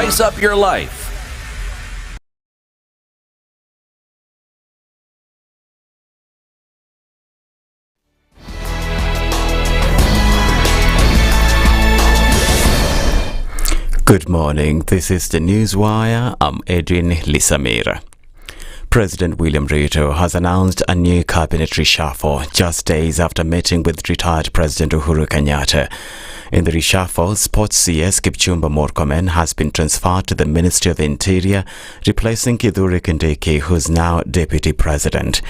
spice up your life. Good morning, this is the Newswire. I'm Edwin Lisamira. President William Ruto has announced a new cabinet reshuffle just days after meeting with retired President Uhuru Kenyatta. In the reshuffle, Sports CS Kipchumba Murkomen has been transferred to the Ministry of Interior, replacing Kithure Kindiki, who's now Deputy President.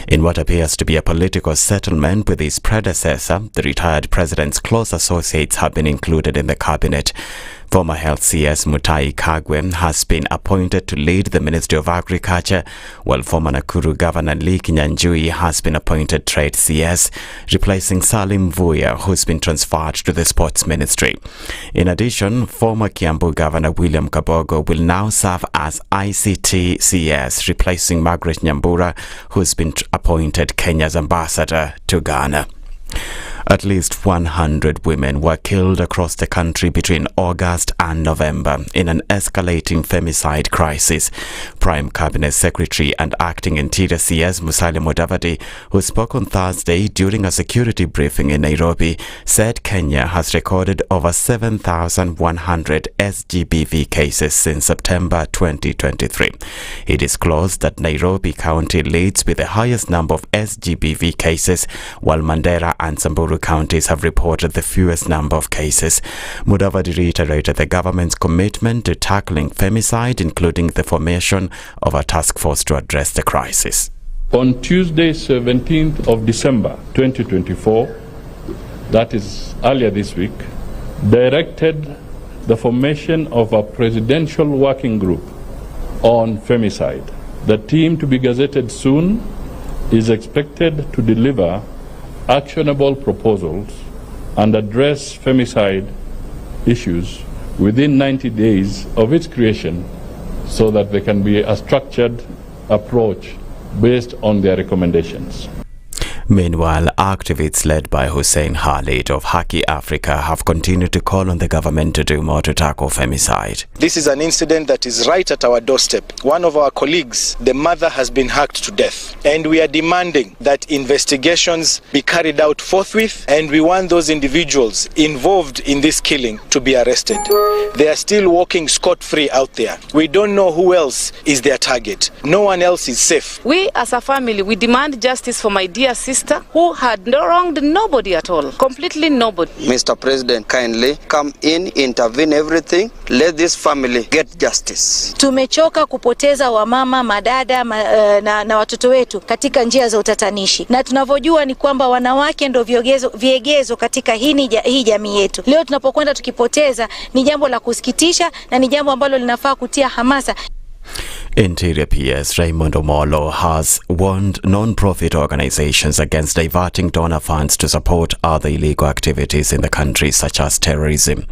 In what appears to be a political settlement with his predecessor, the retired president's close associates have been included in the cabinet. Former Health CS Mutahi Kagwe has been appointed to lead the Ministry of Agriculture, while former Nakuru Governor Lee Kinyanjui has been appointed Trade CS, replacing Salim Vuya, who's been transferred to the Sports Ministry. In addition, former Kiambu Governor William Kabogo will now serve as ICT CS, replacing Margaret Nyambura, who's been appointed Kenya's ambassador to Ghana. At least 100 women were killed across the country between August and November in an escalating femicide crisis. Prime Cabinet Secretary and Acting Interior CS Musalia Mudavadi, who spoke on Thursday during a security briefing in Nairobi, said Kenya has recorded over 7,100 SGBV cases since September 2023. He disclosed that Nairobi County leads with the highest number of SGBV cases, while Mandera and Samburu counties have reported the fewest number of cases. Mudavadi reiterated the government's commitment to tackling femicide, including the formation of a task force to address the crisis. On Tuesday, 17th of December 2024, that is earlier this week, directed the formation of a presidential working group on femicide. The team, to be gazetted soon, is expected to deliver actionable proposals and address femicide issues within 90 days of its creation, so that there can be a structured approach based on their recommendations. Meanwhile, activists led by Hussein Khalid of Haki Africa have continued to call on the government to do more to tackle femicide. This is an incident that is right at our doorstep. One of our colleagues, the mother, has been hacked to death. And we are demanding that investigations be carried out forthwith, and we want those individuals involved in this killing to be arrested. They are still walking scot-free out there. We don't know who else is their target. No one else is safe. We as a family, we demand justice for my dear sister who had wronged nobody at all, completely nobody. Mr. President, kindly come in, intervene everything, let this family get justice. Tumechoka kupoteza wamama, madada na watoto wetu katika njia za utatanishi, na tunavyojua ni kwamba wanawake ndio viegezo katika hii jamii yetu. Leo tunapokwenda tukipoteza ni jambo la kusikitisha, na ni jambo ambalo linafaa kutia hamasa. Interior PS Raymond Omolo has warned non-profit organizations against diverting donor funds to support other illegal activities in the country, such as terrorism.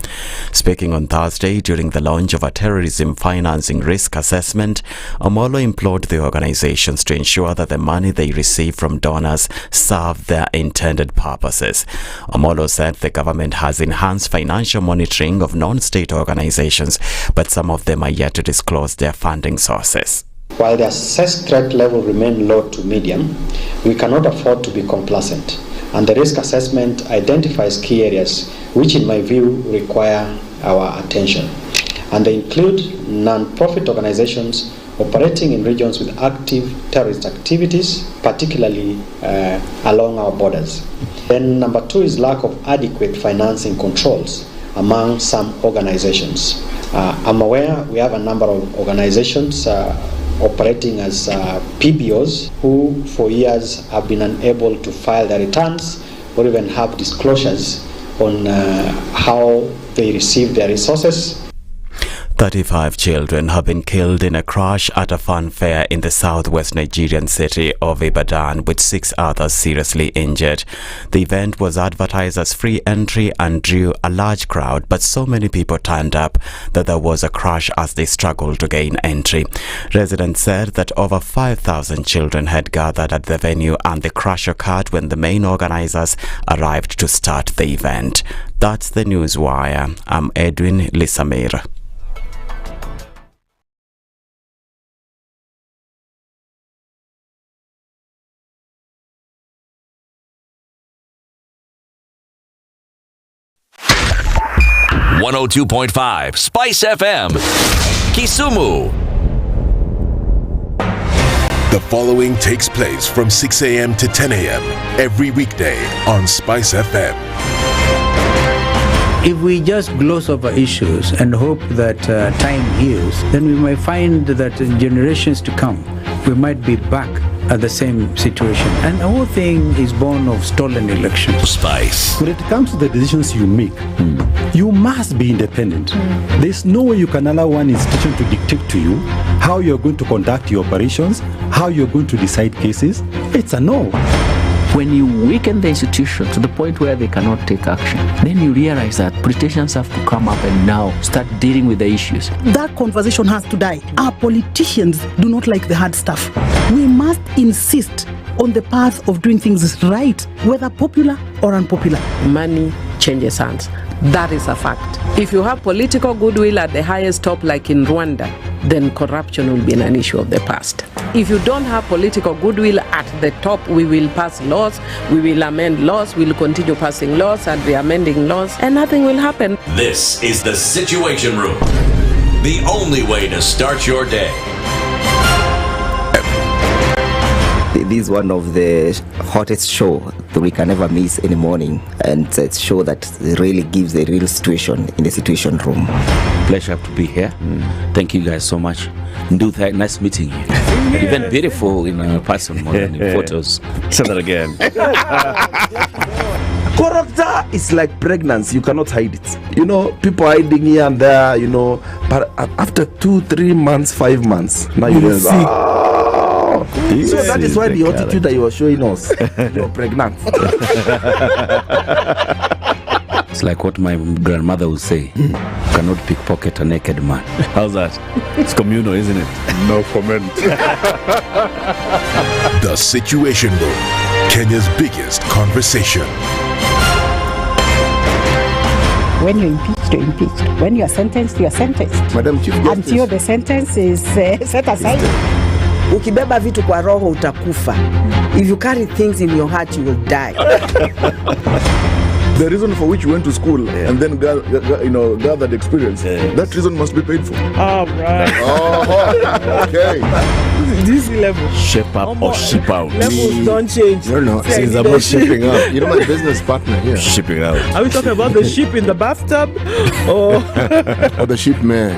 Speaking on Thursday during the launch of a terrorism financing risk assessment, Omolo implored the organizations to ensure that the money they receive from donors serve their intended purposes. Omolo said the government has enhanced financial monitoring of non-state organizations, but some of them are yet to disclose their funding sources. While the assessed threat level remains low to medium, we cannot afford to be complacent, and the risk assessment identifies key areas which, in my view, require our attention. And they include non-profit organizations operating in regions with active terrorist activities, particularly along our borders. Then number two is lack of adequate financing controls among some organizations. I'm aware we have a number of organizations operating as PBOs who for years have been unable to file their returns or even have disclosures on how they receive their resources. 35 children have been killed in a crash at a fun fair in the southwest Nigerian city of Ibadan, with 6 others seriously injured. The event was advertised as free entry and drew a large crowd, but so many people turned up that there was a crash as they struggled to gain entry. Residents said that over 5,000 children had gathered at the venue, and the crash occurred when the main organizers arrived to start the event. That's the Newswire. I'm Edwin Lisamira. 102.5 SpiceFM, Kisumu. The following takes place from 6 a.m. to 10 a.m. every weekday on SpiceFM. If we just gloss over issues and hope that time heals, then we might find that in generations to come, we might be back at the same situation. And the whole thing is born of stolen elections. Spice. When it comes to the decisions you make, you must be independent. There's no way you can allow one institution to dictate to you how you're going to conduct your operations, how you're going to decide cases. It's a no. When you weaken the institution to the point where they cannot take action, then you realize that politicians have to come up and now start dealing with the issues. That conversation has to die. Our politicians do not like the hard stuff. We must insist on the path of doing things right, whether popular or unpopular. Money changes hands. That is a fact. If you have political goodwill at the highest top, like in Rwanda, then corruption will be an issue of the past. If you don't have political goodwill at the top, we will pass laws, we will amend laws, we will continue passing laws and re-amending laws, and nothing will happen. This is the Situation Room, the only way to start your day. This is one of the hottest show that we can ever miss in the morning, and it's a show that really gives a real situation in the Situation Room. Pleasure to be here. Thank you guys so much. Ndu, nice meeting you. Even beautiful in person more than in photos. Say that again. Character is like pregnancy. You cannot hide it. You know, people hiding here and there, you know, but after 2-3 months, 5 months, now you see. So that is why the attitude that you were showing us, you're pregnant. It's like what my grandmother would say, you cannot pickpocket a naked man. How's that? It's communal, isn't it? No comment. The Situation Room, Kenya's biggest conversation. When you're impeached, you're impeached. When you're sentenced, you're sentenced. Madam Chief Justice. Until the sentence is set aside. Ukibeba vitu kwa roho utakufa. If you carry things in your heart, you will die. The reason for which you went to school and then gathered experience, that reason must be paid for. All right. Oh, okay. This level. Shape up or ship out. Levels don't change. No. It's about shipping out. You know my business partner here. Shipping out. Are we talking about the ship in the bathtub or the ship man?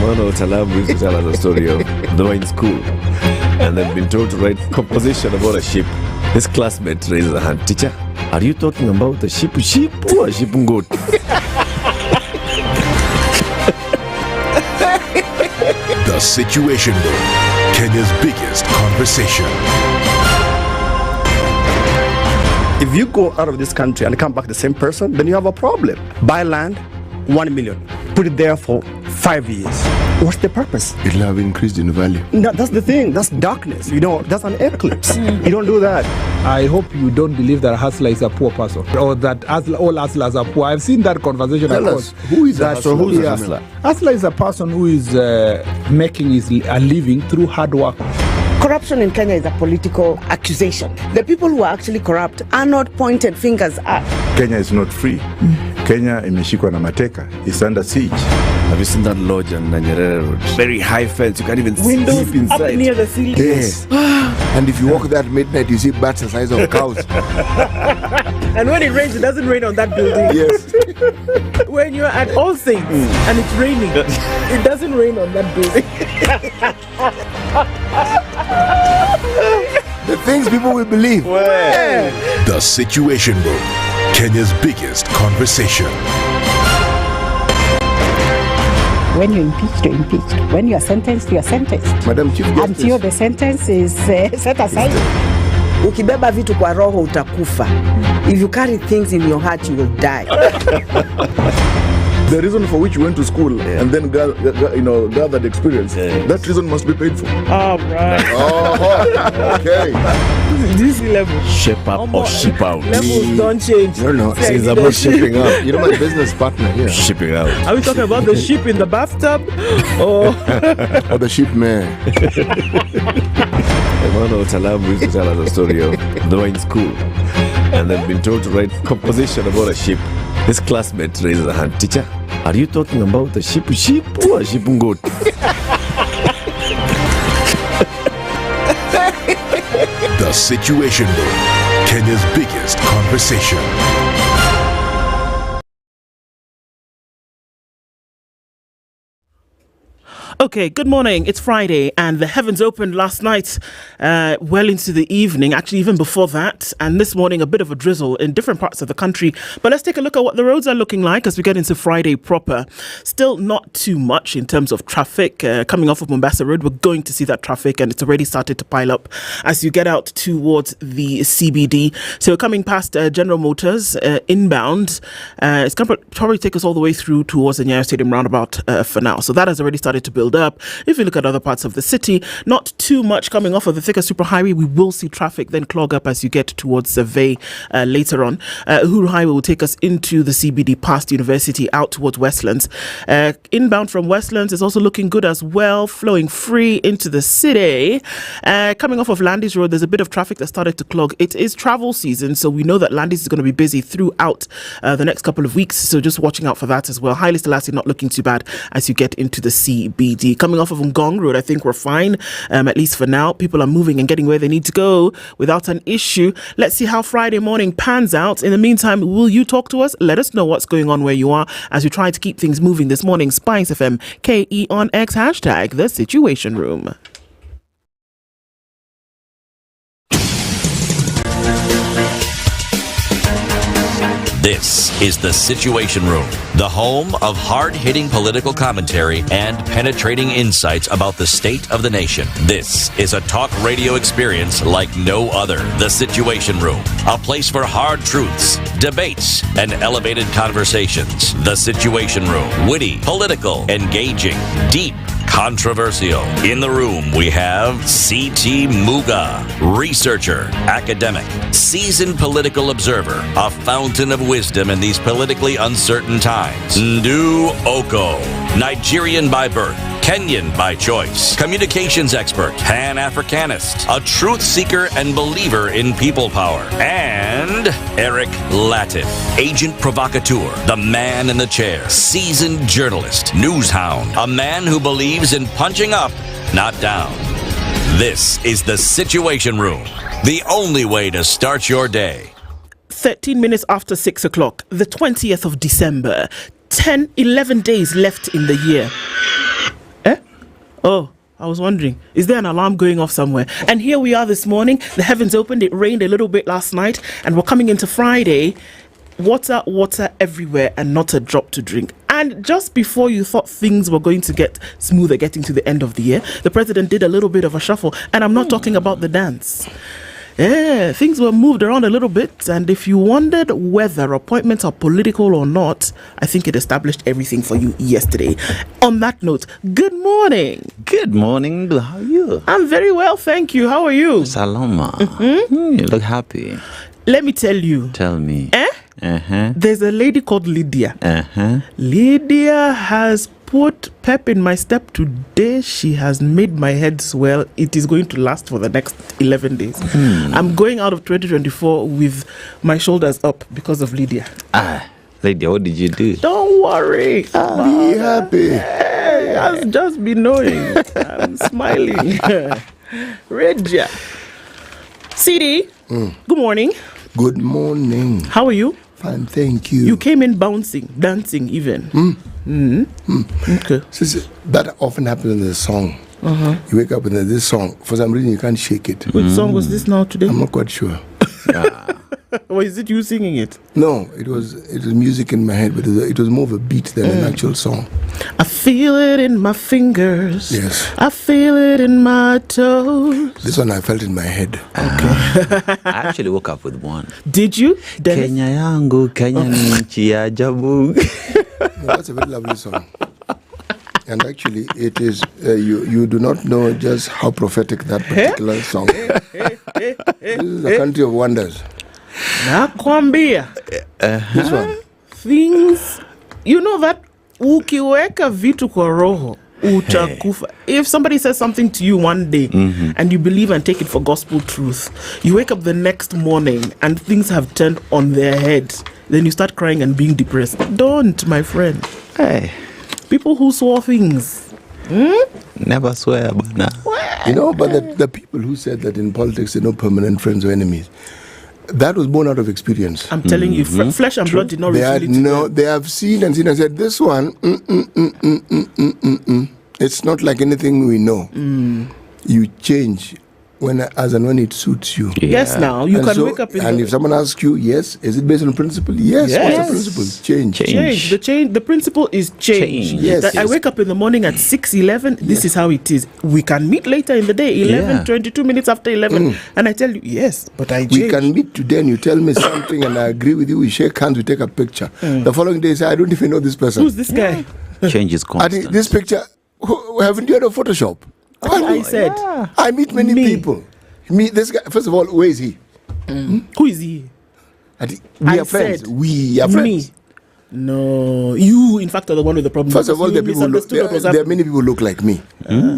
One of Talabu used to tell us a story of they were in school and they've been told to write composition about a ship. His classmate raised a hand. Teacher, are you talking about a ship or a ship goat? The Situation Room, Kenya's biggest conversation. If you go out of this country and come back the same person, then you have a problem. Buy land, 1 million. Put it there for 5 years. What's the purpose? It'll have increased in value. No, that's the thing. That's darkness. You know, that's an eclipse. You don't do that. I hope you don't believe that a hustler is a poor person or that all hustlers are poor. I've seen that conversation. Tell us, who is that? So who's a hustler? Hustler is a person who is making a living through hard work. Corruption in Kenya is a political accusation. The people who are actually corrupt are not pointed fingers at. Kenya is not free. Kenya imeshikwa na mateka. It's under siege. Have you seen that lodge on Nyeri Road? Very high fence. You can't even windows sleep inside. Up near the ceiling. Yes. And if you walk there at midnight, you see bats the size of cows. And when it rains, it doesn't rain on that building. Yes. When you're at All Saints and it's raining, it doesn't rain on that building. The things people will believe. The Situation Room, Kenya's biggest conversation. When you're impeached, you're impeached. When you're sentenced, you're sentenced. Madam Chief Justice. Until the sentence is set aside. Ukibeba vitu kwa roho utakufa. If you carry things in your heart, you will die. The reason for which you went to school and then gathered experience, that reason must be paid for. All right. Oh, okay. This level. Shape up or ship out. Levels don't change. No. It's about shipping out. You know my business partner here. Shipping out. Are we talking about the ship in the bathtub or the ship man? One of Talabu used to tell us a story of they were in school and they've been told to write composition about a ship. His classmate raised a hand. Teacher, are you talking about a sheep or a sheep goat? The Situation Room, Kenya's biggest conversation. Okay, good morning. It's Friday and the heavens opened last night well into the evening, actually even before that. And this morning, a bit of a drizzle in different parts of the country. But let's take a look at what the roads are looking like as we get into Friday proper. Still not too much in terms of traffic. Coming off of Mombasa Road, we're going to see that traffic and it's already started to pile up as you get out towards the CBD. So coming past General Motors inbound, it's going to probably take us all the way through towards the Nyeri Stadium roundabout for now. So that has already started to build up. If you look at other parts of the city, not too much coming off of the thicker superhighway. We will see traffic then clog up as you get towards Sigei later on. Uhuru Highway will take us into the CBD past University out towards Westlands. Inbound from Westlands is also looking good as well, flowing free into the city. Coming off of Landis Road, there's a bit of traffic that started to clog. It is travel season, so we know that Landis is going to be busy throughout the next couple of weeks, so just watching out for that as well. Haile Selassie not looking too bad as you get into the CBD. Coming off of Ngong Road, I think we're fine, at least for now. People are moving and getting where they need to go without an issue. Let's see how Friday morning pans out. In the meantime, will you talk to us? Let us know what's going on where you are as we try to keep things moving this morning. SpiceFM, KE on X, hashtag The Situation Room. This is The Situation Room, the home of hard-hitting political commentary and penetrating insights about the state of the nation. This is a talk radio experience like no other. The Situation Room, a place for hard truths, debates, and elevated conversations. The Situation Room, witty, political, engaging, deep, controversial. In the room, we have C.T. Muga, researcher, academic, seasoned political observer, a fountain of wisdom in these politically uncertain times. Ndu Okoh, Nigerian by birth, Kenyan by choice, communications expert, Pan-Africanist, a truth seeker and believer in people power, and Eric Latiff, agent provocateur, the man in the chair, seasoned journalist, news hound, a man who believes in punching up, not down. This is The Situation Room, the only way to start your day. 13 minutes after 6 o'clock, the 20th of December, 11 days left in the year. Oh, I was wondering, is there an alarm going off somewhere? And here we are this morning. The heavens opened. It rained a little bit last night. And we're coming into Friday. Water everywhere and not a drop to drink. And just before you thought things were going to get smoother getting to the end of the year, the president did a little bit of a shuffle. And I'm not talking about the dance. Yeah, things were moved around a little bit, and if you wondered whether appointments are political or not, I think it established everything for you yesterday. On that note, good morning. Good morning. How are you? I'm very well, thank you. How are you? Saloma. You look happy. Let me tell you. Tell me. There's a lady called Lydiah. Lydiah has put pep in my step today. She has made my head swell. It is going to last for the next 11 days. I'm going out of 2024 with my shoulders up because of Lydiah. Lydiah, what did you do? Don't worry. Be happy. Just be knowing. I'm smiling. Regia. CD, good morning. Good morning. How are you? Fine, thank you. You came in bouncing, dancing even. Okay. That often happens in the song. You wake up and there's this song. For some reason, you can't shake it. Which song was this now today? I'm not quite sure. Or is it you singing it? No, it was music in my head, but it was more of a beat than an actual song. I feel it in my fingers. Yes. I feel it in my toes. This one I felt in my head. I actually woke up with one. Did you? Kenya yangu, Kenya ni nchi ya ajabu. No, that's a very lovely song. And actually, it is, you do not know just how prophetic that particular song is. This is a country of wonders. Nakwambia. This one. Things, you know that ukiweka vitu kwa roho, utakufa. If somebody says something to you one day and you believe and take it for gospel truth, you wake up the next morning and things have turned on their head. then you start crying and being depressed. Don't, my friend. Hey. People who swore things. Never swear, Bana. You know, but the people who said that in politics there are no permanent friends or enemies, that was born out of experience. I'm telling you, flesh and blood did not reveal it. They have seen and said, this one, it's not like anything we know. You change as and when it suits you. Yes, now you can wake up if someone asks you, yes, is it based on principle? Yes. What's the principle? Change. The principle is change. Yes. I wake up in the morning at 6:11. This is how it is. We can meet later in the day, 22 minutes after 11, and I tell you, yes, but I change. We can meet today and you tell me something and I agree with you. We shake hands, we take a picture. The following day, say, I don't even know this person. Who's this guy? Change is constant. This picture, haven't you heard of Photoshop? I said, I meet many people. Meet this guy. First of all, where is he? Who is he? We are friends. We are friends. Me. No, you in fact are the one with the problem. First of all, there are many people who look like me.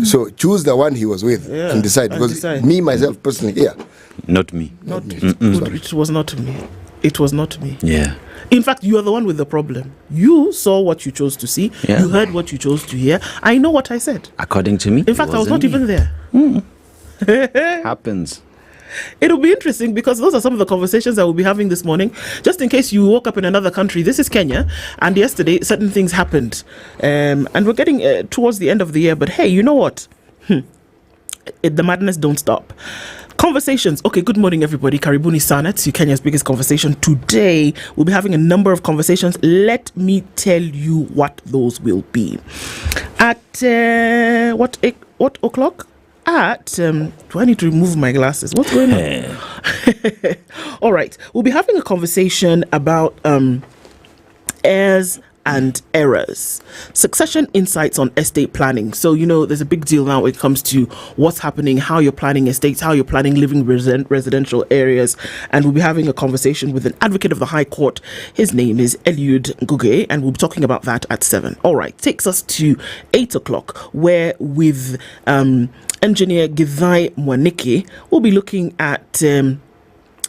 So choose the one he was with and decide. Because me, myself, personally, not me. Not me. It was not me. It was not me. Yeah. In fact, you are the one with the problem. You saw what you chose to see. Yeah. You heard what you chose to hear. I know what I said. According to me. In fact, I was not even there. Happens. It'll be interesting because those are some of the conversations that we'll be having this morning. Just in case you woke up in another country, this is Kenya, and yesterday certain things happened. And we're getting towards the end of the year, but hey, you know what? The madness don't stop. Conversations. Okay, good morning, everybody. Karibuni sana to Kenya's biggest conversation. Today, we'll be having a number of conversations. Let me tell you what those will be. At what o'clock? At do I need to remove my glasses? What's going on? All right, we'll be having a conversation about heirs and errors, succession insights on estate planning. So, you know, there's a big deal now when it comes to what's happening, how you're planning estates, how you're planning living residential areas. And we'll be having a conversation with an advocate of the High Court. His name is Muga, and we'll be talking about that at 7. All right, takes us to 8 o'clock, where with engineer Githai Mwaniki, we'll be looking at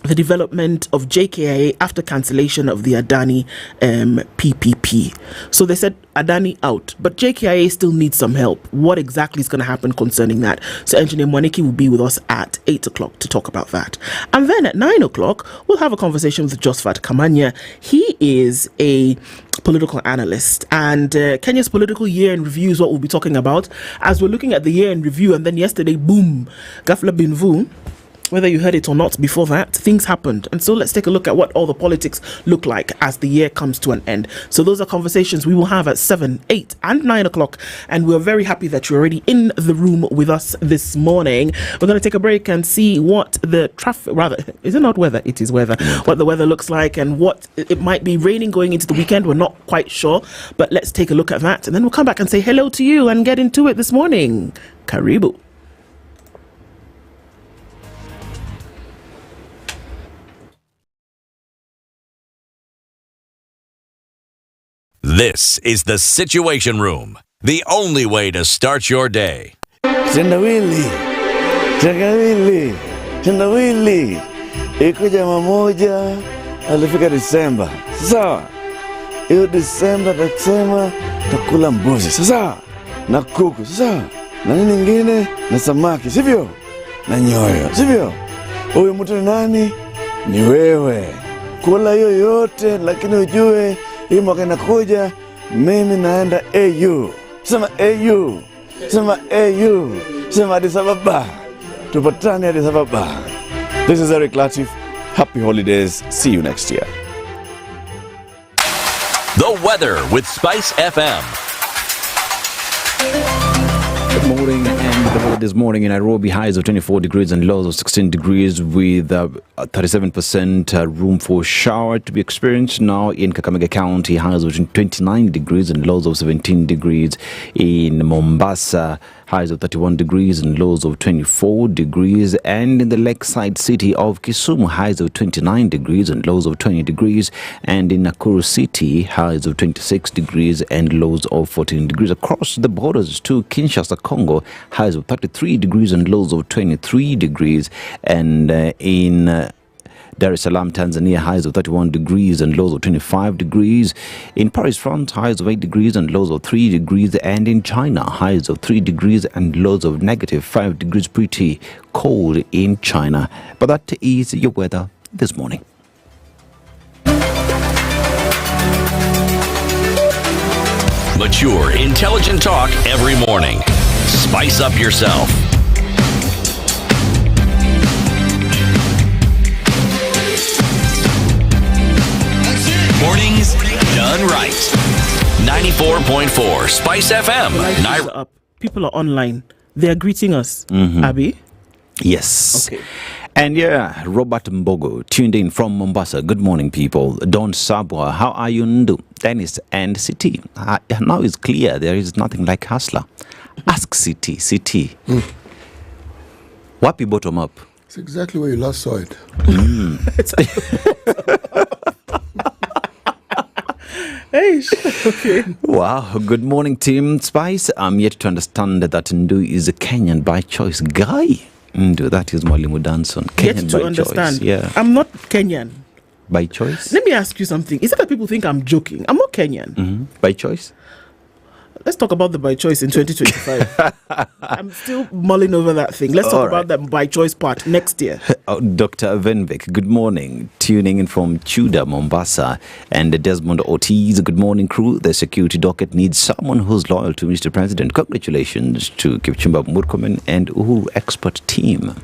the development of JKIA after cancellation of the Adani PPP. So they said Adani out, but JKIA still needs some help. What exactly is going to happen concerning that? So Engineer Mwaniki will be with us at 8 o'clock to talk about that. And then at 9 o'clock, we'll have a conversation with Josephat Kamanya. He is a political analyst, and Kenya's political year in review is what we'll be talking about as we're looking at the year in review. And then yesterday, boom, Gafla Binvu. Whether you heard it or not, before that, things happened. And so let's take a look at what all the politics look like as the year comes to an end. So those are conversations we will have at 7, 8 and 9 o'clock. And we're very happy that you're already in the room with us this morning. We're going to take a break and see what the traffic, rather, is it not weather? It is weather. What the weather looks like and what it might be raining going into the weekend. We're not quite sure. But let's take a look at that. And then we'll come back and say hello to you and get into it this morning. Karibu. This is the Situation Room, the only way to start your day. Tendawili, iko jamaa moja alifika Disemba. Sasa hiyo Disemba atasema takula mbuzi. Sasa na kuku. Sasa na nini nyingine na samaki, sivyo? Na nyoyo, sivyo? Huyu mtu ni nani? Ni wewe. Kula hiyo yote, lakini ujue hii mwaka inakuja mimi naenda AU. Sema AU. Sema AU. Sema Addis Ababa. Tupatane Addis Ababa. This is Eric Latiff. Happy holidays. See you next year. The weather with SpiceFM. Good morning, and the weather this morning in Nairobi, highs of 24 degrees and lows of 16 degrees with 37% room for shower to be experienced. Now in Kakamega County, highs of 29 degrees and lows of 17 degrees. In Mombasa, highs of 31 degrees and lows of 24 degrees. And in the lakeside city of Kisumu, highs of 29 degrees and lows of 20 degrees. And in Nakuru city, highs of 26 degrees and lows of 14 degrees. Across the borders to Kinshasa, Congo, highs of 33 degrees and lows of 23 degrees. And in Dar es Salaam, Tanzania, highs of 31 degrees and lows of 25 degrees. In Paris, France, highs of 8 degrees and lows of 3 degrees. And in China, highs of 3 degrees and lows of -5 degrees. Pretty cold in China. But that is your weather this morning. Mature, intelligent talk every morning. Spice up yourself. Mornings done right. 94.4 Spice FM. People are online. They are greeting us. Abby? Yes. Okay. And yeah, Robert Mbogo tuned in from Mombasa. Good morning, people. Don Sabwa, how are you, Ndu? Dennis and City. Now it's clear there is nothing like hustler. Ask City. Wapi bottom up? It's exactly where you last saw it. Hey, okay. Wow. Good morning, Team Spice. I'm yet to understand that Ndu is a Kenyan by choice guy. Ndu, that is Mwalimu Danson. Kenyan Yet to by understand. choice. Yeah. I'm not Kenyan. By choice? Let me ask you something. Is it that people think I'm joking? I'm not Kenyan. By choice? Let's talk about the by choice in 2025. I'm still mulling over that thing. Let's talk about that by choice part next year. Dr. Avin, good morning. Tuning in from Chuda, Mombasa. And Desmond Ortiz, good morning, crew. The security docket needs someone who's loyal to Mr. President. Congratulations to Kipchumba Murkomen and Uhuru expert team.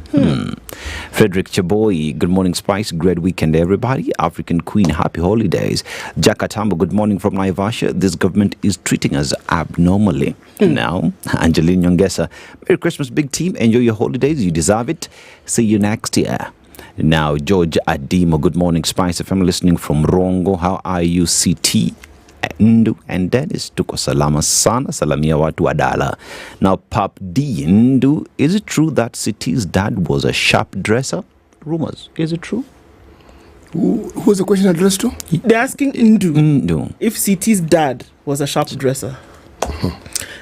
Frederick Chaboy, good morning, Spice. Great weekend, everybody. African Queen, happy holidays. Jakatambo, good morning from Naivasha. This government is treating us abnormally. Now, Angeline Nyongesa, Merry Christmas, big team. Enjoy your holidays. You deserve it. See you next year. Now, George Adimo, good morning, Spice FM, listening from Rongo. How are you, CT? Ndu and Dennis, tuko salama sana, salamia watu adala. Now, Pap D, Ndu, is it true that CT's dad was a sharp dresser? Rumors, is it true? Who's the question addressed to? They're asking Ndu if CT's dad was a sharp dresser.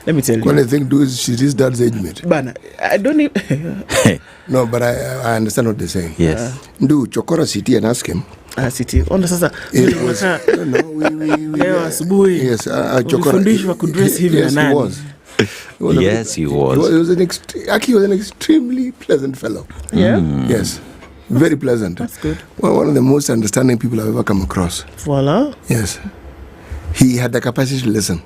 Let me tell you. When I think CT's dad's age mate. Bana, I don't even... No, but I understand what they're saying. Yes. Ndu, chokora CT and ask him. CT. Onda sasa. Yes, he was. Yes, he was. He was an extremely pleasant fellow. Yeah? Yes. Very pleasant. That's good. Well, one of the most understanding people I've ever come across. Voila. Yes. He had the capacity to listen.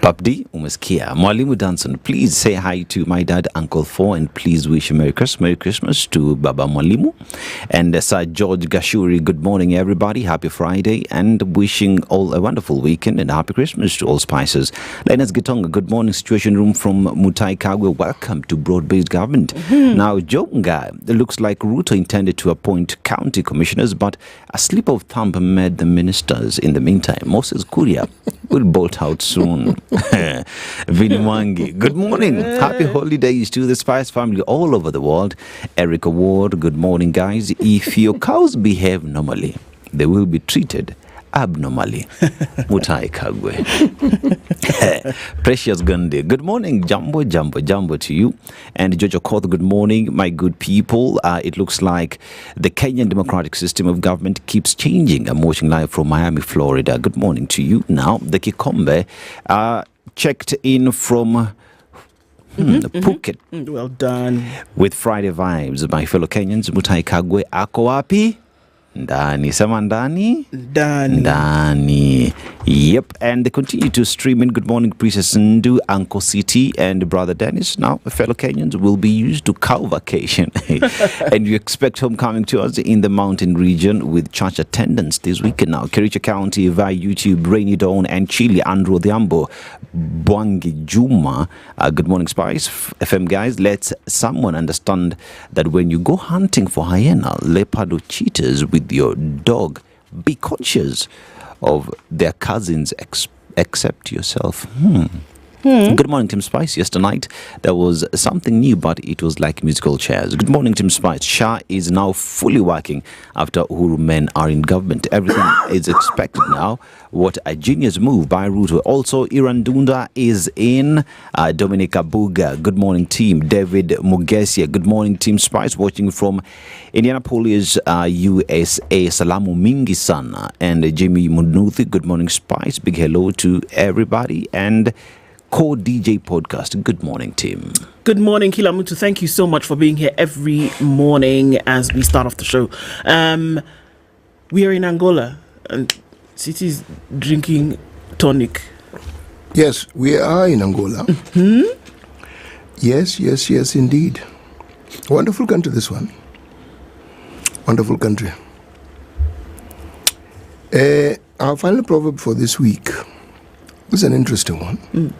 Papdi umesikia. Mwalimu Danson, please say hi to my dad, Uncle Four, and please wish Merry Christmas to Baba Mwalimu. And Sir George Gashuri, good morning, everybody. Happy Friday, and wishing all a wonderful weekend and happy Christmas to all Spices. Linus Gitonga, good morning, Situation Room from Mutai Kagwe. Welcome to Broad-Based Government. Now, Jonga, it looks like Ruto intended to appoint county commissioners, but a slip of thumb made the ministers. In the meantime, Moses Kuria will bolt out soon. Vinwangi, good morning. Happy holidays to the Spice family all over the world. Erica Ward, good morning, guys. If your cows behave normally, they will be treated abnormally. Mutai Kagwe. Precious Gandhi, good morning. Jumbo to you. And Jojo Koth, good morning, my good people. It looks like the Kenyan democratic system of government keeps changing. I'm watching live from Miami, Florida. Good morning to you. Now, the Kikombe checked in from Phuket. Well done. With Friday vibes, my fellow Kenyans. Mutai Kagwe, ako wapi? Ndani, sema ndani? Ndani. Yep, and they continue to stream in. Good morning, Princess Ndu, Uncle CT, and Brother Dennis. Now, fellow Kenyans will be used to cow vacation. And you expect homecoming tours in the mountain region with church attendance this weekend now. Kericho County via YouTube, Rainy Dawn, and Chile, Andrew Odhiambo, Bwangi Juma. Good morning, Spice FM guys. Let someone understand that when you go hunting for hyena, leopard, or cheetahs with your dog, be conscious of their cousins except yourself. Good morning, Tim Spice. Yesterday there was something new, but it was like musical chairs. Good morning, Tim Spice. Shah is now fully working after Uhuru men are in government. Everything is expected now. What a genius move by Ruto. Also, Iran Dunda is in. Dominica Buga. Good morning, team. David Mugesia. Good morning, Team Spice. Watching from Indianapolis, USA. Salamu Mingi Sana. And Jimmy Munuthi. Good morning, Spice. Big hello to everybody. And Co-DJ Podcast. Good morning, team. Good morning, Kilamutu. Thank you so much for being here every morning as we start off the show. We are in Angola and City's drinking tonic. Yes, we are in Angola. Yes, indeed. Wonderful country, this one. Wonderful country. Our final proverb for this week is an interesting one.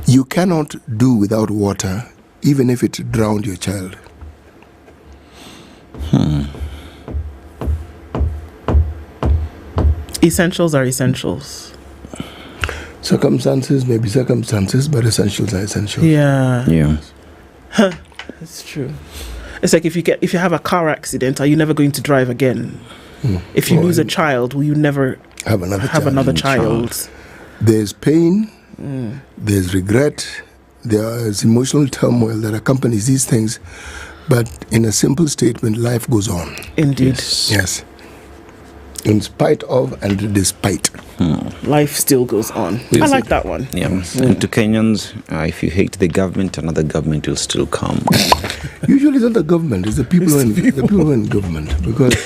You cannot do without water, even if it drowned your child. Essentials are essentials. Circumstances may be circumstances, but essentials are essentials. Yeah. That's true. It's like if you have a car accident, are you never going to drive again? If you lose a child, will you never have another child? There's pain, there's regret, there's emotional turmoil that accompanies these things, but in a simple statement, life goes on. Indeed. Yes. In spite of and despite. Life still goes on. I like that one. Yeah. And to Kenyans, if you hate the government, another government will still come. Usually it's not the government, it's the people who are in government. Because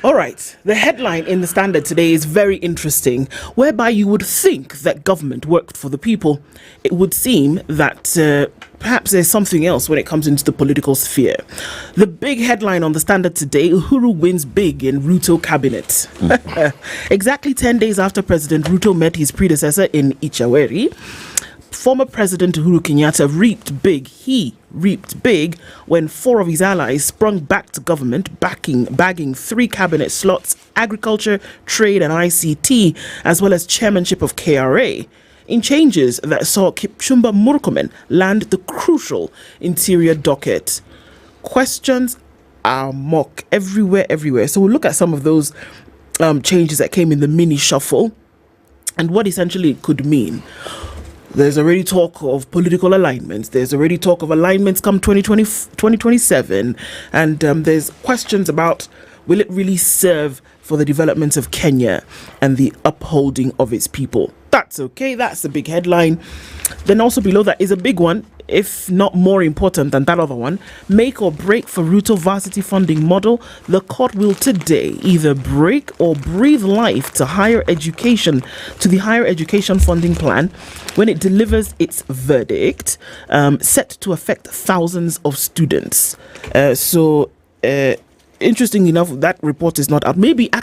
All right, the headline in the Standard today is very interesting, whereby you would think that government worked for the people. It would seem that perhaps there's something else when it comes into the political sphere. The big headline on the Standard today, Uhuru wins big in Ruto cabinet. Exactly 10 days after President Ruto met his predecessor in Ichaweri, former President Uhuru Kenyatta reaped big. He reaped big when 4 of his allies sprung back to government, bagging 3 cabinet slots, agriculture, trade and ICT, as well as chairmanship of KRA, in changes that saw Kipchumba Murkomen land the crucial interior docket. Questions are mock everywhere. So we'll look at some of those changes that came in the mini shuffle and what essentially it could mean. There's already talk of political alignments. There's already talk of alignments come 2027. And there's questions about, will it really serve for the development of Kenya and the upholding of its people? That's okay. That's the big headline. Then also below that is a big one, if not more important than that other one. Make or break for Ruto varsity funding model. The court will today either break or breathe life to the higher education funding plan when it delivers its verdict, set to affect thousands of students. Interesting enough, that report is not out. Maybe they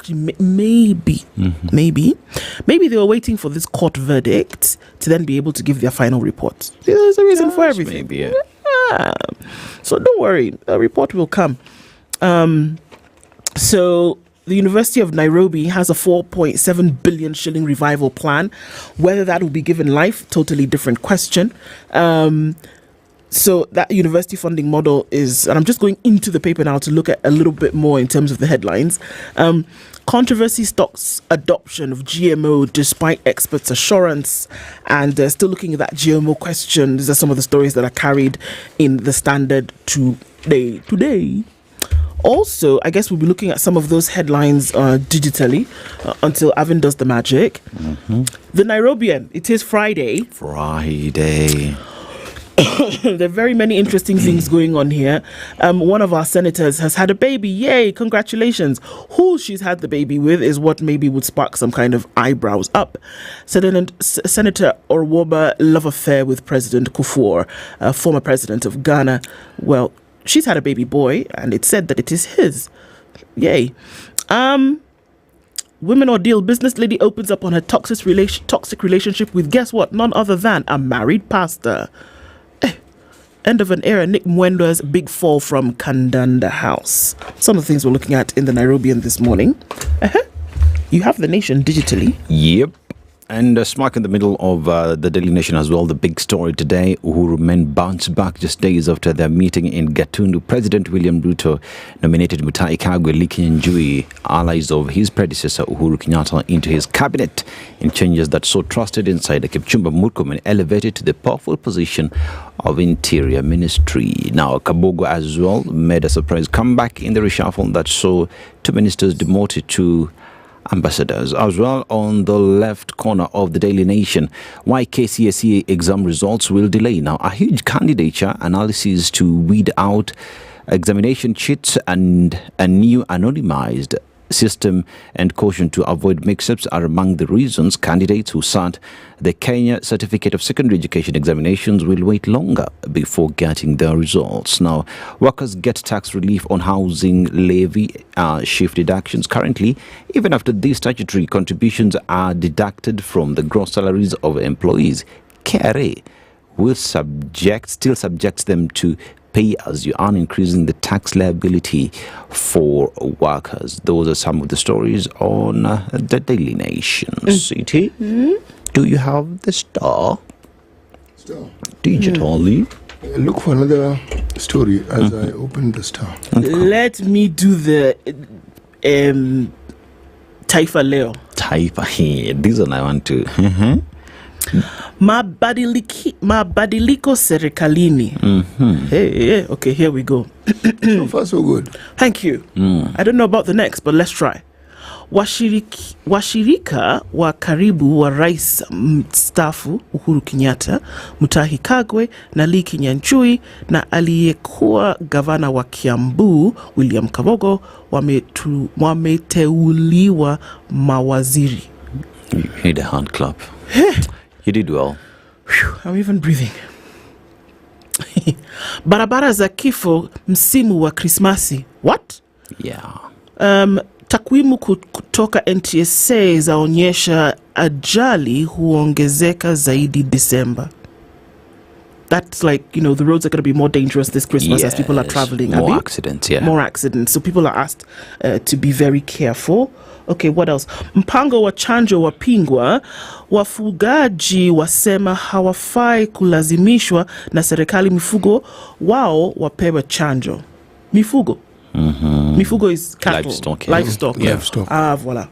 were waiting for this court verdict to then be able to give their final report. There's a reason for everything. Maybe, yeah. So don't worry, a report will come. So the University of Nairobi has a 4.7 billion shilling revival plan. Whether that will be given life, totally different question. So that university funding model is, and I'm just going into the paper now to look at a little bit more in terms of the headlines. Controversy stocks adoption of GMO despite experts' assurance, and still looking at that GMO question. These are some of the stories that are carried in the Standard today. Also, I guess we'll be looking at some of those headlines digitally until Avin does the magic. The Nairobian, it is Friday. There are very many interesting things going on here. One of our senators has had a baby. Yay, congratulations. Who she's had the baby with is what maybe would spark some kind of eyebrows up. Senator Orwoba love affair with President Kufuor, former president of Ghana. Well, she's had a baby boy and it's said that it is his. Yay. Women Ordeal, business lady opens up on her toxic relationship with, guess what, none other than a married pastor. End of an era, Nick Mwendo's big fall from Kandanda House. Some of the things we're looking at in the Nairobian this morning. You have the nation digitally. Yep. And smack in the middle of the Daily Nation as well, the big story today, Uhuru men bounce back just days after their meeting in Gatundu. President William Ruto nominated Mutahi Kagwe, Liki Njui, allies of his predecessor Uhuru Kenyatta, into his cabinet in changes that saw trusted insider Kipchumba Murkomen elevated to the powerful position of Interior Ministry. Now, Kabogo as well made a surprise comeback in the reshuffle that saw 2 ministers demoted to ambassadors. As well, on the left corner of the Daily Nation, why KCSE exam results will delay. Now, a huge candidature analysis to weed out examination cheats and a new anonymized system and caution to avoid mix-ups are among the reasons candidates who sat the Kenya Certificate of Secondary Education examinations will wait longer before getting their results. Now, workers get tax relief on housing levy shift deductions. Currently, even after these statutory contributions are deducted from the gross salaries of employees, KRA will still subject them to pay as you earn, increasing the tax liability for workers. Those are some of the stories on the Daily Nation. City, do you have the Star? Digitally. Look for another story as I open the Star. Let me do the Taifa Leo. Taifa, this one I want to. Mabadiliko serikalini. Hey, okay, here we go. So far, so good. Thank you. I don't know about the next, but let's try. Washirika wa karibu wa rais mstaafu Uhuru Kenyatta, Mutahi Kagwe na Liki Nyanchui na aliyekuwa gavana wa Kiambu William Kabogo wameteuliwa mawaziri. You need a hand clap. You did well. I'm even breathing. Barabara za kifo msimu wa Krismasi. What? Yeah. Takwimu kutoka NTSA zaonyesha ajali huongezeka zaidi December. That's like, the roads are going to be more dangerous this Christmas as people are traveling. More accidents, yeah. More accidents. So people are asked to be very careful. Okay, what else? Mpango wa chanjo wapingwa, wafugaji wasema hawafai kulazimishwa na serikali mifugo wao wapewe chanjo. Mifugo? Mifugo is cattle. Livestock. Voilà.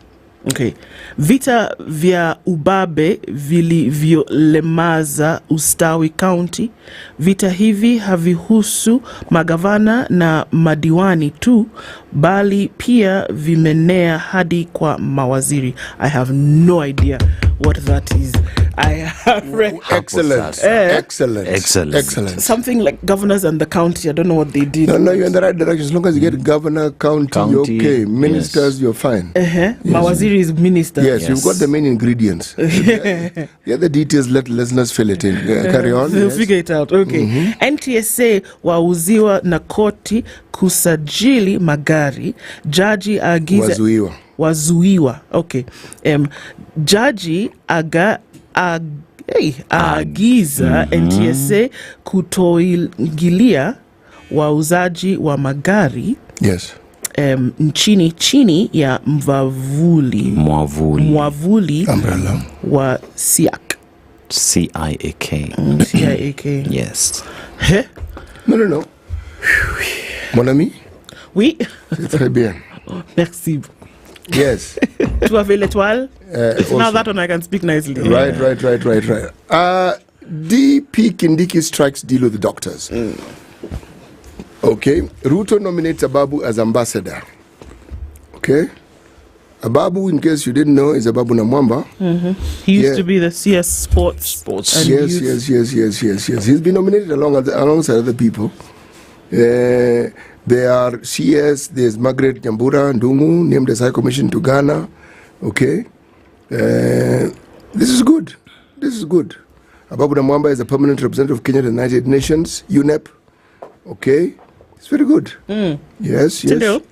Okay. Vita vya ubabe vilivyolemaza Ustawi County. Vita hivi havihusu magavana na madiwani tu, bali pia vimenea hadi kwa mawaziri. I have no idea what that is. I have read. Excellent. Excellent. Something like governors and the county. I don't know what they did. No, you're in the right direction. As long as you get governor, county you're okay. Ministers, yes. You're fine. Yes. Mawaziri is minister. Yes, you've got the main ingredients. The other details, let listeners fill it in. Carry on. They'll figure it out. Okay. NTSA wauziwa na koti kusajili magari. Jaji agiza. Wazuiwa. Okay. Jaji agiza NTSA kutoingilia wauzaji wa magari. Yes. Nchini chini ya mwavuli umbrella wa SIAC. CIAK. CIAK. Yes. No. Mon ami? Oui. C'est très bien. Merci. Yes. Tu avais l'étoile? Now that one I can speak nicely. Right. DP Kindiki strikes deal with the doctors. Okay. Ruto nominates Ababu as ambassador. Okay. Ababu, in case you didn't know, is Ababu Namwamba. He used to be the CS Sports. Yes. He's been nominated alongside other people. There are CS, there's Margaret Nyambura Ndungu, named as High Commission to Ghana. Okay. This is good. Ababu Namwamba is a permanent representative of Kenya to the United Nations, UNEP. Okay. It's very good. Yes. Gertrude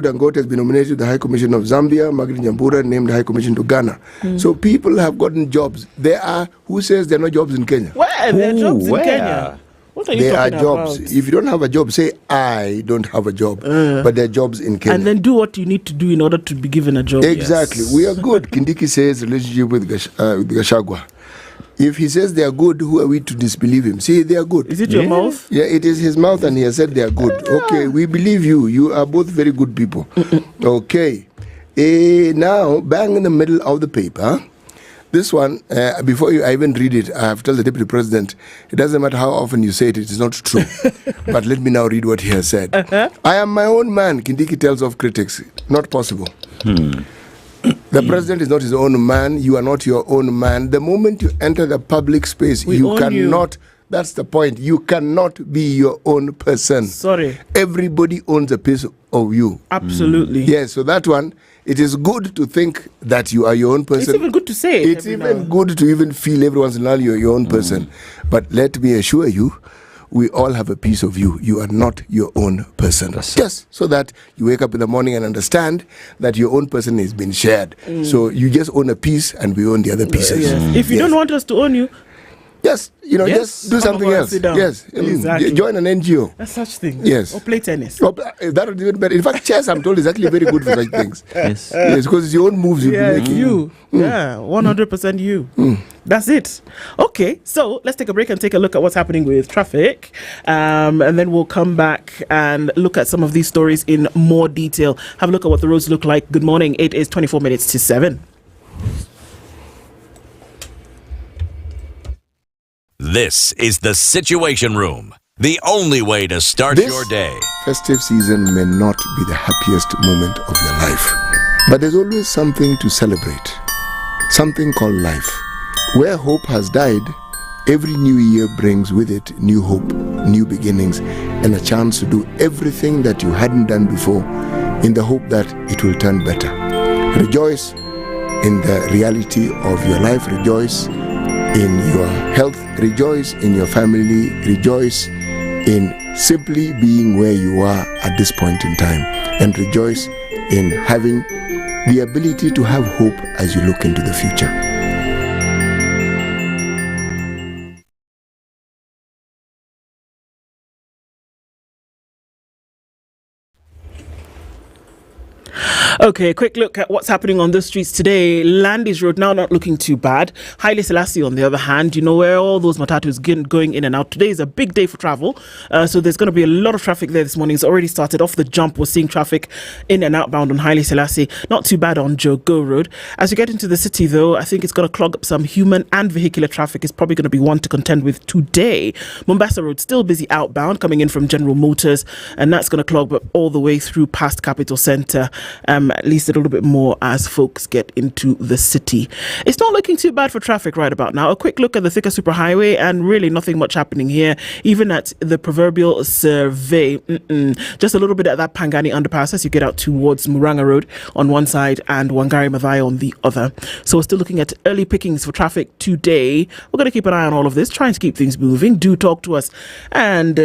Angote has been nominated to the High Commission of Zambia. Margaret Nyambura named High Commission to Ghana. So people have gotten jobs. There are, who says there are no jobs in Kenya? Where? There are jobs in Kenya. What are you There are talking jobs. about? If you don't have a job, say, I don't have a job. But there are jobs in Kenya. And then do what you need to do in order to be given a job. Exactly. Yes. We are good. Kindiki says relationship with Gachagua. If he says they are good, who are we to disbelieve him? See, they are good. Is it your mouth? Yeah, it is his mouth, and he has said they are good. Okay, we believe you. You are both very good people. Okay. Now, bang in the middle of the paper. This one, before I even read it, I have told the Deputy President, it doesn't matter how often you say it, it is not true. But let me now read what he has said. I am my own man, Kindiki tells off critics. Not possible. The president is not his own man. You are not your own man. The moment you enter the public space, you cannot. That's the point. You cannot be your own person. Sorry. Everybody owns a piece of you. Absolutely. Yes, so that one, it is good to think that you are your own person. It's even good to say it. It's even good to even feel every once in a while you're your own person. But let me assure you, we all have a piece of you. You are not your own person. Just so that you wake up in the morning and understand that your own person has been shared. So you just own a piece and we own the other pieces. If you don't want us to own you, just just do something else. Yes, exactly. Join an NGO. That's such thing. Yes, or play tennis. That would be even better. In fact, chess, I'm told, is actually very good for such things. Yes, because it's your own moves you'll be making. You. Yeah, 100% you. That's it. Okay, so let's take a break and take a look at what's happening with traffic, and then we'll come back and look at some of these stories in more detail. Have a look at what the roads look like. Good morning. It is 24 minutes to 7. This is the Situation Room, the only way to start your day. Festive season may not be the happiest moment of your life, but there's always something to celebrate, something called life. Where hope has died, every new year brings with it new hope, new beginnings, and a chance to do everything that you hadn't done before in the hope that it will turn better. Rejoice in the reality of your life. Rejoice in your health. Rejoice in your family. Rejoice in simply being where you are at this point in time. And rejoice in having the ability to have hope as you look into the future. Okay, a quick look at what's happening on the streets today. Landis Road now not looking too bad. Haile Selassie, on the other hand, you know where all those matatus going in and out. Today is a big day for travel, so there's going to be a lot of traffic there this morning. It's already started off the jump. We're seeing traffic in and outbound on Haile Selassie. Not too bad on Jogo Road. As you get into the city, though, I think it's going to clog up some human and vehicular traffic. It's probably going to be one to contend with today. Mombasa Road still busy outbound, coming in from General Motors, and that's going to clog up all the way through past Capital Centre. At least a little bit more as folks get into the city. It's not looking too bad for traffic right about now. A quick look at the Thika Superhighway, and really nothing much happening here. Even at the proverbial survey, just a little bit at that Pangani underpass as you get out towards Muranga Road on one side and Wangari Maathai on the other. So we're still looking at early pickings for traffic today. We're going to keep an eye on all of this, trying to keep things moving. Do talk to us. And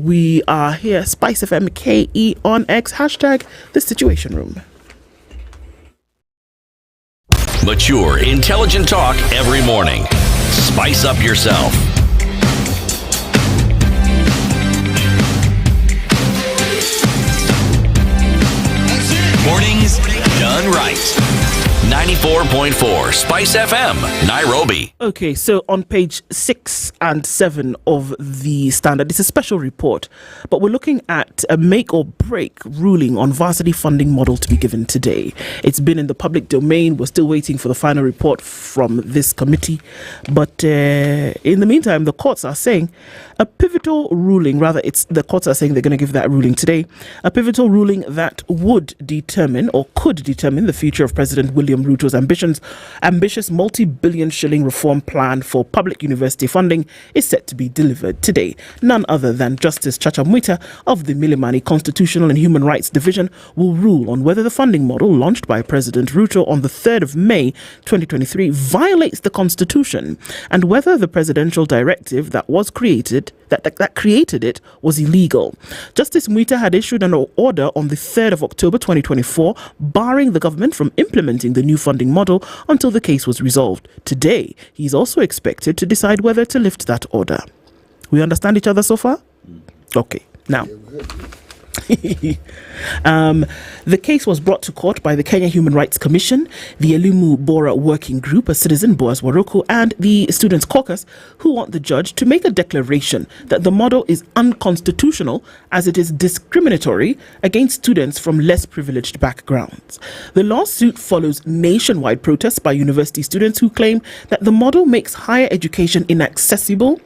we are here, SpiceFM KE on X, hashtag the Situation Room. Mature, intelligent talk every morning. Spice up yourself. Mornings done right. 94.4 Spice FM, Nairobi. Okay, so on page 6 and 7 of the Standard, it's a special report, but we're looking at a make or break ruling on varsity funding model to be given today. It's been in the public domain. We're still waiting for the final report from this committee. But in the meantime, the courts are saying a pivotal ruling, the courts are saying they're going to give that ruling today, a pivotal ruling that would determine or could determine the future of President William Ruto's ambitious multi-billion shilling reform plan for public university funding is set to be delivered today. None other than Justice Chacha Mwita of the Milimani Constitutional and Human Rights Division will rule on whether the funding model launched by President Ruto on the 3rd of May 2023 violates the Constitution and whether the presidential directive that was created that created it was illegal. Justice Mwita had issued an order on the 3rd of October 2024 barring the government from implementing the new funding model until the case was resolved. Today, he's also expected to decide whether to lift that order. We understand each other so far? Okay. Now, the case was brought to court by the Kenya Human Rights Commission, the Elimu Bora Working Group, a citizen, Boaz Waroko, and the Students' Caucus, who want the judge to make a declaration that the model is unconstitutional as it is discriminatory against students from less privileged backgrounds. The lawsuit follows nationwide protests by university students who claim that the model makes higher education inaccessible.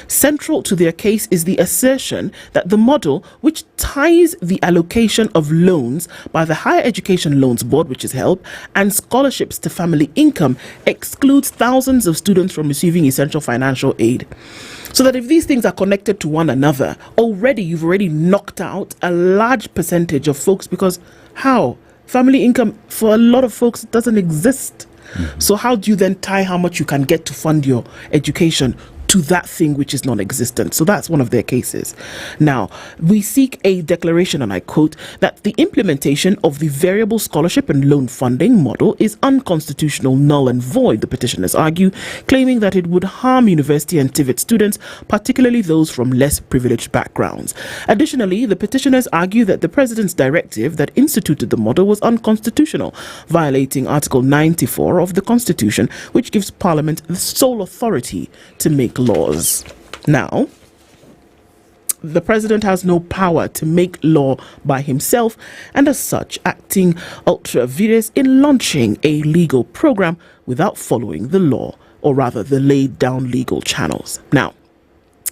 Central to their case is the assertion that the model, which ties the allocation of loans by the Higher Education Loans Board, which is HELB, and scholarships to family income, excludes thousands of students from receiving essential financial aid. So that if these things are connected to one another, you've already knocked out a large percentage of folks, because how? Family income for a lot of folks doesn't exist. So how do you then tie how much you can get to fund your education to that thing which is non-existent? So that's one of their cases. Now, we seek a declaration, and I quote, that the implementation of the variable scholarship and loan funding model is unconstitutional, null and void, the petitioners argue, claiming that it would harm university and TVET students, particularly those from less privileged backgrounds. Additionally, the petitioners argue that the president's directive that instituted the model was unconstitutional, violating Article 94 of the Constitution, which gives Parliament the sole authority to make laws. Now, the president has no power to make law by himself, and as such, acting ultra vires in launching a legal program without following the law, or rather the laid down legal channels. Now,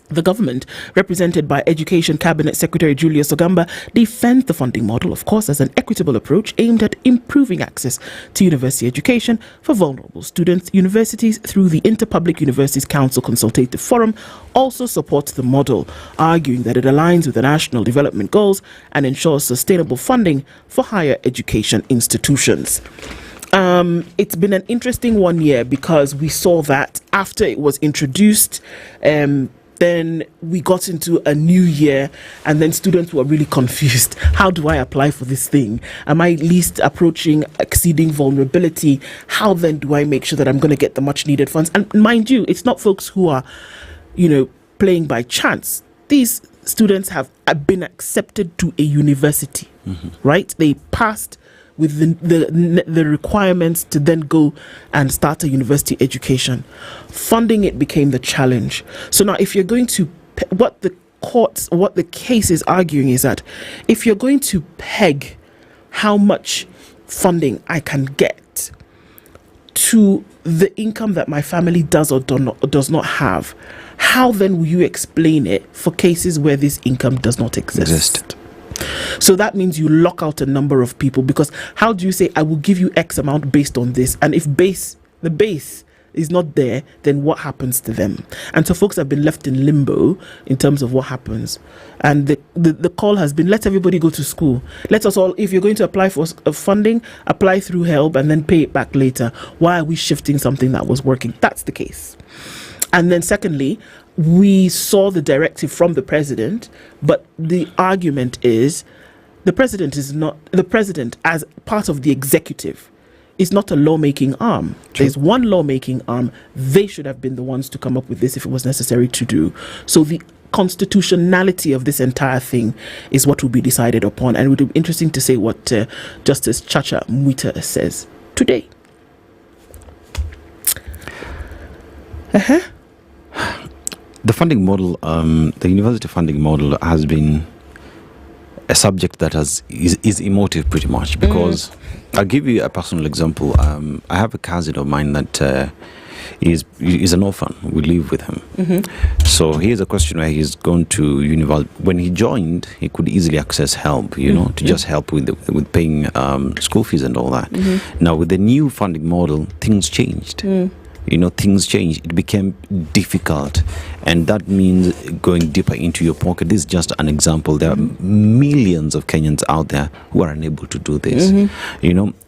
the government, represented by Education Cabinet Secretary Julius Ogamba, defends the funding model, of course, as an equitable approach aimed at improving access to university education for vulnerable students. Universities, through the Interpublic Universities Council Consultative Forum, also supports the model, arguing that it aligns with the national development goals and ensures sustainable funding for higher education institutions. It's been an interesting 1 year, because we saw that after it was introduced, then we got into a new year, and then students were really confused. How do I apply for this thing? Am I at least exceeding vulnerability? How then do I make sure that I'm going to get the much needed funds? And mind you, it's not folks who are, playing by chance. These students have been accepted to a university, right? They passed with the requirements to then go and start a university education. Funding it became the challenge. So now, if you're going to, what the case is arguing is that if you're going to peg how much funding I can get to the income that my family does or does not have, how then will you explain it for cases where this income does not exist? So that means you lock out a number of people, because how do you say, I will give you X amount based on this? And if the base is not there, then what happens to them? And so folks have been left in limbo in terms of what happens. And the call has been, let everybody go to school. Let us all, if you're going to apply for funding, apply through HELB and then pay it back later. Why are we shifting something that was working? That's the case. And then secondly, we saw the directive from the president, but the argument is the president as part of the executive is not a lawmaking arm. True. There's one lawmaking arm. They should have been the ones to come up with this if it was necessary to do. So the constitutionality of this entire thing is what will be decided upon, and it would be interesting to see what Justice Chacha Mwita says today. The funding model, the university funding model has been a subject that is emotive pretty much, because I'll give you a personal example. I have a cousin of mine that is an orphan. We live with him. So here's a question where he's gone to university. When he joined, he could easily access help, to just help with paying school fees and all that. Now with the new funding model, things changed. Things changed. It became difficult, and that means going deeper into your pocket. This is just an example. There are millions of Kenyans out there who are unable to do this.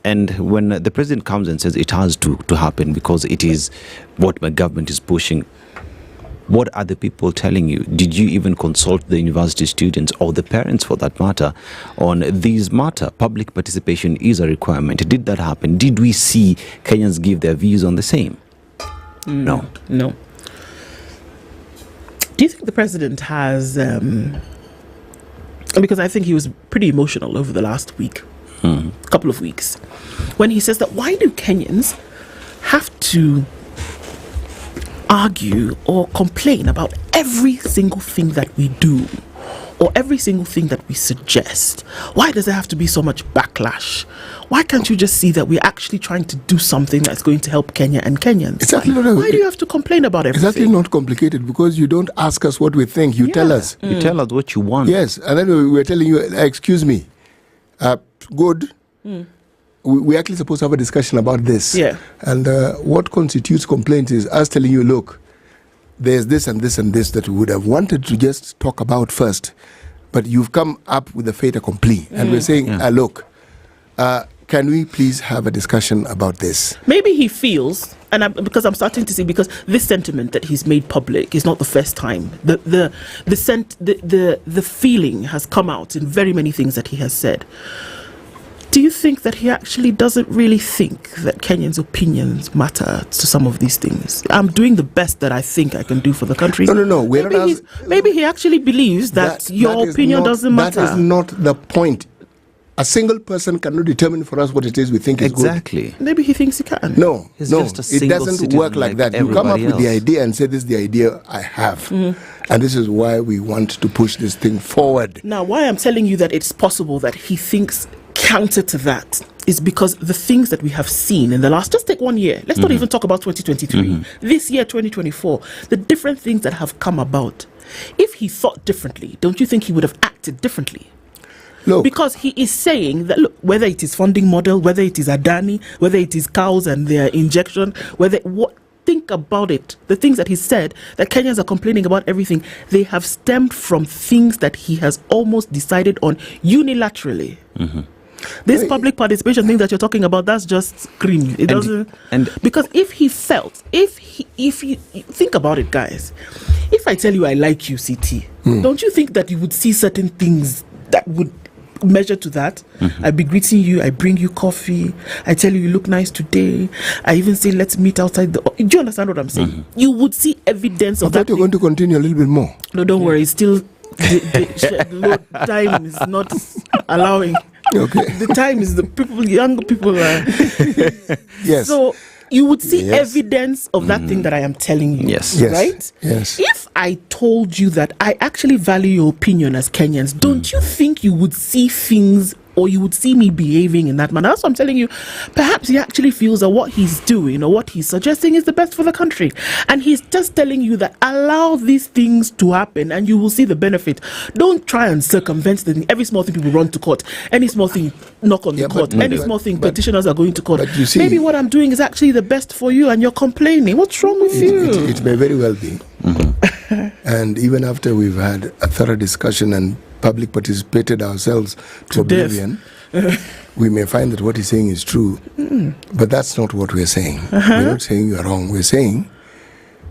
And when the president comes and says it has to happen because it is what my government is pushing, what are the people telling you? Did you even consult the university students or the parents, for that matter, on this matter? Public participation is a requirement. Did that happen? Did we see Kenyans give their views on the same? No. Do you think the president has, because I think he was pretty emotional over the last week, couple of weeks, when he says that why do Kenyans have to argue or complain about every single thing that we do or every single thing that we suggest? Why does there have to be so much backlash? Why can't you just see that we're actually trying to do something that's going to help Kenya and Kenyans? Why do you have to complain about everything? It's actually not complicated because you don't ask us what we think. You tell us. You tell us what you want. Yes, and then we're telling you, excuse me, good. We're actually supposed to have a discussion about this. Yeah. And what constitutes complaint is us telling you, look, there's this and this and this that we would have wanted to just talk about first, but you've come up with a fait accompli. And we're saying, look, can we please have a discussion about this? Maybe he feels, because I'm starting to see, because this sentiment that he's made public is not the first time. The feeling has come out in very many things that he has said. Do you think that he actually doesn't really think that Kenyans' opinions matter to some of these things? I'm doing the best that I think I can do for the country. No. Maybe he actually believes that your opinion doesn't matter. That is not the point. A single person cannot determine for us what it is we think is good. Exactly. Maybe he thinks he can. No, it doesn't work like that. You come up with the idea and say, this is the idea I have. And this is why we want to push this thing forward. Now, why I'm telling you that it's possible that he thinks counter to that is because the things that we have seen in the last, just take 1 year. Let's not even talk about 2023. This year, 2024, the different things that have come about. If he thought differently, don't you think he would have acted differently? Look, because he is saying that, look, whether it is funding model, whether it is Adani, whether it is cows and their injection, think about it. The things that he said, that Kenyans are complaining about everything, they have stemmed from things that he has almost decided on unilaterally. This public participation thing that you're talking about, that's just cream. It doesn't. Because if he think about it, guys. If I tell you I like you, CT, don't you think that you would see certain things that would measure to that? I be greeting you, I bring you coffee, I tell you look nice today, I even say let's meet outside the... Do you understand what I'm saying? You would see evidence of that. I thought you're going to continue a little bit more. No, don't worry, it's still the load time is not allowing. Okay. The time is the young people are... Yes. So you would see evidence of that thing that I am telling you. Yes. Right? Yes. If I told you that I actually value your opinion as Kenyans, don't you think you would see things, or you would see me behaving in that manner? That's what I'm telling you. Perhaps he actually feels that what he's doing or what he's suggesting is the best for the country. And he's just telling you that allow these things to happen and you will see the benefit. Don't try and circumvent the thing. Every small thing people run to court. Any small thing, knock on the court. Any small thing, petitioners are going to court. But you see, maybe what I'm doing is actually the best for you and you're complaining. What's wrong with you? It may very well be. And even after we've had a thorough discussion and public participated ourselves to oblivion, we may find that what he's saying is true. But that's not what we're saying. We're not saying you are wrong. We're saying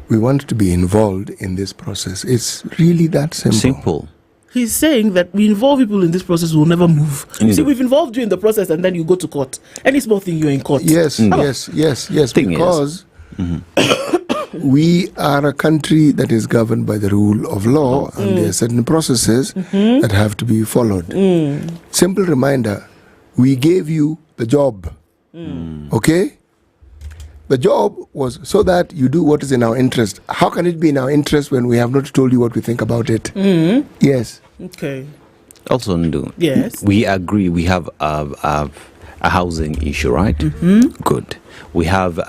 we want to be involved in this process. It's really that simple. He's saying that we involve people in this process who will never move. See, we've involved you in the process and then you go to court. Any small thing, you're in court. Yes. Because we are a country that is governed by the rule of law, and there are certain processes that have to be followed. Simple reminder, we gave you the job. Okay? The job was so that you do what is in our interest. How can it be in our interest when we have not told you what we think about it? Yes. Okay. Also, Ndu, yes, we agree we have a housing issue, right? Good. We have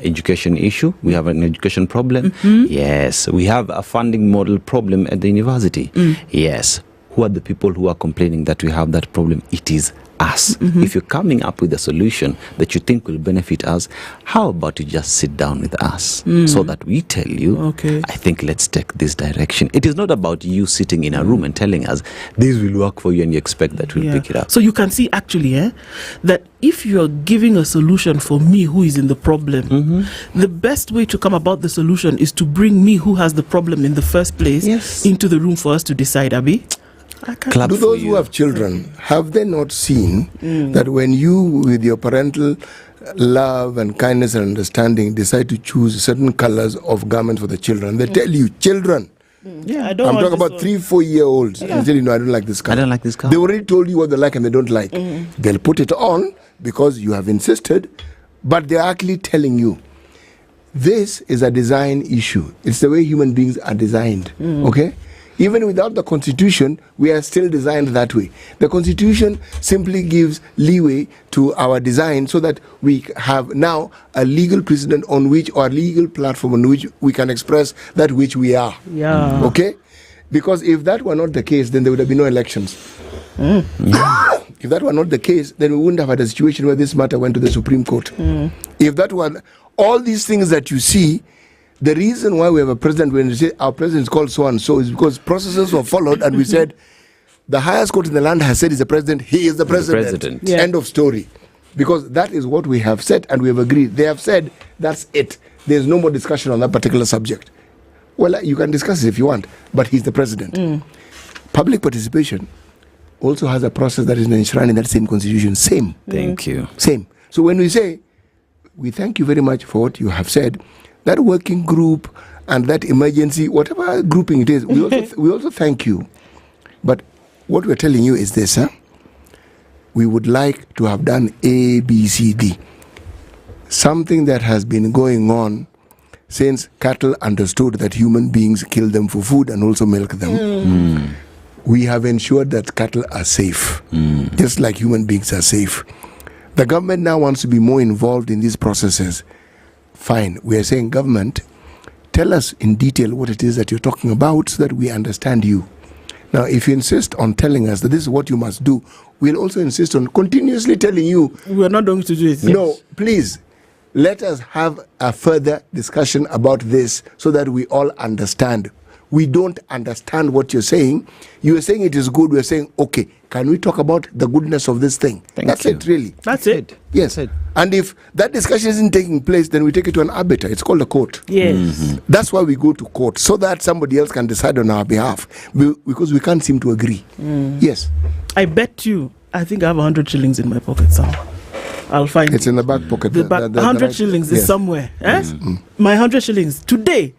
education issue. We have an education problem. Yes. We have a funding model problem at the university. Yes. Who are the people who are complaining that we have that problem? It is us. If you're coming up with a solution that you think will benefit us, how about you just sit down with us so that we tell you, I think let's take this direction. It is not about you sitting in a room and telling us this will work for you and you expect that we'll pick it up. So you can see actually that if you're giving a solution for me who is in the problem, the best way to come about the solution is to bring me who has the problem in the first place into the room for us to decide, Abi. Do those who have children, have they not seen that when you, with your parental love and kindness and understanding, decide to choose certain colors of garments for the children, they tell you, children, Yeah, I'm talking about 3-4 year olds. Yeah. They tell you, no, I don't like this car. I don't like this car. They already told you what they like and they don't like. They'll put it on because you have insisted, but they're actually telling you this is a design issue. It's the way human beings are designed. Okay? Even without the Constitution, we are still designed that way. The Constitution simply gives leeway to our design so that we have now a legal precedent on which, or legal platform on which we can express that which we are. Yeah. Okay? Because if that were not the case, then there would have been no elections. If that were not the case, then we wouldn't have had a situation where this matter went to the Supreme Court. If that were all these things that you see, the reason why we have a president, when we say our president is called so and so, is because processes were followed and we said the highest court in the land has said he's the president, he is the president. Yeah. End of story. Because that is what we have said and we have agreed. They have said that's it. There's no more discussion on that particular subject. Well, you can discuss it if you want, but he's the president. Public participation also has a process that is enshrined in that same constitution. Same. Thank you. Same. So when we say, we thank you very much for what you have said, that working group and that emergency, whatever grouping it is, we also thank you. But what we're telling you is this, we would like to have done A, B, C, D. Something that has been going on since cattle understood that human beings kill them for food and also milk them. We have ensured that cattle are safe, just like human beings are safe. The government now wants to be more involved in these processes. Fine, we are saying, government, tell us in detail what it is that you're talking about so that we understand you. Now, if you insist on telling us that this is what you must do, we'll also insist on continuously telling you. We're not going to do it. No, please, let us have a further discussion about this so that we all understand. We don't understand what you're saying. You are saying it is good. We're saying, okay, can we talk about the goodness of this thing? That's it, really. That's it. Yes. And if that discussion isn't taking place, then we take it to an arbiter. It's called a court. Yes. That's why we go to court, so that somebody else can decide on our behalf, because we can't seem to agree. Yes. I bet you, I think I have 100 shillings in my pocket somewhere. I'll find it's in the back pocket. The 100 shillings is somewhere. My 100 shillings today.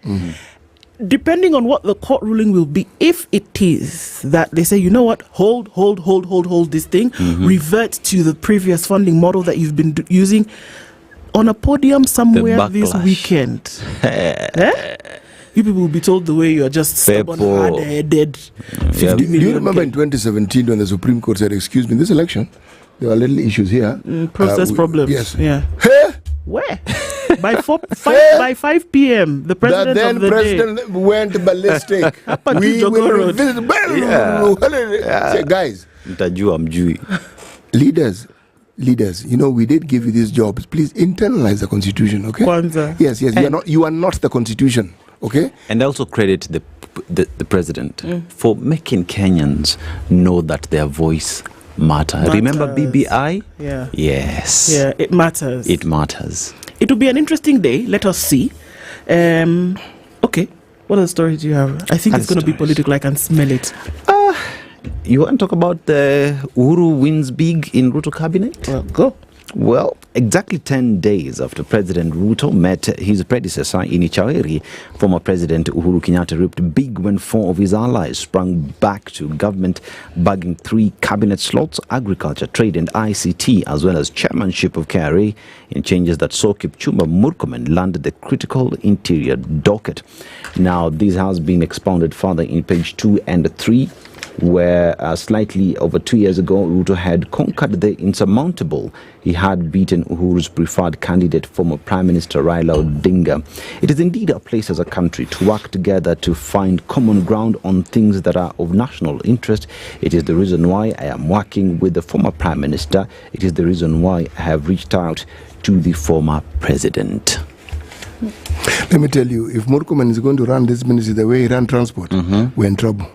Depending on what the court ruling will be, if it is that they say, you know what, hold this thing, revert to the previous funding model that you've been using, on a podium somewhere this weekend, you people will be told the way you are just stubborn, hard-headed. 50 million. Do you remember in 2017 when the Supreme Court said, excuse me, this election, there were little issues here. Process problems. Yes. Yeah. Where? By 5 p.m., the president then of the president day went ballistic. We will revisit. Say, guys, leaders, you know, we did give you these jobs. Please internalize the Constitution, okay? Kwanzaa. Yes. You are not the Constitution, okay? And I also credit the president for making Kenyans know that their voice matters. Remember BBI? Yeah. Yes. Yeah, it matters. It matters. It will be an interesting day. Let us see. Okay. What other stories do you have? I think it's going to be political. I can smell it. You want to talk about the Uhuru wins big in Ruto cabinet? Well, go. Well, exactly 10 days after President Ruto met his predecessor in Nyeri, former President Uhuru Kenyatta reaped big when 4 of his allies sprang back to government, bagging 3 cabinet slots, agriculture, trade and ICT, as well as chairmanship of KRA, in changes that saw Kipchumba Murkomen landed the critical interior docket. Now, this has been expounded further in page 2 and 3, where slightly over 2 years ago, Ruto had conquered the insurmountable. He had beaten Uhuru's preferred candidate, former Prime Minister Raila Odinga. It is indeed a place as a country to work together to find common ground on things that are of national interest. It is the reason why I am working with the former Prime Minister. It is the reason why I have reached out to the former president. Let me tell you, if Murkomen is going to run this ministry the way he ran transport, we're in trouble.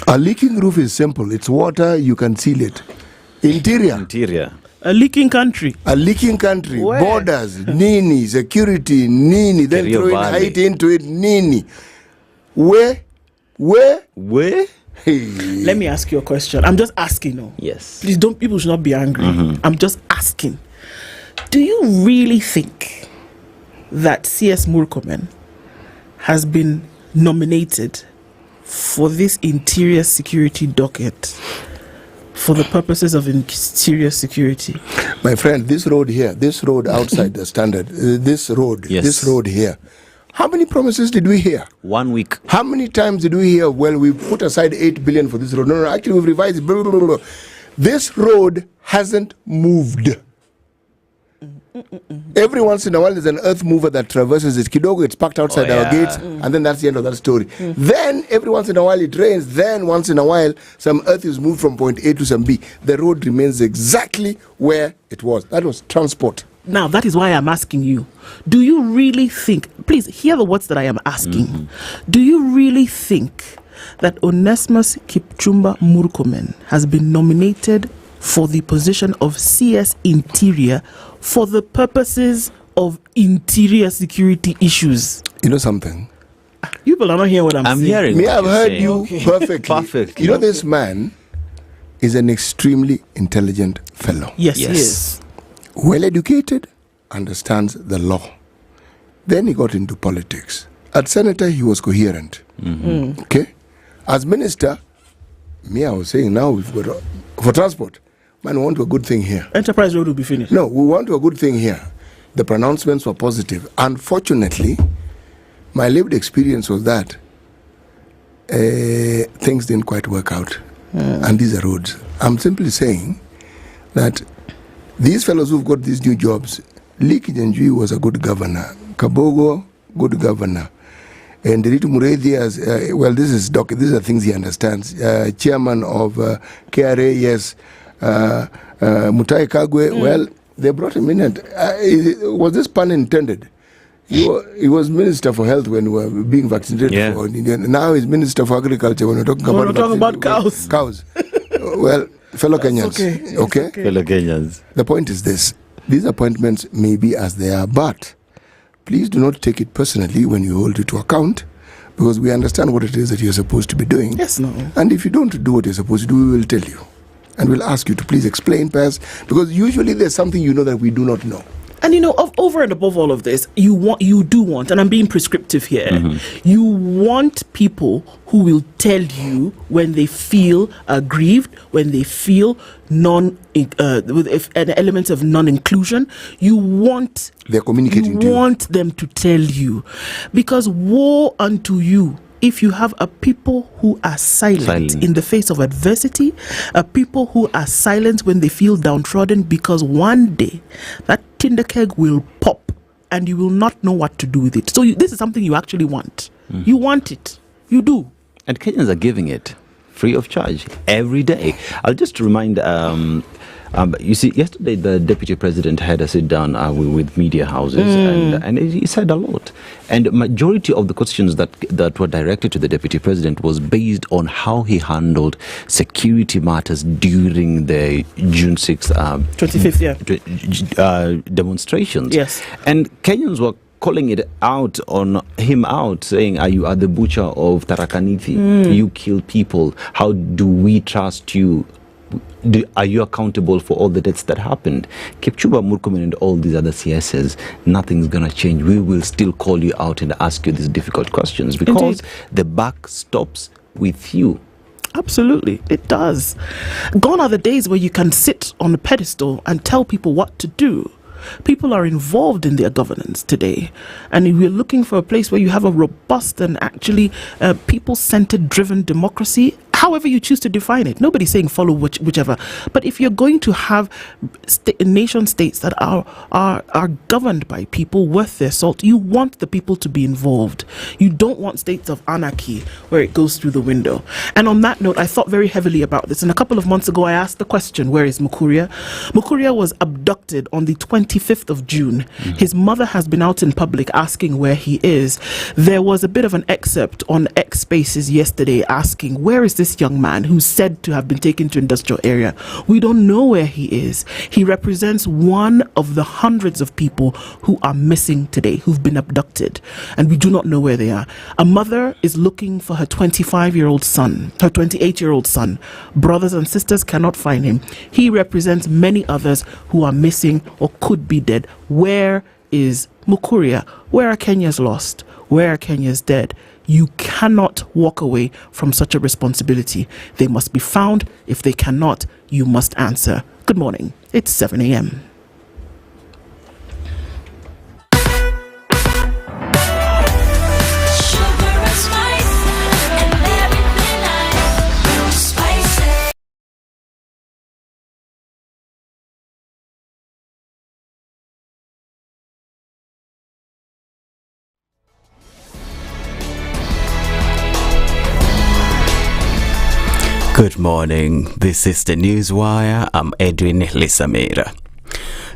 A leaking roof is simple. It's water, you can seal it. Interior. A leaking country. Where? Borders, nini. Security, nini. Then Kerio throw in Valley. height into it, nini. Where? Hey. Let me ask you a question. I'm just asking. Yes. Please don't. People should not be angry. I'm just asking. Do you really think that CS Murkomen has been nominated for this interior security docket for the purposes of interior security? My friend, this road here, this road outside the Standard, this road here, how many promises did we hear? 1 week. How many times did we hear, well, we put aside 8 billion for this road? No, actually we've revised it. Blah, blah, blah, blah. This road hasn't moved. Every once in a while there's an earth mover that traverses it. Kidogo, it's parked outside our gates, and then that's the end of that story. Then every once in a while it rains. Then once in a while some earth is moved from point A to some B. The road remains exactly where it was. That was transport. Now, that is why I'm asking you. Do you really think, please hear the words that I am asking. Do you really think that Onesmus Kipchumba Murkomen has been nominated for the position of CS Interior for the purposes of interior security issues? You know something? You will not hear what I'm saying. Hearing. Me, I've heard you perfectly. You know, this man is an extremely intelligent fellow. Yes, he is. Well educated, understands the law. Then he got into politics. As senator, he was coherent. Okay? As minister, me, I was saying now we've got for transport. Man, we want a good thing here. Enterprise Road will be finished. No, we want a good thing here. The pronouncements were positive. Unfortunately, my lived experience was that things didn't quite work out. And these are roads. I'm simply saying that these fellows who've got these new jobs, Lee Kijanjui was a good governor. Kabogo, good governor. And Ritu Mureithi, these are things he understands. Chairman of KRA, yes. Mutai Kagwe, well, they brought him in. Was this pun intended? He was Minister for Health when we were being vaccinated. Now he's Minister for Agriculture when we're talking about cows. Well, fellow Kenyans. Okay? Fellow Kenyans. The point is this. These appointments may be as they are, but please do not take it personally when you hold it to account, because we understand what it is that you're supposed to be doing. Yes, no. And if you don't do what you're supposed to do, we will tell you. And we'll ask you to please explain, perhaps, because usually there's something you know that we do not know. And over and above all of this, you do want, and I'm being prescriptive here, you want people who will tell you when they feel aggrieved, when they feel with an element of non-inclusion. You want they're communicating. You want them to tell you, because woe unto you if you have a people who are silent in the face of adversity, a people who are silent when they feel downtrodden, because one day that tinder keg will pop and you will not know what to do with it. So this is something you actually want. You want it. You do. And Kenyans are giving it free of charge every day. I'll just remind, you see, yesterday the Deputy President had a sit down with media houses and he said a lot. And majority of the questions that were directed to the Deputy President was based on how he handled security matters during the June 6th 25th demonstrations. Yes. And Kenyans were calling it out on him saying, you are the butcher of Tarakaniti. You kill people. How do we trust you? Are you accountable for all the deaths that happened? Kipchumba Murkomen and all these other CSs, nothing's going to change. We will still call you out and ask you these difficult questions, because the buck stops with you. Absolutely, it does. Gone are the days where you can sit on a pedestal and tell people what to do. People are involved in their governance today, and we're looking for a place where you have a robust and actually people-centered driven democracy, however you choose to define it. Nobody's saying follow whichever, but if you're going to have nation states that are governed by people worth their salt, you want the people to be involved. You don't want states of anarchy where it goes through the window. And on that note, I thought very heavily about this, and a couple of months ago I asked the question, where is Mukuria? Mukuria was abducted on the 25th of June. His mother has been out in public asking where he is. There was a bit of an excerpt on X Spaces yesterday asking, where is this this young man who's said to have been taken to industrial area. We don't know where he is. He represents one of the hundreds of people who are missing today, who've been abducted, and we do not know where they are. A mother is looking for her 25-year-old son, her 28-year-old son. Brothers and sisters cannot find him. He represents many others who are missing or could be dead. Where is Mukuria? Where are Kenya's lost? Where are Kenya's dead? You cannot walk away from such a responsibility. They must be found. If they cannot, you must answer. Good morning. It's 7 a.m. Good morning. This is the Newswire. I'm Edwin Lisamira.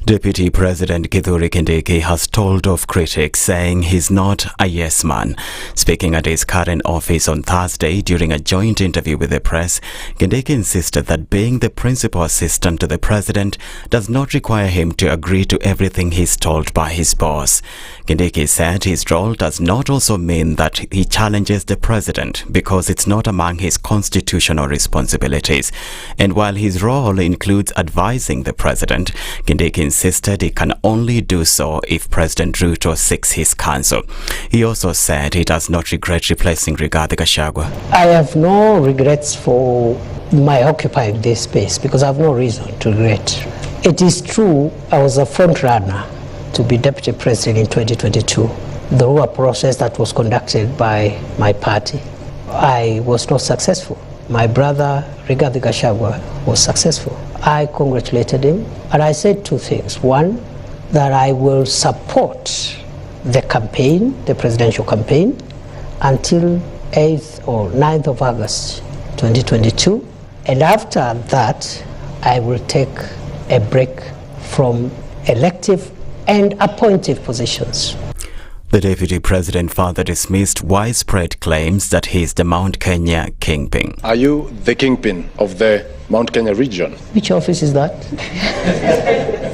Deputy President Kithure Kindiki has told off critics, saying he's not a yes man. Speaking at his current office on Thursday during a joint interview with the press, Kindiki insisted that being the principal assistant to the president does not require him to agree to everything he's told by his boss. Kindiki said his role does not also mean that he challenges the president, because it's not among his constitutional responsibilities. And while his role includes advising the president, Kindiki insisted he can only do so if President Ruto seeks his counsel. He also said he does not regret replacing Rigathi Gachagua. I have no regrets for my occupying this space because I have no reason to regret. It is true I was a front runner to be deputy president in 2022. The whole process that was conducted by my party, I was not successful. My brother Rigathi Gachagua was successful. I congratulated him, and I said two things. One, that I will support the campaign, the presidential campaign, until 8th or 9th of August 2022. And after that, I will take a break from elective and appointive positions. The deputy president further dismissed widespread claims that he is the Mount Kenya kingpin. Are you the kingpin of the Mount Kenya region? Which office is that?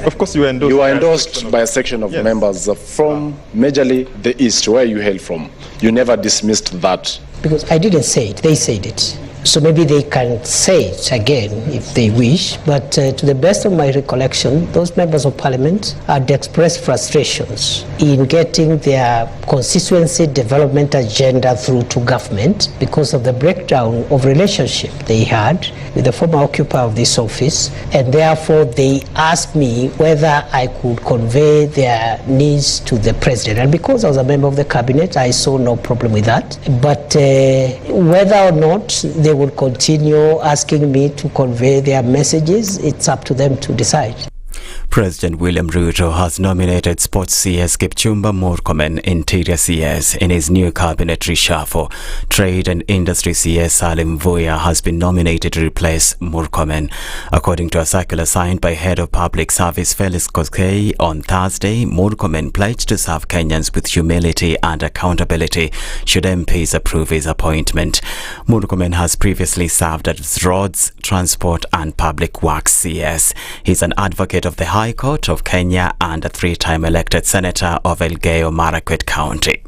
Of course, you are endorsed by a section of members from majorly the east, where you hail from. You never dismissed that. Because I didn't say it, they said it. So maybe they can say it again if they wish, but to the best of my recollection, those members of parliament had expressed frustrations in getting their constituency development agenda through to government because of the breakdown of relationship they had with the former occupier of this office, and therefore they asked me whether I could convey their needs to the president. And because I was a member of the cabinet, I saw no problem with that. But whether or not they will continue asking me to convey their messages, it's up to them to decide. President William Ruto has nominated Sports CS Kipchumba Murkomen Interior CS in his new cabinet reshuffle. Trade and Industry CS Salim Vuya has been nominated to replace Murkomen. According to a circular signed by Head of Public Service Felix Koskei on Thursday, Murkomen pledged to serve Kenyans with humility and accountability should MPs approve his appointment. Murkomen has previously served as Roads, Transport and Public Works CS. He's an advocate of the High Court of Kenya and a three-time elected senator of Elgeyo-Marakwet County.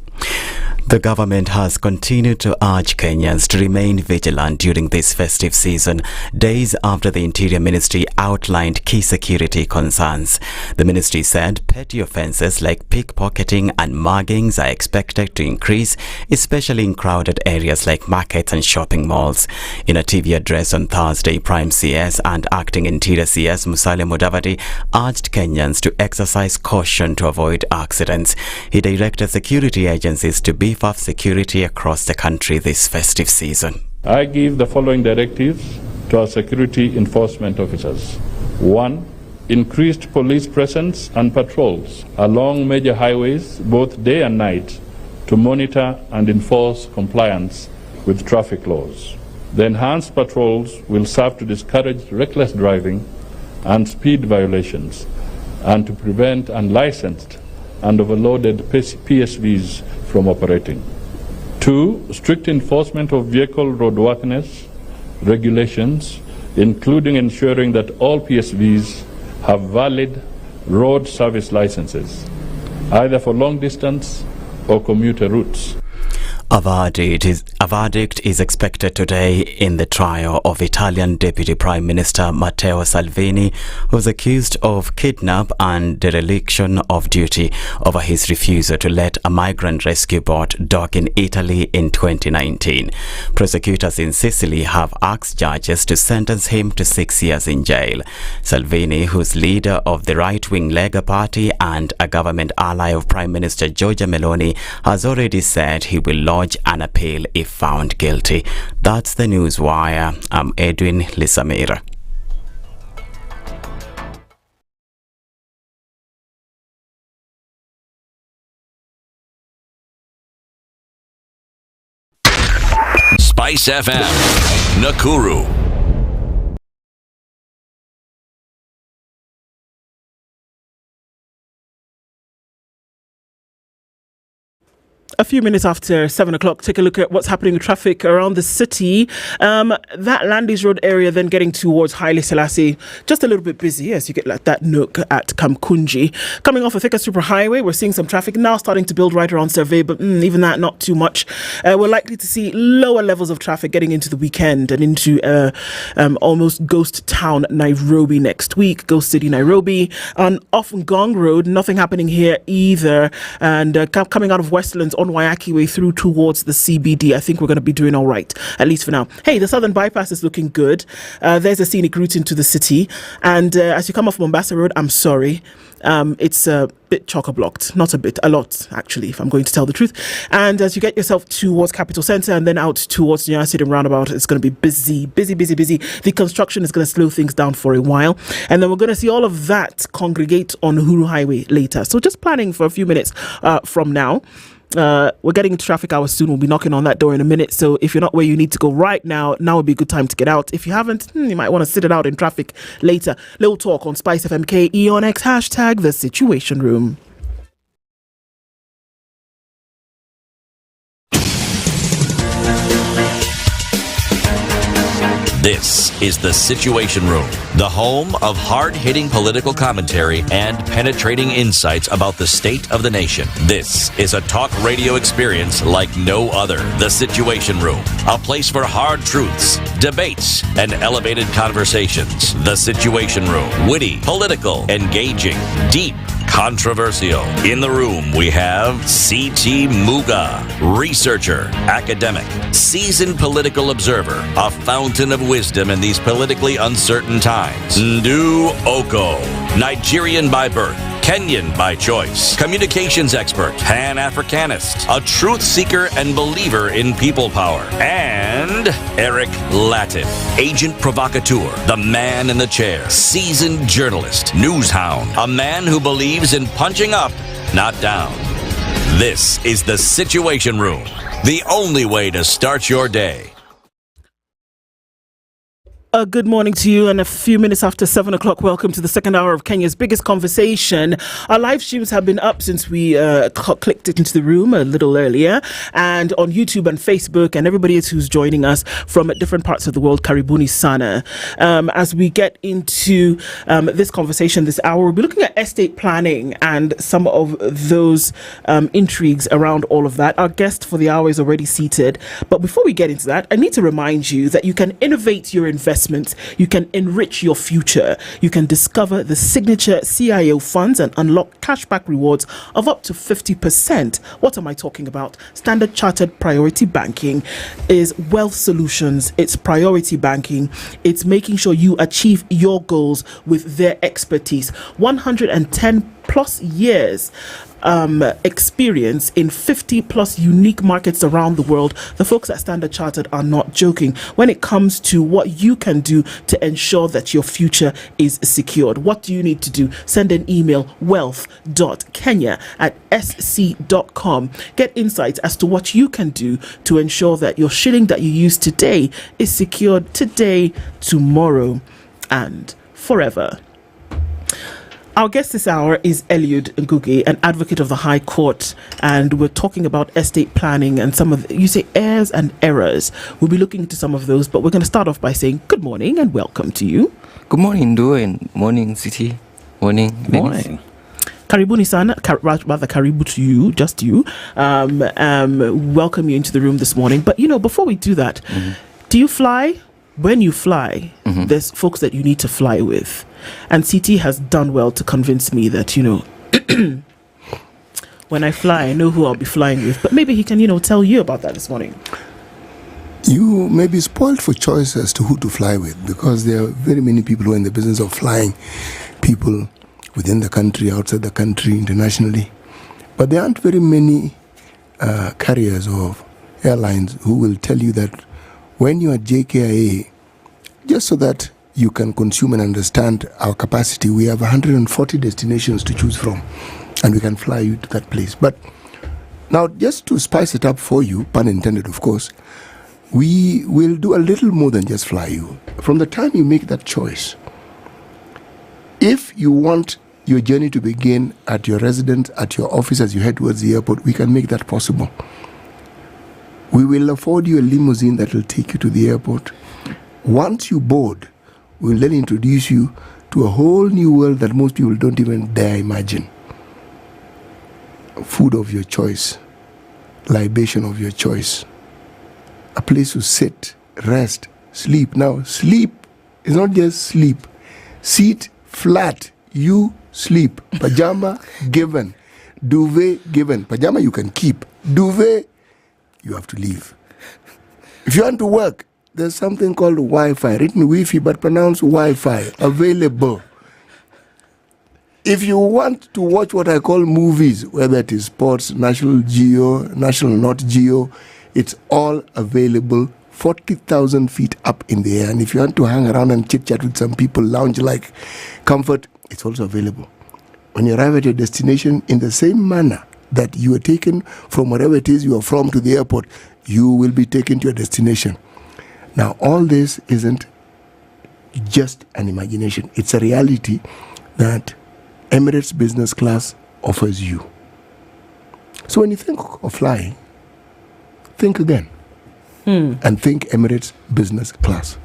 The government has continued to urge Kenyans to remain vigilant during this festive season, days after the Interior Ministry outlined key security concerns. The ministry said petty offences like pickpocketing and muggings are expected to increase, especially in crowded areas like markets and shopping malls. In a TV address on Thursday, Prime CS and Acting Interior CS Musalia Mudavadi urged Kenyans to exercise caution to avoid accidents. He directed security agencies to beef up security across the country this festive season. I give the following directives to our security enforcement officers. 1. Increased police presence and patrols along major highways both day and night to monitor and enforce compliance with traffic laws. The enhanced patrols will serve to discourage reckless driving and speed violations and to prevent unlicensed and overloaded PSVs from operating. 2. Strict enforcement of vehicle roadworthiness regulations, including ensuring that all PSVs have valid road service licenses, either for long distance or commuter routes. A verdict is expected today in the trial of Italian Deputy Prime Minister Matteo Salvini, who was accused of kidnap and dereliction of duty over his refusal to let a migrant rescue boat dock in Italy in 2019. Prosecutors in Sicily have asked judges to sentence him to 6 years in jail. Salvini, who's leader of the right-wing Lega Party and a government ally of Prime Minister Giorgia Meloni, has already said he will lodge an appeal if found guilty. That's the News Wire. I'm Edwin Lisamira. SpiceFM, Nakuru. A few minutes after 7 o'clock, take a look at what's happening with traffic around the city. That Landis Road area then getting towards Haile Selassie, just a little bit busy as you get like that nook at Kamkunji. Coming off a thicker superhighway, we're seeing some traffic now starting to build right around Survey, but even that, not too much. We're likely to see lower levels of traffic getting into the weekend and into almost ghost town Nairobi next week, ghost city Nairobi. On off Ngong Road, nothing happening here either. And coming out of Westlands on Waiaki way through towards the CBD, I think we're going to be doing all right, at least for now. Hey, the Southern Bypass is looking good. There's a scenic route into the city. And as you come off Mombasa Road, I'm sorry, it's a bit chock-a-blocked. Not a bit, a lot, actually, if I'm going to tell the truth. And as you get yourself towards Capital Centre and then out towards Nyeri Stadium Roundabout, it's going to be busy. The construction is going to slow things down for a while. And then we're going to see all of that congregate on Uhuru Highway later. So just planning for a few minutes from now. We're getting into traffic hours soon. We'll be knocking on that door in a minute. So if you're not where you need to go right now would be a good time to get out. If you haven't, you might want to sit it out in traffic later. Little talk on SpiceFM KE on X, hashtag The Situation Room. This is The Situation Room, the home of hard-hitting political commentary and penetrating insights about the state of the nation. This is a talk radio experience like no other. The Situation Room, a place for hard truths, debates, and elevated conversations. The Situation Room, witty, political, engaging, deep, controversial. In the room, we have C.T. Muga, researcher, academic, seasoned political observer, a fountain of wisdom in these politically uncertain times. Ndu Okoh, Nigerian by birth, Kenyan by choice, communications expert, Pan-Africanist, a truth seeker and believer in people power, and Eric Latiff, agent provocateur, the man in the chair, seasoned journalist, news hound, a man who believes in punching up, not down. This is The Situation Room, the only way to start your day. Good morning to you, and a few minutes after 7 o'clock, welcome to the second hour of Kenya's biggest conversation. Our live streams have been up since we clicked it into the room a little earlier, and on YouTube and Facebook, and everybody else who's joining us from different parts of the world, Karibuni Sana. As we get into this conversation this hour, we'll be looking at estate planning and some of those intrigues around all of that. Our guest for the hour is already seated, but before we get into that, I need to remind you that you can innovate your investments. You can enrich your future. You can discover the signature CIO funds and unlock cashback rewards of up to 50%. What am I talking about? Standard Chartered Priority Banking is wealth solutions. It's priority banking. It's making sure you achieve your goals with their expertise. 110 plus years experience in 50 plus unique markets around the world. The folks at Standard Chartered are not joking when it comes to what you can do to ensure that your future is secured. What do you need to do? Send an email, wealth.kenya@sc.com. Get insights as to what you can do to ensure that your shilling that you use today is secured today, tomorrow, and forever. Our guest this hour is Eliud Ngugi, an advocate of the High Court, and we're talking about estate planning and some of you say errors and errors. We'll be looking into some of those, but we're going to start off by saying good morning and welcome to you. Good morning, Ndo, and morning, City. Morning. Morning. Karibuni sana, rather karibu to you, just you. Welcome you into the room this morning. But, before we do that, do you fly? When you fly, there's folks that you need to fly with. And CT has done well to convince me that, when I fly, I know who I'll be flying with. But maybe he can, tell you about that this morning. You may be spoiled for choice as to who to fly with, because there are very many people who are in the business of flying people within the country, outside the country, internationally. But there aren't very many carriers or airlines who will tell you that when you are JKIA, just so that you can consume and understand our capacity, we have 140 destinations to choose from, and we can fly you to that place. But now, just to spice it up for you, pun intended, of course, we will do a little more than just fly you. From the time you make that choice, if you want your journey to begin at your residence, at your office as you head towards the airport, we can make that possible. We will afford you a limousine that will take you to the airport. Once you board, we'll then introduce you to a whole new world that most people don't even dare imagine. Food of your choice, libation of your choice, a place to sit, rest, sleep. Now, sleep is not just sleep. Seat flat, you sleep. Pajama given, duvet given. Pajama you can keep, duvet you have to leave. If you want to work, there's something called Wi-Fi, written Wi-Fi but pronounced Wi-Fi, available. If you want to watch what I call movies, whether it is sports, National Geo, National Not Geo, it's all available 40,000 feet up in the air. And if you want to hang around and chit-chat with some people, lounge like comfort, it's also available. When you arrive at your destination, in the same manner that you are taken from wherever it is you are from to the airport, you will be taken to your destination. Now, all this isn't just an imagination. It's a reality that Emirates Business Class offers you. So when you think of flying, think again. And think Emirates Business Class.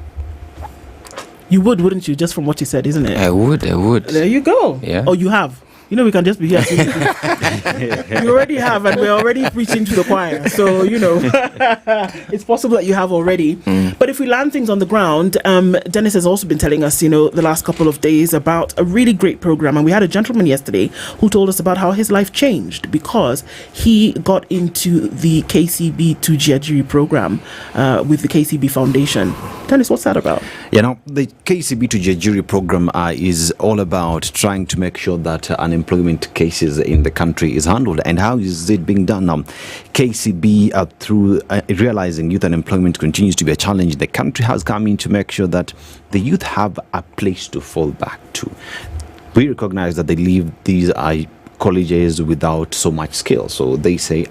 You would, wouldn't you? Just from what you said, isn't it? I would. There you go. Yeah. Oh, you have. We can just be here. You already have, and we're already preaching to the choir. So, it's possible that you have already. But if we land things on the ground, Dennis has also been telling us, the last couple of days about a really great program. And we had a gentleman yesterday who told us about how his life changed because he got into the KCB Tujiajiri program with the KCB Foundation. Dennis, what's that about? The KCB Tujiajiri program is all about trying to make sure that unemployment cases in the country is handled. And how is it being done now? KCB, through realizing youth unemployment continues to be a challenge, the country has come in to make sure that the youth have a place to fall back to. We recognize that they leave these colleges without so much skill. So they say,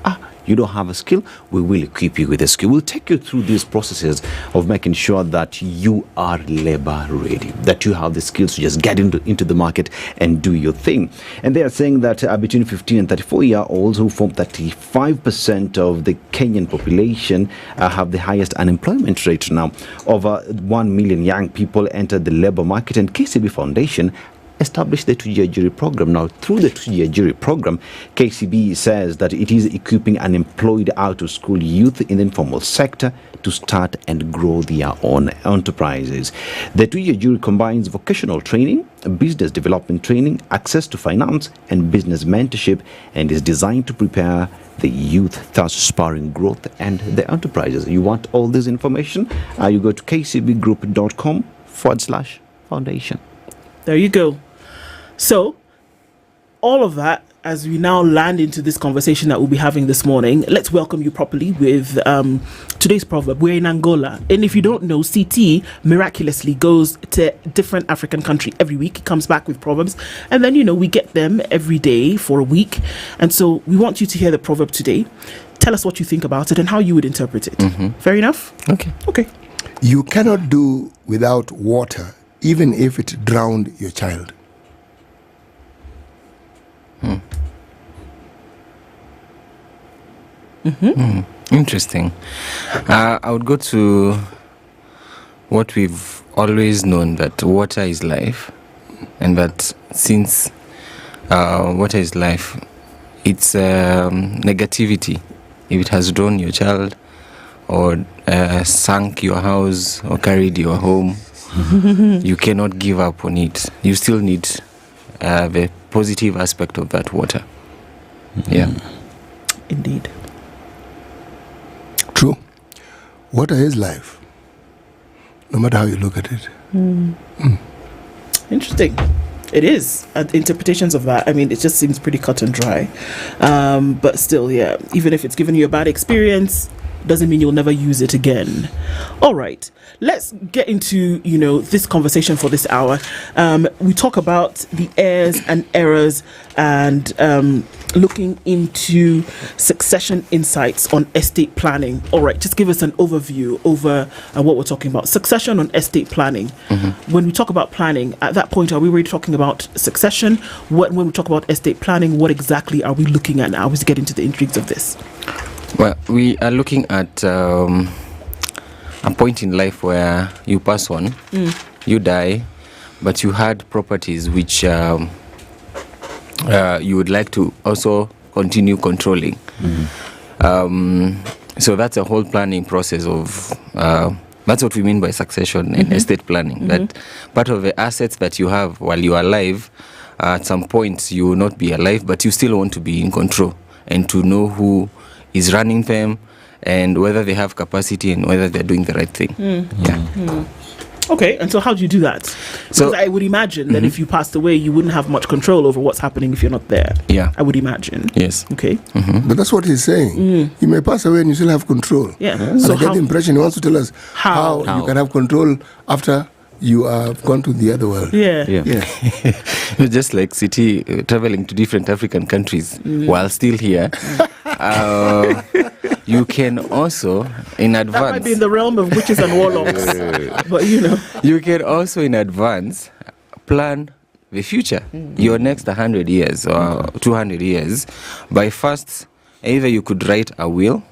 you don't have a skill, we will equip you with a skill. We'll take you through these processes of making sure that you are labor ready, that you have the skills to just get into the market and do your thing. And they are saying that between 15 and 34-year-olds who form 35% of the Kenyan population have the highest unemployment rate now. Over 1 million young people entered the labor market, and KCB Foundation established the Tujiajiri program. Now, through the Tujiajiri program, KCB says that it is equipping unemployed out-of-school youth in the informal sector to start and grow their own enterprises. The Tujiajiri combines vocational training, business development training, access to finance and business mentorship, and is designed to prepare the youth, thus spurring growth and the enterprises. You want all this information? You go to kcbgroup.com/foundation. There you go. So, all of that, as we now land into this conversation that we'll be having this morning, let's welcome you properly with today's proverb. We're in Angola. And if you don't know, CT miraculously goes to a different African country every week. He comes back with proverbs. And then, we get them every day for a week. And so we want you to hear the proverb today. Tell us what you think about it and how you would interpret it. Fair enough? Okay. You cannot do without water, even if it drowned your child. Interesting. I would go to what we've always known, that water is life, and that since water is life, it's negativity. If it has drawn your child, or sunk your house, or carried your home, you cannot give up on it. You still need the positive aspect of that water. Yeah. Indeed. True. Water is life, no matter how you look at it. Interesting. It is. Interpretations of that, I mean, it just seems pretty cut and dry. But still, yeah, even if it's given you a bad experience, doesn't mean you'll never use it again. All right, let's get into, this conversation for this hour. We talk about the errors and errors, and looking into succession insights on estate planning. All right, just give us an overview over what we're talking about. Succession on estate planning. When we talk about planning, at that point, are we really talking about succession? When we talk about estate planning, what exactly are we looking at now? Let's get into the intrigues of this. Well, we are looking at a point in life where you pass on, you die, but you had properties which you would like to also continue controlling. So that's a whole planning process of that's what we mean by succession and estate planning. That part of the assets that you have while you are alive, at some point you will not be alive, but you still want to be in control and to know who is running them and whether they have capacity and whether they're doing the right thing. Okay, and so how do you do that? Because I would imagine that if you passed away, you wouldn't have much control over what's happening if you're not there. Yeah. I would imagine. Yes. Okay. But that's what he's saying. You may pass away and you still have control. Yeah. And So I get how- the impression he wants to tell us how you can have control after you have gone to the other world. Yeah. Just like City traveling to different African countries while still here. You can also, in advance... That might be in the realm of witches and warlocks. But, You can also, in advance, plan the future. Your next 100 years or 200 years. By first, either you could write a will,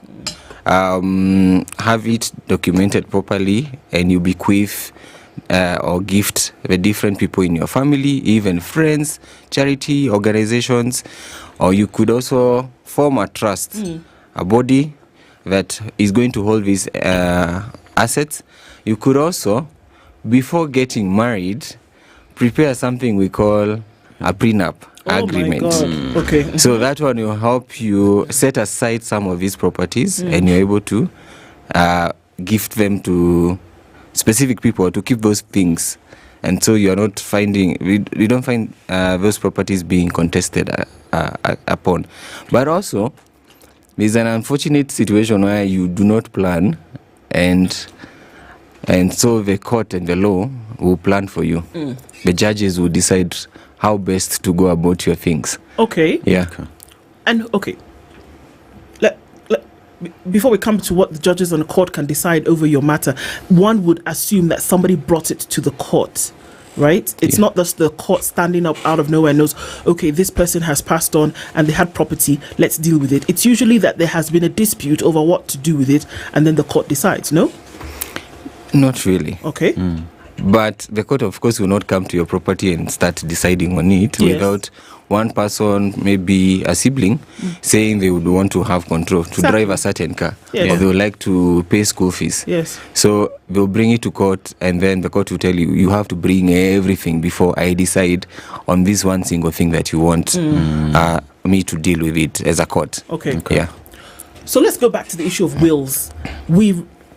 have it documented properly, and you bequeath or gift the different people in your family, even friends, charity organizations, or you could also form a trust, a body that is going to hold these assets. You could also, before getting married, prepare something we call a prenup agreement. My God. Okay. So that one will help you set aside some of these properties and you're able to gift them to specific people to keep those things, and so you are not finding we don't find those properties being contested upon. But also there's an unfortunate situation where you do not plan, and so the court and the law will plan for you. The judges will decide how best to go about your things. Okay. Yeah. And okay, before we come to what the judges and the court can decide over your matter, one would assume that somebody brought it to the court, right? It's not just the court standing up out of nowhere and knows, okay, this person has passed on and they had property, let's deal with it. It's usually that there has been a dispute over what to do with it, and then the court decides, no? Not really. Okay. But the court, of course, will not come to your property and start deciding on it without one person, maybe a sibling, saying they would want to have control to drive a certain car, or they would like to pay school fees. Yes. So they'll bring it to court, and then the court will tell you, you have to bring everything before I decide on this one single thing that you want me to deal with it as a court. Okay. Yeah. So let's go back to the issue of wills.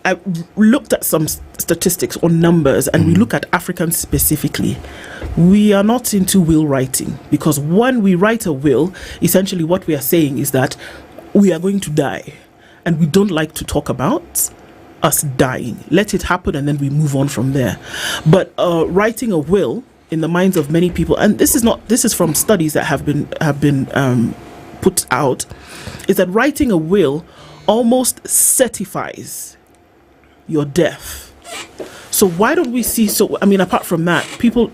I looked at some statistics or numbers, and we look at Africans specifically. We are not into will writing, because when we write a will, essentially what we are saying is that we are going to die, and we don't like to talk about us dying. Let it happen, and then we move on from there. But writing a will, in the minds of many people, and this is from studies that have been put out, is that writing a will almost certifies your death. So why don't we see, apart from that,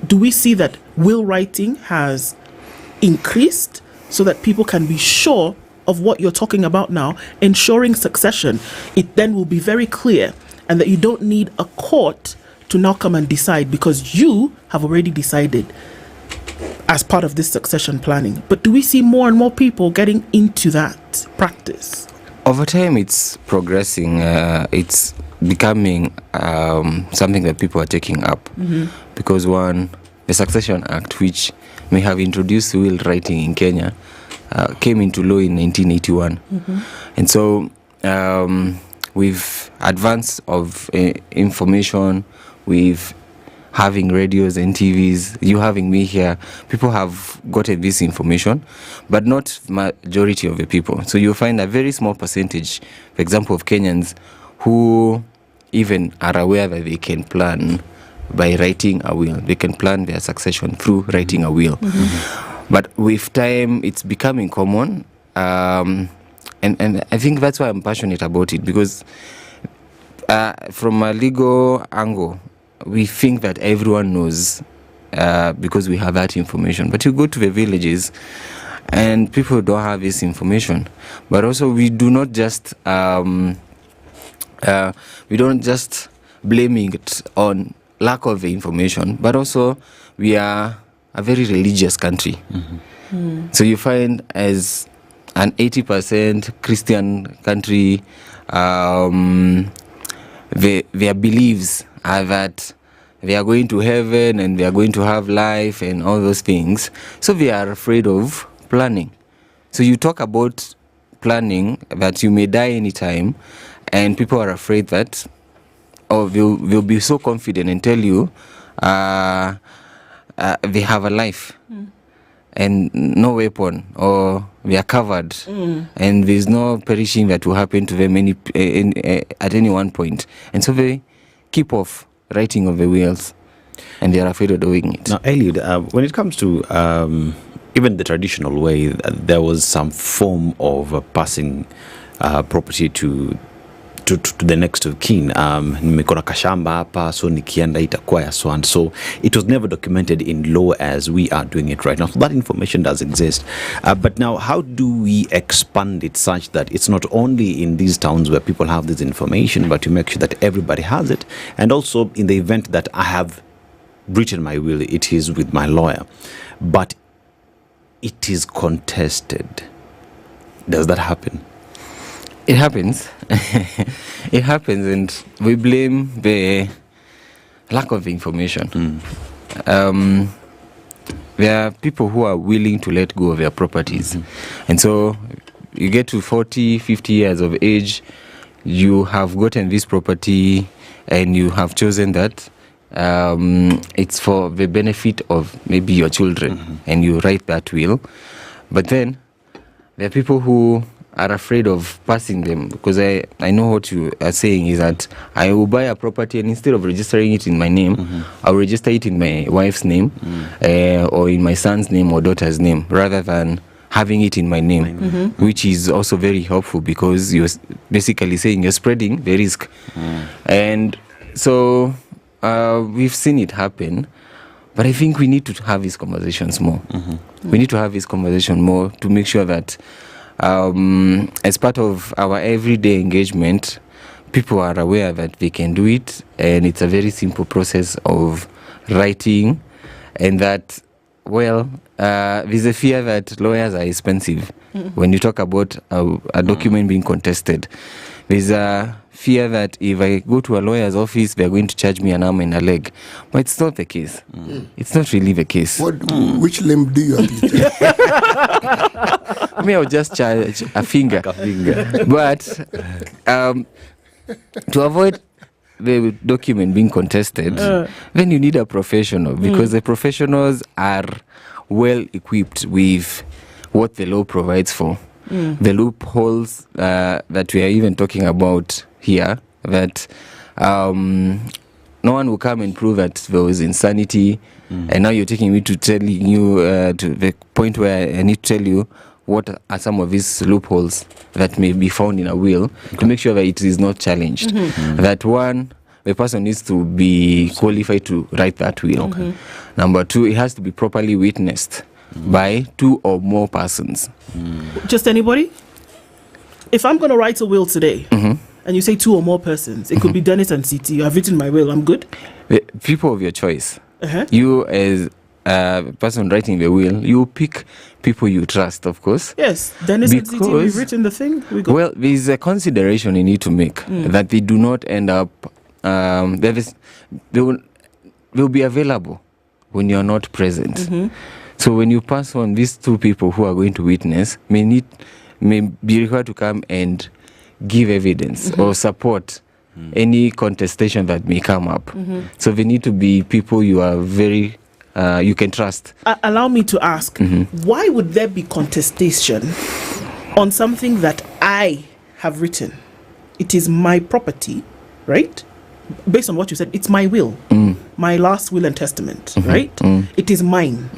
do we see that will writing has increased so that people can be sure of what you're talking about now, ensuring succession, it then will be very clear, and that you don't need a court to now come and decide, because you have already decided as part of this succession planning. But do we see more and more people getting into that practice? Over time, it's progressing. It's becoming something that people are taking up. Because one, the Succession Act, which may have introduced will writing in Kenya, came into law in 1981. And so with advance of information, with having radios and TVs, you having me here, people have gotten this information, but not majority of the people. So you'll find a very small percentage, for example, of Kenyans who even are aware that they can plan by writing a will. They can plan their succession through writing a will. But with time, it's becoming common. And I think that's why I'm passionate about it, because from a legal angle, we think that everyone knows because we have that information. But you go to the villages and people don't have this information. But also we do not just blaming it on lack of the information, but also we are a very religious country. So you find as an 80% Christian country, their beliefs are that they are going to heaven and they are going to have life and all those things. So they are afraid of planning. So you talk about planning that you may die anytime, and people are afraid that, they'll be so confident and tell you they have a life and no weapon, or they are covered and there's no perishing that will happen to them at any one point. And so they keep off writing of the wills, and they are afraid of doing it. Now, Eliud, when it comes to even the traditional way, there was some form of passing property to the next of kin. Nimekona kashamba hapa, so nikienda itakuwa ya so and so. It was never documented in law as we are doing it right now. So that information does exist. But now, how do we expand it such that it's not only in these towns where people have this information, but to make sure that everybody has it? And also, in the event that I have written my will, it is with my lawyer, but it is contested. Does that happen? It happens. It happens, and we blame the lack of information. There are people who are willing to let go of their properties. And so you get to 40, 50 years of age, you have gotten this property and you have chosen that it's for the benefit of maybe your children, and you write that will. But then there are people who are afraid of passing them, because I know what you are saying is that I will buy a property, and instead of registering it in my name, I'll register it in my wife's name or in my son's name or daughter's name, rather than having it in my name, which is also very helpful, because you're basically saying you're spreading the risk. And so we've seen it happen, but I think we need to have these conversations more. We need to have this conversation more to make sure that as part of our everyday engagement, people are aware that they can do it, and it's a very simple process of writing, and that, there's a fear that lawyers are expensive. When you talk about a document being contested, there's a fear that if I go to a lawyer's office, they're going to charge me an arm and a leg. But it's not the case. It's not really the case. Which limb do you have? Me, I'll just charge a finger. But to avoid the document being contested, then you need a professional, because the professionals are well equipped with what the law provides for. The loopholes that we are even talking about here, that no one will come and prove that there was insanity, and now you're taking me to telling you to the point where I need to tell you what are some of these loopholes that may be found in a will, to make sure that it is not challenged. That one, the person needs to be qualified to write that will. Number two, it has to be properly witnessed by 2 or more persons. Just anybody? If I'm going to write a will today, and you say 2 or more persons, it could be Dennis and CT. You have written my will. I'm good? People of your choice. You as a person writing the will, you pick people you trust, of course. Yes, Dennis and CT, we've written the thing. Well, there's a consideration you need to make that they do not end up, they will be available when you're not present. So when you pass on, these 2 people who are going to witness may be required to come and give evidence or support any contestation that may come up. So they need to be people you are very you can trust. Allow me to ask, why would there be contestation on something that I have written? It is my property, right? Based on what you said, it's my will, my last will and testament, right? It is mine.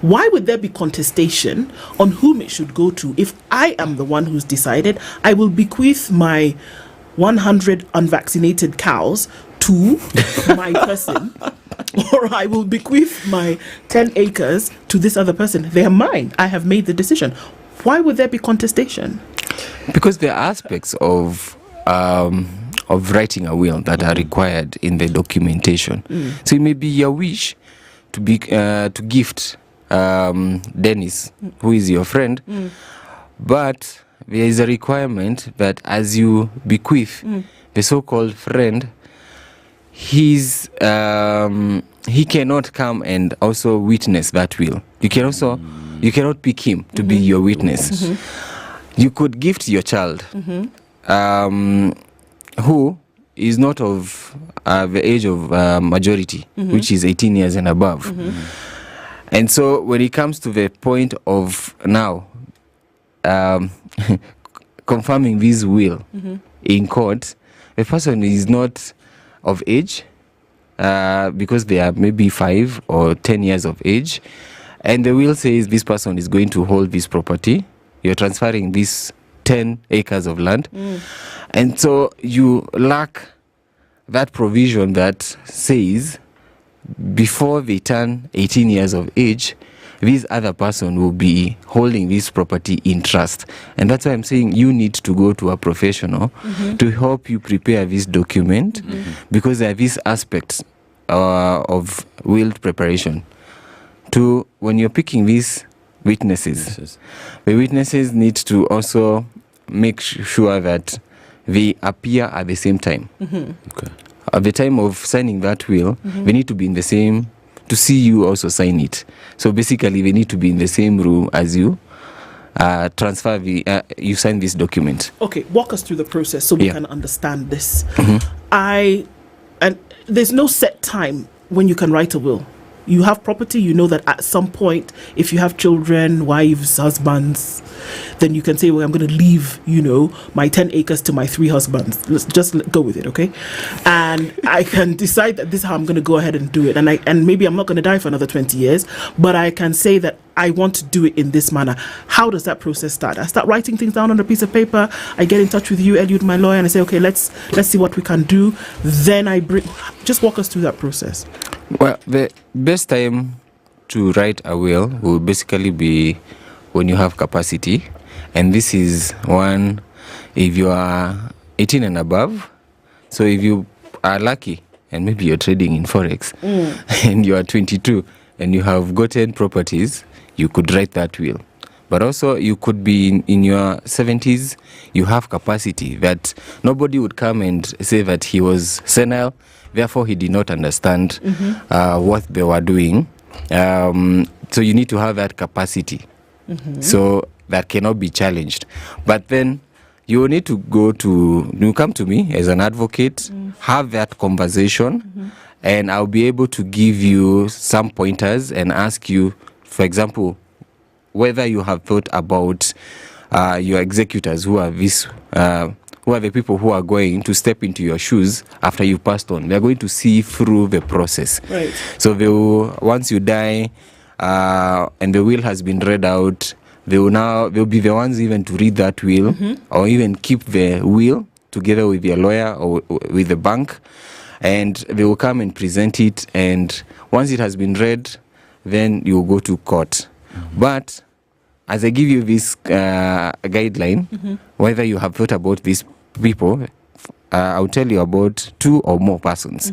Why would there be contestation on whom it should go to if I am the one who's decided I will bequeath my 100 unvaccinated cows to my person, or I will bequeath my 10 acres to this other person? They are mine. I have made the decision. Why would there be contestation? Because there are aspects of writing a will that are required in the documentation. So it may be your wish to gift Dennis, who is your friend, but there is a requirement that as you bequeath the so-called friend, he cannot come and also witness that will. You cannot pick him to be your witness. You could gift your child, who is not of the age of majority, which is 18 years and above. And so when it comes to the point of now confirming this will in court, the person is not of age because they are maybe 5 or 10 years of age, and the will says this person is going to hold this property. You're transferring this 10 acres of land. And so you lack that provision that says before they turn 18 years of age, this other person will be holding this property in trust. And that's why I'm saying you need to go to a professional to help you prepare this document, because there are these aspects of will preparation. When you're picking these witnesses, the witnesses need to also make sure that they appear at the same time. At the time of signing that will, they need to be in the same, to see you also sign it. So basically, they need to be in the same room as you you sign this document. Okay, walk us through the process so we can understand this. And there's no set time when you can write a will. You have property, you know that at some point, if you have children, wives, husbands, then you can say, well, I'm going to leave, my 10 acres to my 3 husbands. Let's just go with it, okay? And I can decide that this is how I'm going to go ahead and do it. And maybe I'm not going to die for another 20 years, but I can say that I want to do it in this manner. How does that process start? I start writing things down on a piece of paper. I get in touch with you, Eliud, my lawyer, and I say, okay, let's see what we can do. Then just walk us through that process. Well, the best time to write a will basically be when you have capacity. And this is one, if you are 18 and above. So if you are lucky, and maybe you're trading in Forex, and you are 22, and you have gotten properties, you could write that will. But also, you could be in your 70s, you have capacity that nobody would come and say that he was senile, therefore he did not understand what they were doing. So you need to have that capacity. So that cannot be challenged. But then you need to you come to me as an advocate, have that conversation, and I'll be able to give you some pointers and ask you, for example, whether you have thought about your executors who are the people who are going to step into your shoes after you passed on. They're going to see through the process. Right. So once you die and the will has been read out, they'll be the ones even to read that will or even keep the will together with your lawyer or with the bank, and they will come and present it. And once it has been read, then you will go to court. But as I give you this guideline, whether you have thought about these people, I'll tell you about 2 or more persons.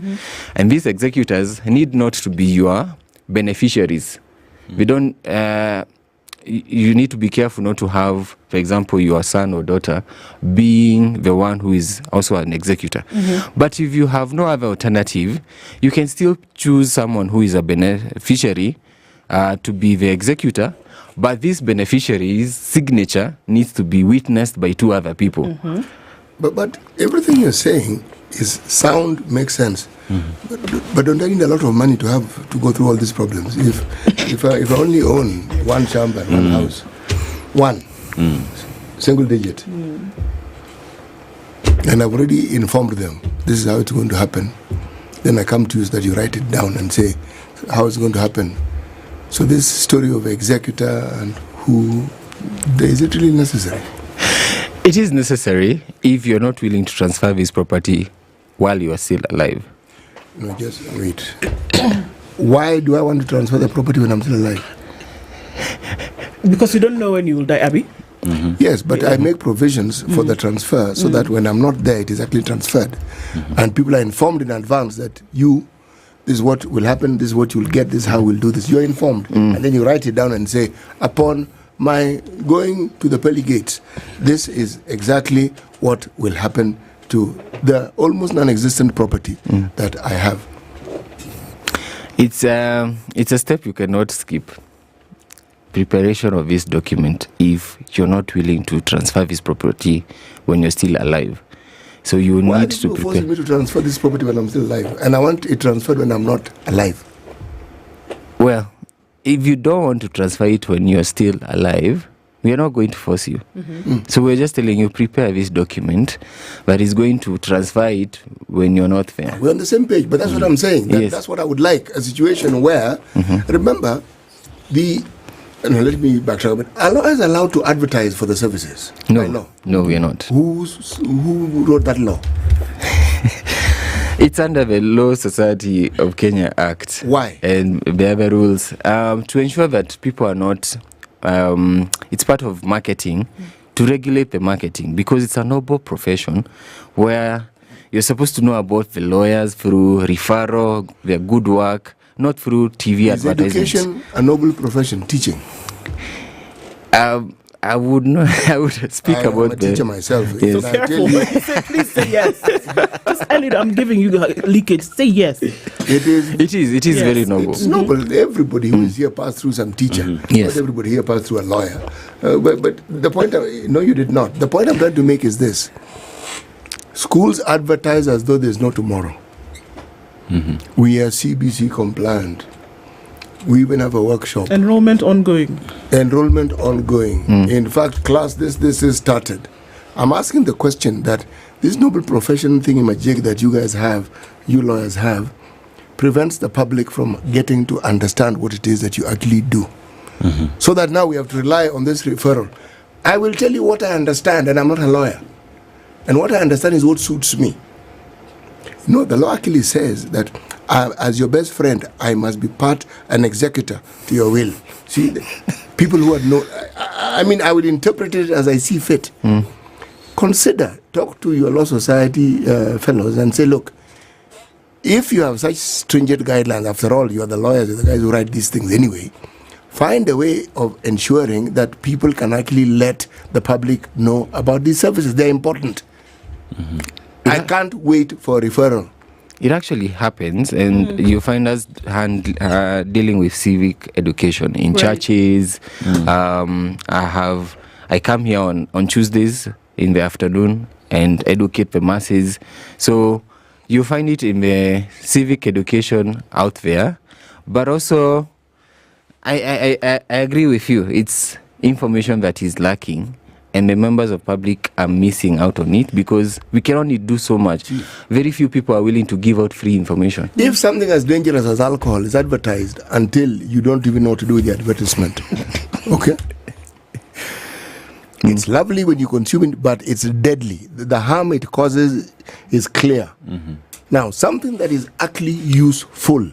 And these executors need not to be your beneficiaries. We don't... you need to be careful not to have, for example, your son or daughter being the one who is also an executor. But if you have no other alternative, you can still choose someone who is a beneficiary to be the executor, but this beneficiary's signature needs to be witnessed by 2 other people. But everything you're saying is sound, makes sense. But don't I need a lot of money to have to go through all these problems? If I only own 1 chamber, 1 house, single digit, and I've already informed them this is how it's going to happen, then I come to you so that you write it down and say how it's going to happen. So this story of executor and who, is it really necessary? It is necessary if you're not willing to transfer this property while you are still alive. No, just wait. Why do I want to transfer the property when I'm still alive? Because you don't know when you will die, Abby. Yes, but I make provisions for the transfer so that when I'm not there, it is actually transferred. And people are informed in advance that this is what will happen, this is what you'll get, this is how we'll do this. You're informed. And then you write it down and say, upon my going to the pearly gates, this is exactly what will happen to the almost non-existent property that I have. It's a step you cannot skip. Preparation of this document if you're not willing to transfer this property when you're still alive. So you need to prepare. Why are you forcing me to transfer this property when I'm still alive? And I want it transferred when I'm not alive. Well, if you don't want to transfer it when you're still alive, we are not going to force you. So we're just telling you, prepare this document, but it's going to transfer it when you're not there. We're on the same page, but that's what I'm saying. That's what I would like, a situation where, remember, let me backtrack a bit. Are lawyers allowed to advertise for the services? No, we are not. Who wrote that law? It's under the Law Society of Kenya Act. Why? And the other rules. To ensure that people are not... it's part of marketing, to regulate the marketing, because it's a noble profession where you're supposed to know about the lawyers through referral, their good work, not through TV advertisements. Is education a noble profession, teaching? I would not. I would speak about I'm a teacher myself. Yes. So careful. Please say yes. Just Elliot, I'm giving you leakage. Say yes. It is yes. Very noble. It's noble. Everybody who is here passed through some teacher. Yes. Not everybody here passed through a lawyer. But the point, no, you did not. The point I'm trying to make is this: schools advertise as though there's no tomorrow. We are CBC compliant. We even have a workshop. Enrollment ongoing. In fact, class, this is started. I'm asking the question that this noble profession thingamajig that you guys have, you lawyers have, prevents the public from getting to understand what it is that you actually do. So that now we have to rely on this referral. I will tell you what I understand, and I'm not a lawyer. And what I understand is what suits me. No, the law actually says that as your best friend, I must be an executor to your will. See, people who are I would interpret it as I see fit. Talk to your law society fellows and say, look, if you have such stringent guidelines, after all, you are the lawyers, you're the guys who write these things anyway, find a way of ensuring that people can actually let the public know about these services. They're important. I can't wait for a referral. It actually happens, and you find us dealing with civic education in churches. I come here on Tuesdays in the afternoon and educate the masses. So you find it in the civic education out there, but also I agree with you. It's information that is lacking, and the members of public are missing out on it because we can only do so much. Very few people are willing to give out free information. If something as dangerous as alcohol is advertised until you don't even know what to do with the advertisement, okay? It's lovely when you consume it, but it's deadly. The harm it causes is clear. Now, something that is actually useful,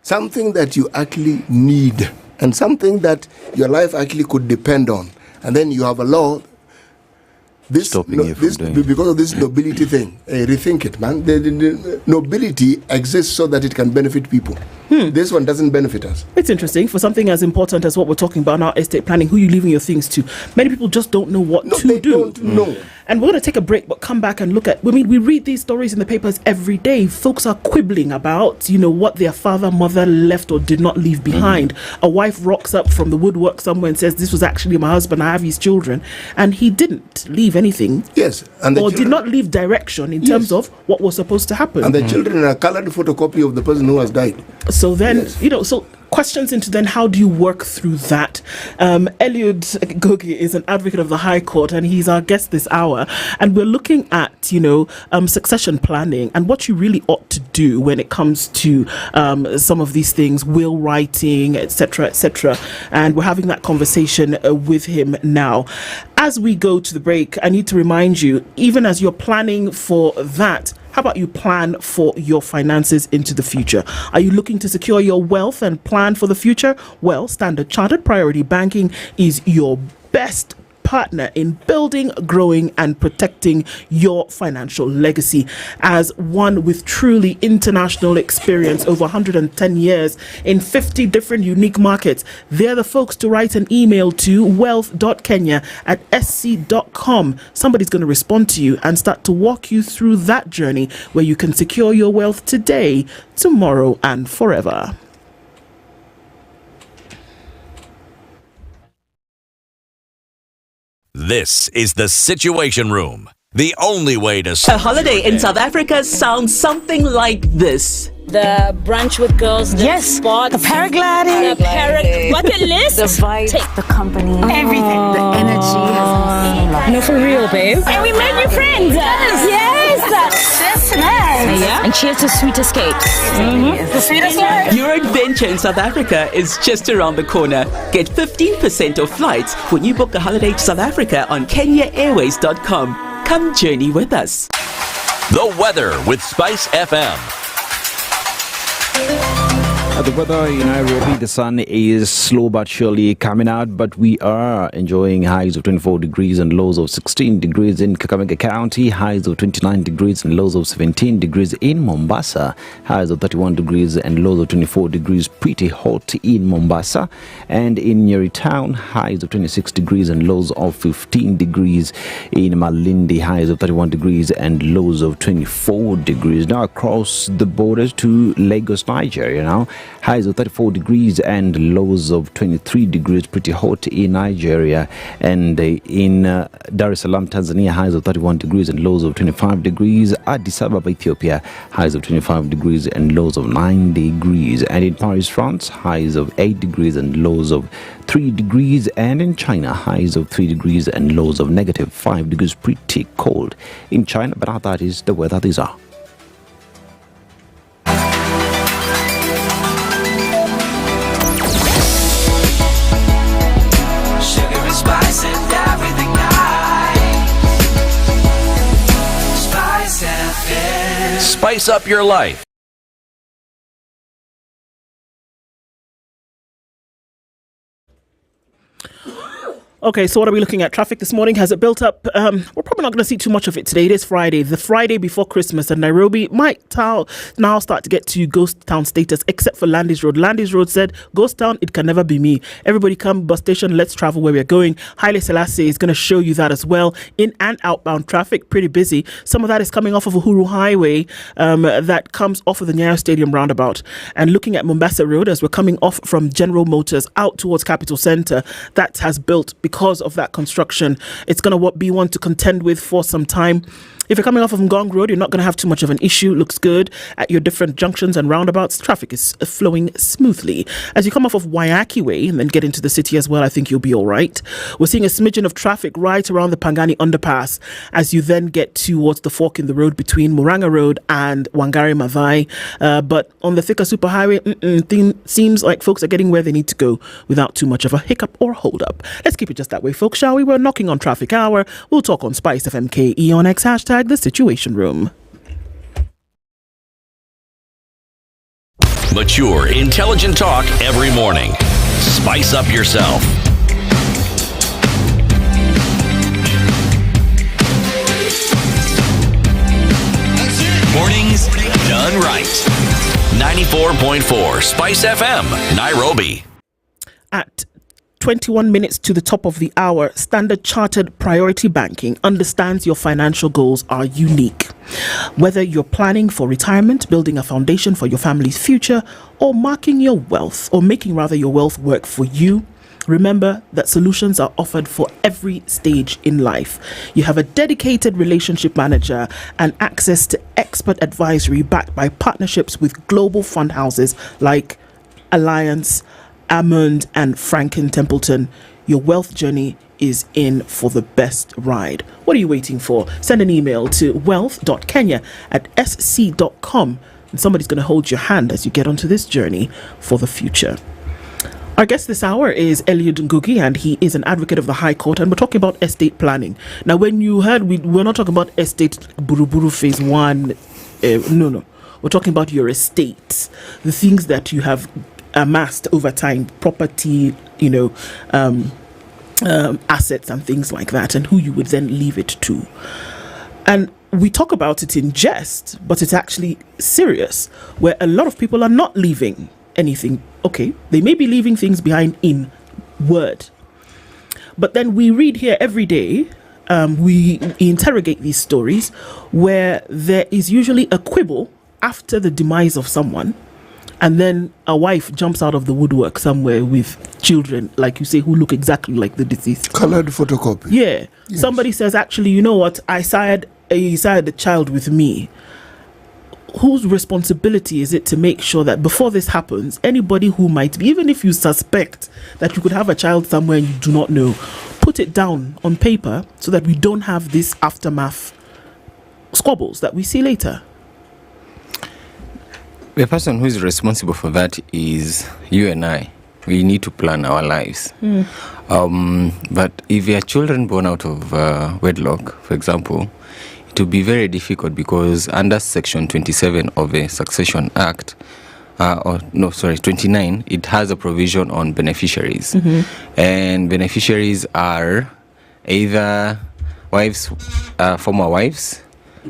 something that you actually need, and something that your life actually could depend on, and then you have a law because of this nobility thing. Rethink it, man. The nobility exists so that it can benefit people. This one doesn't benefit us. It's interesting. For something as important as what we're talking about now, estate planning, who you leaving your things to, many people just don't know what to do. Don't know. And we're going to take a break, but come back and look at, we read these stories in the papers every day. Folks are quibbling about, what their father, mother left or did not leave behind. A wife rocks up from the woodwork somewhere and says, this was actually my husband, I have his children. And he didn't leave anything. Yes. Or did not leave direction in terms of what was supposed to happen. And the children are a colored photocopy of the person who has died. So then, so questions into then how do you work through that? Eliud Gogi is an advocate of the High Court, and he's our guest this hour. And we're looking at, succession planning and what you really ought to do when it comes to some of these things, will writing, etc., etc. And we're having that conversation with him now. As we go to the break, I need to remind you, even as you're planning for that, how about you plan for your finances into the future? Are you looking to secure your wealth and plan for the future? Well, Standard Chartered Priority Banking is your best partner in building, growing, and protecting your financial legacy. As one with truly international experience, over 110 years in 50 different unique markets, they're the folks to write an email to wealth.kenya@sc.com. Somebody's going to respond to you and start to walk you through that journey where you can secure your wealth today, tomorrow, and forever. This is the Situation Room. The only way to... A holiday in South Africa sounds something like this. The brunch with girls, the sport, the paragliding, the bucket list, the vibe, the company, everything, the energy. No, for real, babe. And we made new friends. Yes. Yeah. And cheers to sweet escapes. The sweetest life. Your adventure in South Africa is just around the corner. Get 15% off flights when you book a holiday to South Africa on KenyaAirways.com. Come journey with us. The weather with SpiceFM. The weather in Nairobi, the sun is slow but surely coming out, but we are enjoying highs of 24 degrees and lows of 16 degrees in Kakamega County, highs of 29 degrees and lows of 17 degrees in Mombasa, highs of 31 degrees and lows of 24 degrees, pretty hot in Mombasa, and in Nyeri town, highs of 26 degrees and lows of 15 degrees in Malindi, highs of 31 degrees and lows of 24 degrees. Now across the borders to Lagos, Nigeria, highs of 34 degrees and lows of 23 degrees, pretty hot in Nigeria. And in Dar es Salaam, Tanzania, highs of 31 degrees and lows of 25 degrees. Addis Ababa, Ethiopia, highs of 25 degrees and lows of 9 degrees. And in Paris, France, highs of 8 degrees and lows of 3 degrees. And in China, highs of 3 degrees and lows of negative 5 degrees, pretty cold in China. But that is the weather these are. Spice up your life. Okay, so what are we looking at? Traffic this morning, has it built up? We're probably not going to see too much of it today. It is Friday, the Friday before Christmas, and Nairobi might now start to get to ghost town status, except for Landis Road. Landis Road said, ghost town, it can never be me. Everybody come, bus station, let's travel where we're going. Haile Selassie is going to show you that as well. In and outbound traffic, pretty busy. Some of that is coming off of Uhuru Highway that comes off of the Nyeri Stadium roundabout. And looking at Mombasa Road, as we're coming off from General Motors out towards Capital Centre, that has built because of that construction. It's going to be one to contend with for some time. If you're coming off of Ngong Road, you're not going to have too much of an issue. Looks good at your different junctions and roundabouts. Traffic is flowing smoothly. As you come off of Waiyaki Way and then get into the city as well, I think you'll be all right. We're seeing a smidgen of traffic right around the Pangani underpass as you then get towards the fork in the road between Muranga Road and Wangari Maathai. But on the Thika Superhighway, seems like folks are getting where they need to go without too much of a hiccup or hold up. Let's keep it just that way, folks, shall we? We're knocking on traffic hour. We'll talk on SpiceFM KE on X hashtag The Situation Room. Mature, intelligent talk every morning. Spice up yourself. Mornings done right. 94.4 Spice FM, Nairobi. At 21 minutes to the top of the hour, Standard Chartered Priority Banking understands your financial goals are unique. Whether you're planning for retirement, building a foundation for your family's future, or making your wealth work for you, remember that solutions are offered for every stage in life. You have a dedicated relationship manager and access to expert advisory backed by partnerships with global fund houses like Alliance, Almond and Franklin Templeton. Your wealth journey is in for the best ride. What are you waiting for? Send an email to wealth.kenya@sc.com and somebody's going to hold your hand as you get onto this journey for the future. Our guest this hour is Eliud Ngugi, and he is an advocate of the High Court, and we're talking about estate planning. Now, when you heard, we're not talking about estate Buruburu Phase 1. No. We're talking about your estate, the things that you have amassed over time, property, assets and things like that, and who you would then leave it to. And we talk about it in jest, but it's actually serious, where a lot of people are not leaving anything. Okay, they may be leaving things behind in word, but then we read here every day, we interrogate these stories where there is usually a quibble after the demise of someone, and then a wife jumps out of the woodwork somewhere with children, like you say, who look exactly like the deceased. Colored photocopy. Yeah. Yes. Somebody says, actually, you know what? He sired a child with me. Whose responsibility is it to make sure that before this happens, anybody who might be, even if you suspect that you could have a child somewhere and you do not know, put it down on paper so that we don't have this aftermath squabbles that we see later? The person who is responsible for that is you and I. We need to plan our lives. But if there are children born out of wedlock, for example, it will be very difficult because under Section 27 of the Succession Act, 29, it has a provision on beneficiaries. And beneficiaries are either wives, former wives,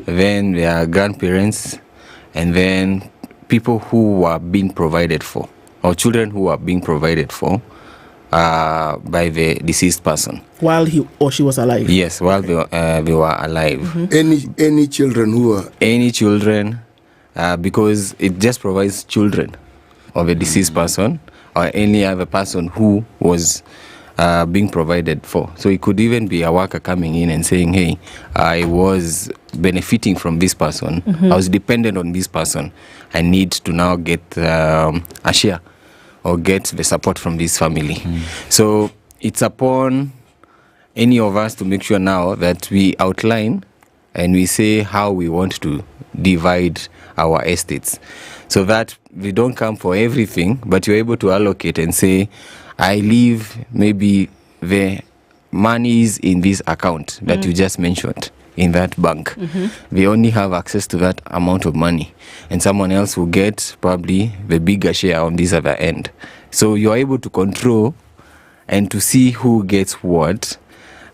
then their grandparents, and then people who are being provided for, or children who are being provided for by the deceased person while he or she was alive. Yes, while they were alive. Any children who are because it just provides children of a deceased person or any other person who was being provided for. So it could even be a worker coming in and saying, hey, I was benefiting from this person. I was dependent on this person. I need to now get a share or get the support from this family. So it's upon any of us to make sure now that we outline and we say how we want to divide our estates so that we don't come for everything, but you're able to allocate and say, I leave maybe the monies in this account that you just mentioned in that bank. They only have access to that amount of money, and someone else will get probably the bigger share on this other end. So you're able to control and to see who gets what,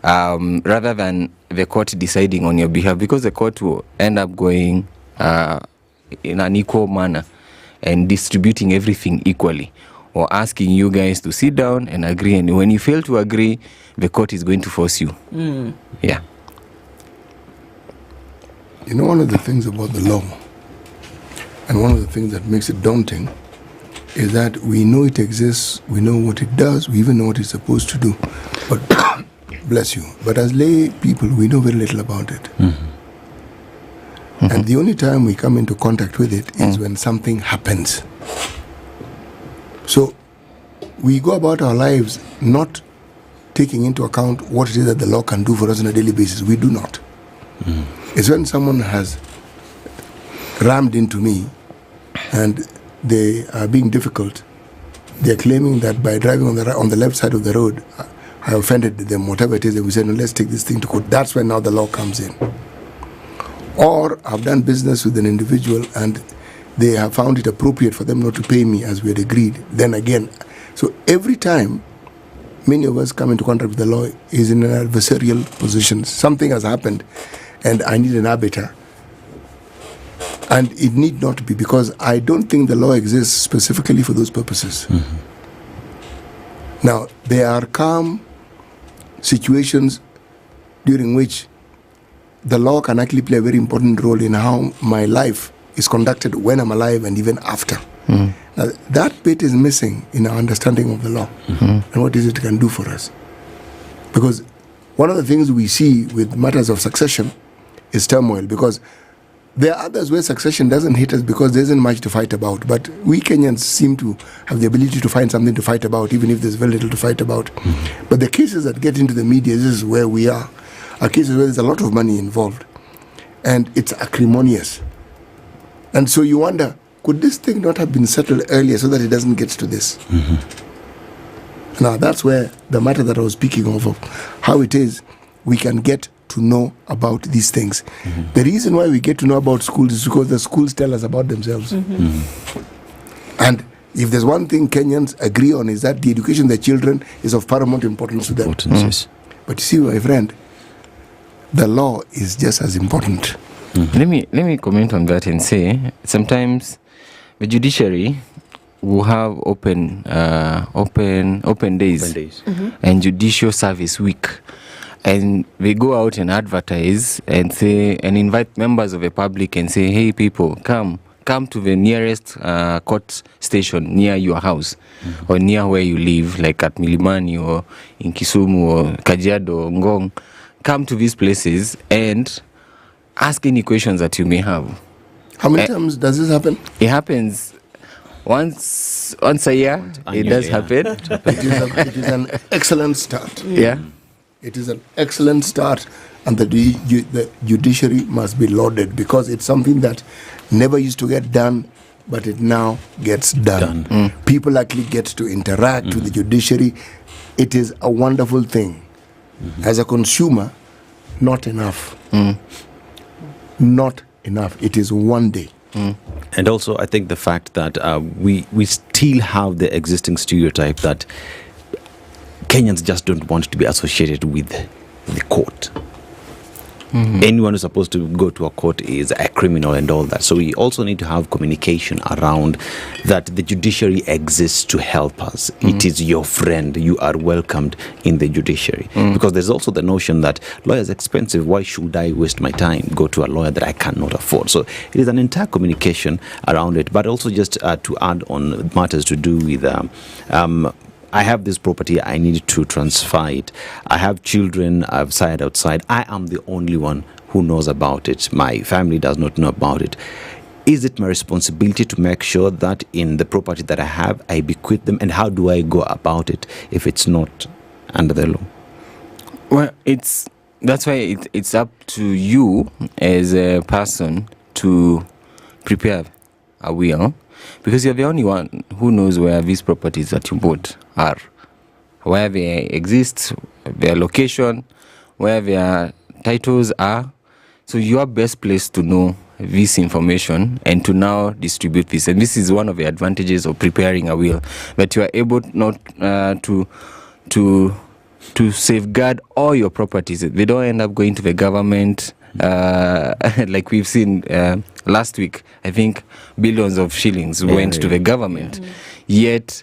rather than the court deciding on your behalf, because the court will end up going in an equal manner and distributing everything equally, or asking you guys to sit down and agree. And when you fail to agree, the court is going to force you. Yeah. You know, one of the things about the law, and one of the things that makes it daunting, is that we know it exists, we know what it does, we even know what it's supposed to do. But, bless you, but as lay people, we know very little about it. And the only time we come into contact with it is when something happens. So we go about our lives not taking into account what it is that the law can do for us on a daily basis. We do not. It's when someone has rammed into me and they are being difficult, they're claiming that by driving on the left side of the road, I offended them, whatever it is, and we said, no, let's take this thing to court. That's when now the law comes in. Or I've done business with an individual and they have found it appropriate for them not to pay me as we had agreed. Then again, So every time many of us come into contact with the law is in an adversarial position. Something has happened and I need an arbiter. And it need not be, because I don't think the law exists specifically for those purposes. Now, there are calm situations during which the law can actually play a very important role in how my life is conducted when I'm alive and even after. Now, that bit is missing in our understanding of the law and what is it can do for us. Because one of the things we see with matters of succession is turmoil, because there are others where succession doesn't hit us because there isn't much to fight about. But we Kenyans seem to have the ability to find something to fight about, even if there's very little to fight about. But the cases that get into the media, this is where we are cases where there's a lot of money involved. And it's acrimonious. And so you wonder, could this thing not have been settled earlier so that it doesn't get to this? Now, that's where the matter that I was speaking of how it is we can get to know about these things. The reason why we get to know about schools is because the schools tell us about themselves. And if there's one thing Kenyans agree on, is that the education of their children is of paramount importance to them. Yes. But you see, my friend, the law is just as important. Let me comment on that and say sometimes the judiciary will have open days, and judicial service week, and they go out and advertise and say and invite members of the public and say, hey people, come to the nearest court station near your house or near where you live, like at Milimani or in Kisumu or Kajiado or Ngong. Come to these places and ask any questions that you may have. How many times does this happen? It happens once a year. It does happen. It is an excellent start. Yeah. It is an excellent start, and the judiciary must be lauded, because it's something that never used to get done, but it now gets done. People actually get to interact with the judiciary. It is a wonderful thing. As a consumer, not enough. Not enough. It is one day. And also, I think the fact that we still have the existing stereotype that Kenyans just don't want to be associated with the court. Anyone who's supposed to go to a court is a criminal and all that. So we also need to have communication around that the judiciary exists to help us. It is your friend. You are welcomed in the judiciary. Because there's also the notion that lawyer is expensive. Why should I waste my time, go to a lawyer that I cannot afford? So it is an entire communication around it. But also just to add on matters to do with I have this property, I need to transfer it. I have children outside. I am the only one who knows about it. My family does not know about it. Is it my responsibility to make sure that in the property that I have, I bequeath them? And how do I go about it if it's not under the law? Well, that's why it's up to you as a person to prepare a will, because you're the only one who knows where these properties that you bought are, where they exist, their location, where their titles are. So you are best placed to know this information and to now distribute this. And this is one of the advantages of preparing a will, that you are able not to safeguard all your properties. They don't end up going to the government. Like we've seen last week, I think billions of shillings went to the government. Yet,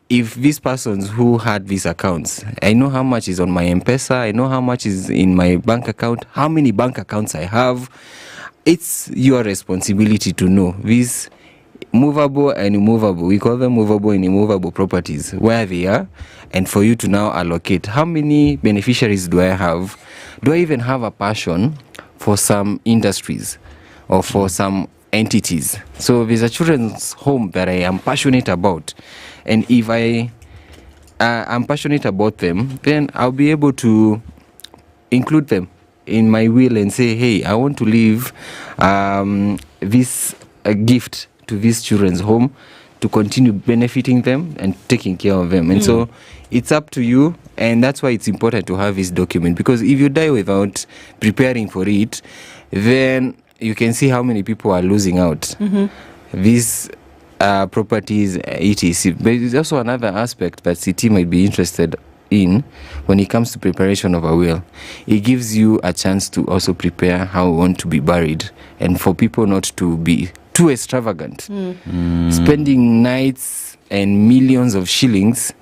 if these persons who had these accounts, I know how much is on my M-Pesa, I know how much is in my bank account, how many bank accounts I have, it's your responsibility to know these movable and immovable, we call them movable and immovable properties, where they are, and for you to now allocate. How many beneficiaries do I have? Do I even have a passion for some industries or for some entities? So there's a children's home that I am passionate about, and if I'm passionate about them, then I'll be able to include them in my will and say, hey, I want to leave this gift to this children's home to continue benefiting them and taking care of them. And so it's up to you, and that's why it's important to have this document, because if you die without preparing for it, then you can see how many people are losing out. This properties, etc. But there's also another aspect that CT might be interested in when it comes to preparation of a will. It gives you a chance to also prepare how you want to be buried, and for people not to be too extravagant, spending nights and millions of shillings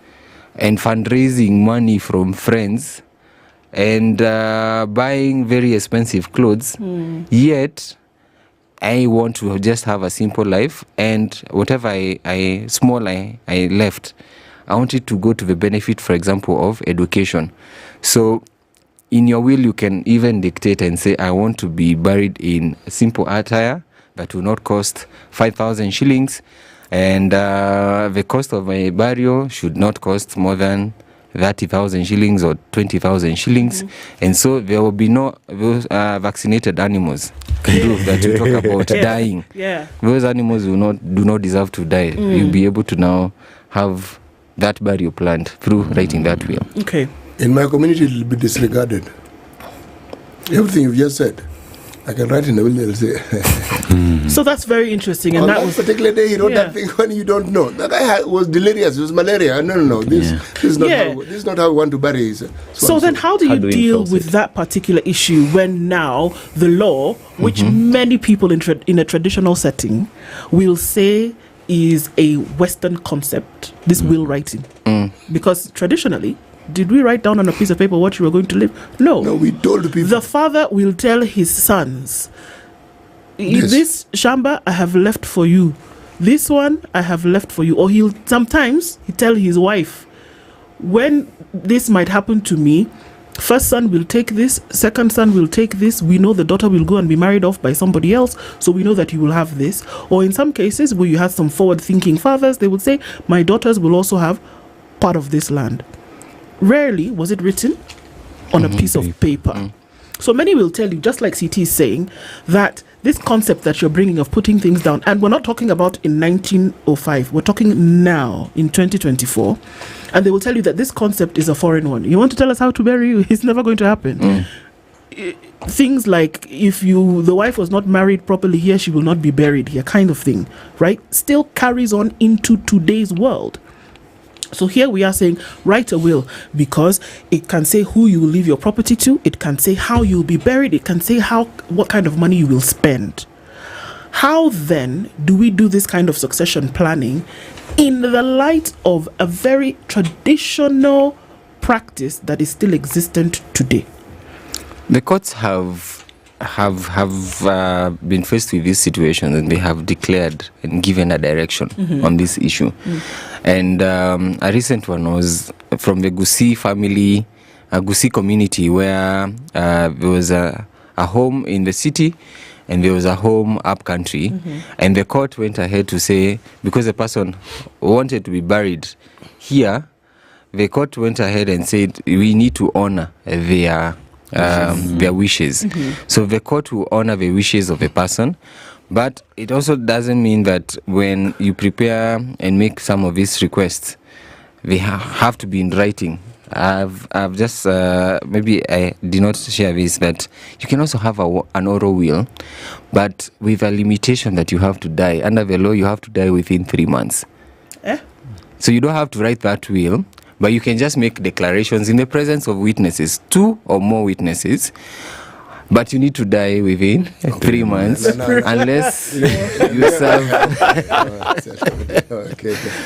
and fundraising money from friends and buying very expensive clothes. Yet I want to just have a simple life, and whatever I left, I want it to go to the benefit, for example, of education. So in your will, you can even dictate and say, I want to be buried in simple attire that will not cost 5,000 shillings, and the cost of my burial should not cost more than 30,000 shillings or 20,000 shillings. And so there will be no those vaccinated animals that you talk about dying. Those animals do not deserve to die. You'll be able to now have that burial planned through writing that will. Okay. In my community, it will be disregarded. Everything you've just said, I can write in the will, they'll say. So that's very interesting. And on that was particular day, he wrote that thing when you don't know. That guy was delirious. It was malaria. No. This is not how we want to bury his. So then how do you deal with that particular issue when now the law, which many people in a traditional setting will say is a Western concept, this will writing? Because traditionally, did we write down on a piece of paper what you were going to live? No, we told people. The father will tell his sons, this shamba I have left for you, this one I have left for you. Or he'll tell his wife, when this might happen to me, first son will take this, second son will take this. We know the daughter will go and be married off by somebody else, so we know that you will have this. Or in some cases where you have some forward-thinking fathers, they would say, my daughters will also have part of this land. Rarely was it written on a piece of paper. So many will tell you, just like CT is saying, that this concept that you're bringing of putting things down, and we're not talking about in 1905, we're talking now in 2024, and they will tell you that this concept is a foreign one. You want to tell us how to bury you? It's never going to happen. Things like, if the wife was not married properly here, she will not be buried here, kind of thing, right? Still carries on into today's world. So here we are saying, write a will, because it can say who you will leave your property to, it can say how you will be buried, it can say what kind of money you will spend. How then do we do this kind of succession planning in the light of a very traditional practice that is still existent today? The courts have been faced with this situation, and they have declared and given a direction on this issue. And a recent one was from the Gusii family, a Gusii community, where there was a home in the city and there was a home up country. And the court went ahead to say, because the person wanted to be buried here, the court went ahead and said, we need to honor their wishes. So the court will honor the wishes of a person, but it also doesn't mean that when you prepare and make some of these requests, they have to be in writing. I've just maybe I did not share this, that you can also have an oral will, but with a limitation that you have to die. Under the law, you have to die within 3 months. So you don't have to write that will, but you can just make declarations in the presence of witnesses, 2 or more witnesses. But you need to die within 3 months, unless you serve.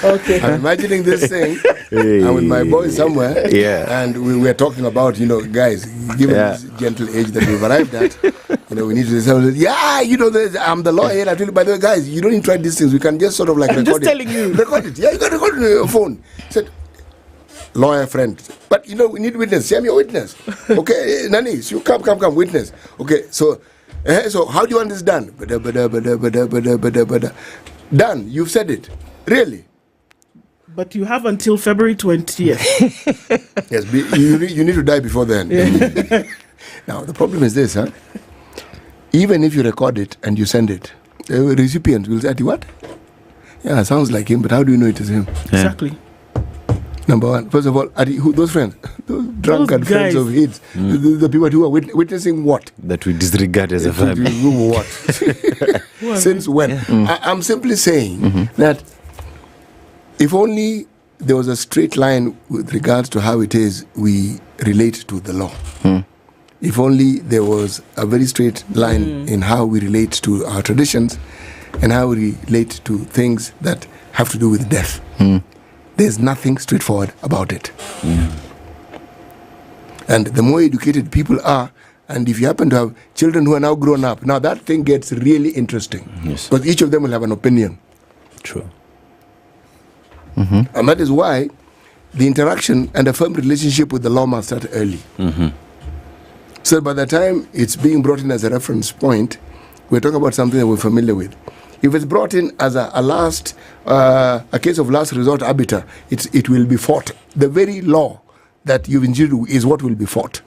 Okay. I'm imagining this thing. I'm with my boys somewhere, and we were talking about, guys, given this gentle age that we've arrived at, we need to say, I'm the lawyer. I tell you, by the way, guys, you don't need to try these things. We can just sort of like record it. I'm just telling you. Record it. Yeah, you can record it on your phone. Said, lawyer friend, but we need witness. Show me your witness. Okay, Nani, you come, witness. Okay, so how do you want this done? Done. You've said it. Really? But you have until February 20th. Yes, you need to die before then. Now the problem is this, even if you record it and you send it, the recipient will say, what? Yeah, sounds like him, but how do you know it is him? Exactly. Number one, first of all, those friends, those drunken friends of his, the people who are witnessing what? That we disregard as a family. What? Since when? I'm simply saying that if only there was a straight line with regards to how it is we relate to the law. If only there was a very straight line in how we relate to our traditions and how we relate to things that have to do with death. There's nothing straightforward about it. And the more educated people are, and if you happen to have children who are now grown up, now that thing gets really interesting. Yes. Because each of them will have an opinion. True. And that is why the interaction and a firm relationship with the law must start early. So by the time it's being brought in as a reference point, we're talking about something that we're familiar with. If it's brought in as a case of last resort arbiter, it will be fought. The very law that you've injured is what will be fought.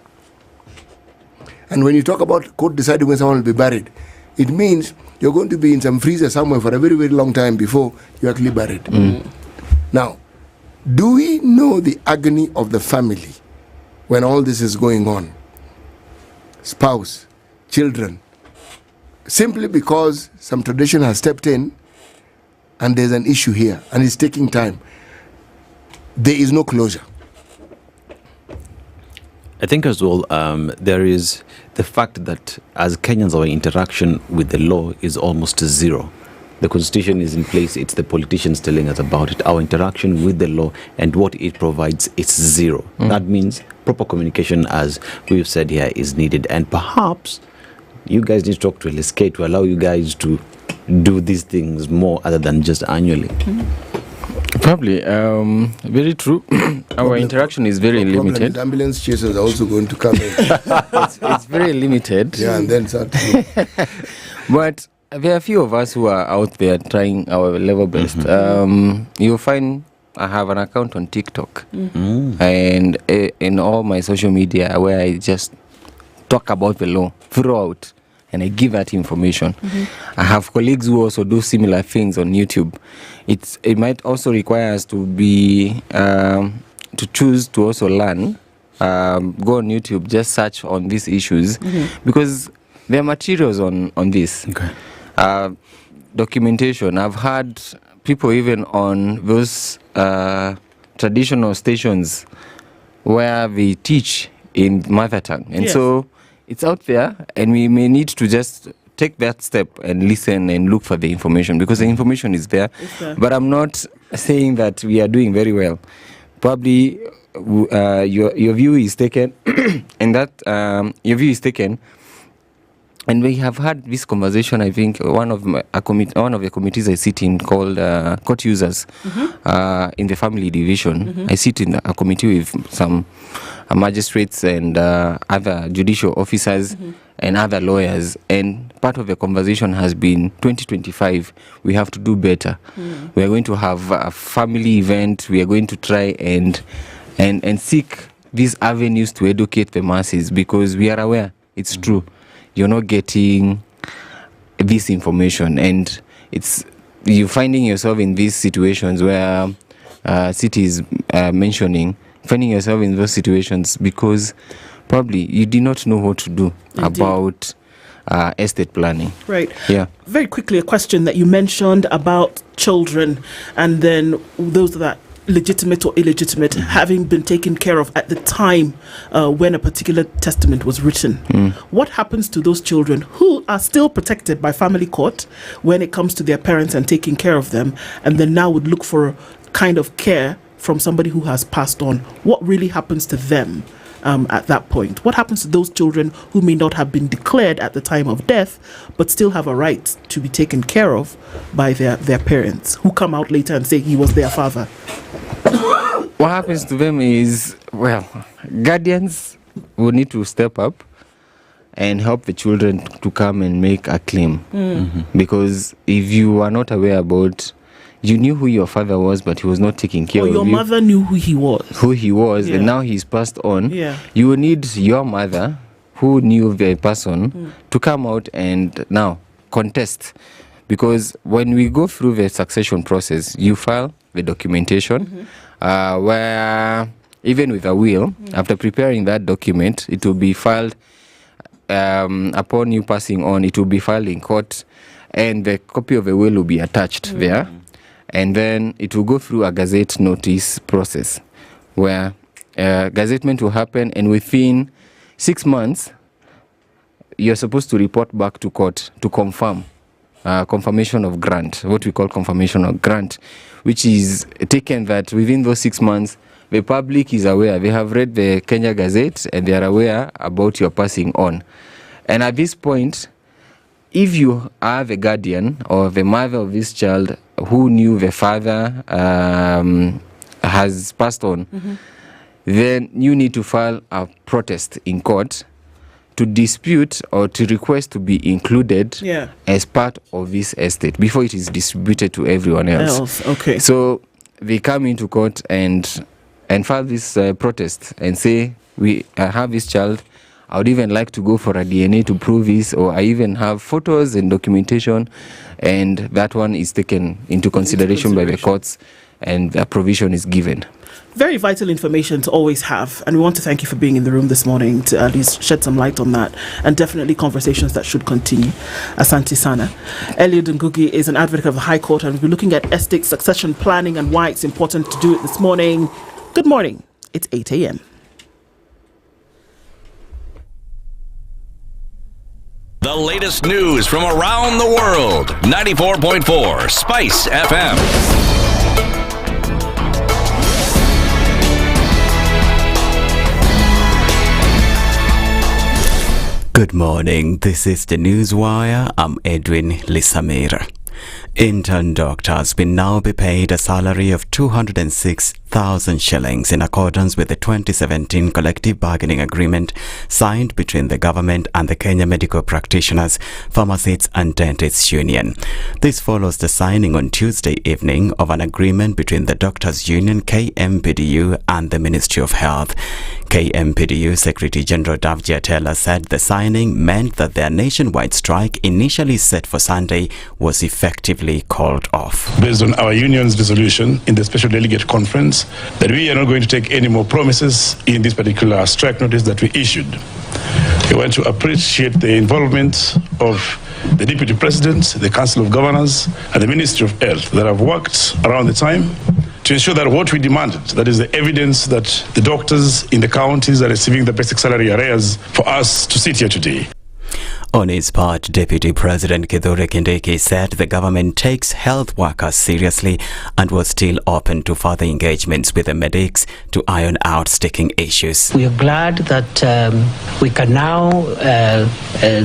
And when you talk about court deciding when someone will be buried, it means you're going to be in some freezer somewhere for a very, very long time before you're actually buried. Now, do we know the agony of the family when all this is going on? Spouse, children, simply because some tradition has stepped in and there's an issue here and it's taking time. There is no closure. I think as well, there is the fact that as Kenyans, our interaction with the law is almost zero. The constitution is in place, it's the politicians telling us about it. Our interaction with the law and what it provides, it's zero. That means proper communication, as we've said here, is needed. And perhaps you guys need to talk to LSK to allow you guys to do these things more other than just annually. Probably, very true. Our interaction is very limited. Ambulance chasers are also going to come in. it's very limited. Yeah, and then start. But there are a few of us who are out there trying our level best. You'll find I have an account on TikTok and in all my social media where I just talk about the law throughout and I give that information. I have colleagues who also do similar things on YouTube. It might also require us to be to choose to also learn. Go on YouTube, just search on these issues because there are materials on this. Documentation. I've had people even on those traditional stations where they teach in mother tongue. And so it's out there and we may need to just take that step and listen and look for the information because the information is there. But I'm not saying that we are doing very well. Probably your view is taken and that your view is taken. And we have had this conversation, I think, one of the committees I sit in called court users in the family division. I sit in a committee with some magistrates and other judicial officers and other lawyers. And part of the conversation has been 2025, we have to do better. We are going to have a family event. We are going to try and seek these avenues to educate the masses because we are aware, it's true. You're not getting this information and you're finding yourself in these situations where cities mentioning, finding yourself in those situations because probably you did not know what to do about estate planning. Right. Yeah. Very quickly, a question that you mentioned about children and then those that legitimate or illegitimate having been taken care of at the time when a particular testament was written. What happens to those children who are still protected by family court when it comes to their parents and taking care of them and then now would look for kind of care from somebody who has passed on? What really happens to them at that point? What happens to those children who may not have been declared at the time of death but still have a right to be taken care of by their parents who come out later and say he was their father? What happens to them is, well, guardians will need to step up and help the children to come and make a claim. Because if you are not aware about, you knew who your father was, but he was not taking care of you. Or your mother knew who he was. And now he's passed on. You will need your mother, who knew the person, to come out and now contest. Because when we go through the succession process, you file the documentation, where even with a will, after preparing that document, it will be filed upon you passing on. It will be filed in court, and the copy of the will will be attached there, and then it will go through a gazette notice process, where gazettement will happen, and within 6 months, you're supposed to report back to court to confirm confirmation of grant, what we call confirmation of grant, which is taken that within those 6 months, the public is aware. They have read the Kenya Gazette and they are aware about your passing on. And at this point, if you are the guardian or the mother of this child who knew the father has passed on, then you need to file a protest in court to dispute or to request to be included as part of this estate before it is distributed to everyone else. Okay. So they come into court and file this protest and say, I have this child, I would even like to go for a DNA to prove this, or I even have photos and documentation, and that one is taken into consideration by the courts and a provision is given. Very vital information to always have, and we want to thank you for being in the room this morning to at least shed some light on that, and definitely conversations that should continue. Asante Sana. Eliud Ngugi is an advocate of the High Court, and we'll be looking at estate succession planning and why it's important to do it this morning. Good morning. It's 8 a.m. The latest news from around the world. 94.4 Spice FM. Good morning. This is the Newswire. I'm Edwin Lisamira. Intern doctors will now be paid a salary of 206,000 shillings in accordance with the 2017 collective bargaining agreement signed between the government and the Kenya Medical Practitioners, Pharmacists and Dentists Union. This follows the signing on Tuesday evening of an agreement between the Doctors Union KMPDU and the Ministry of Health. KMPDU Secretary General Davji Atela said the signing meant that their nationwide strike, initially set for Sunday, was effectively called off. Based on our union's resolution in the Special Delegate Conference, that we are not going to take any more promises in this particular strike notice that we issued. We want to appreciate the involvement of the Deputy President, the Council of Governors, and the Ministry of Health that have worked around the time to ensure that what we demanded, that is the evidence that the doctors in the counties are receiving the basic salary arrears, for us to sit here today. On his part, Deputy President Kithure Kindiki said the government takes health workers seriously and was still open to further engagements with the medics to iron out sticking issues. We are glad that we can now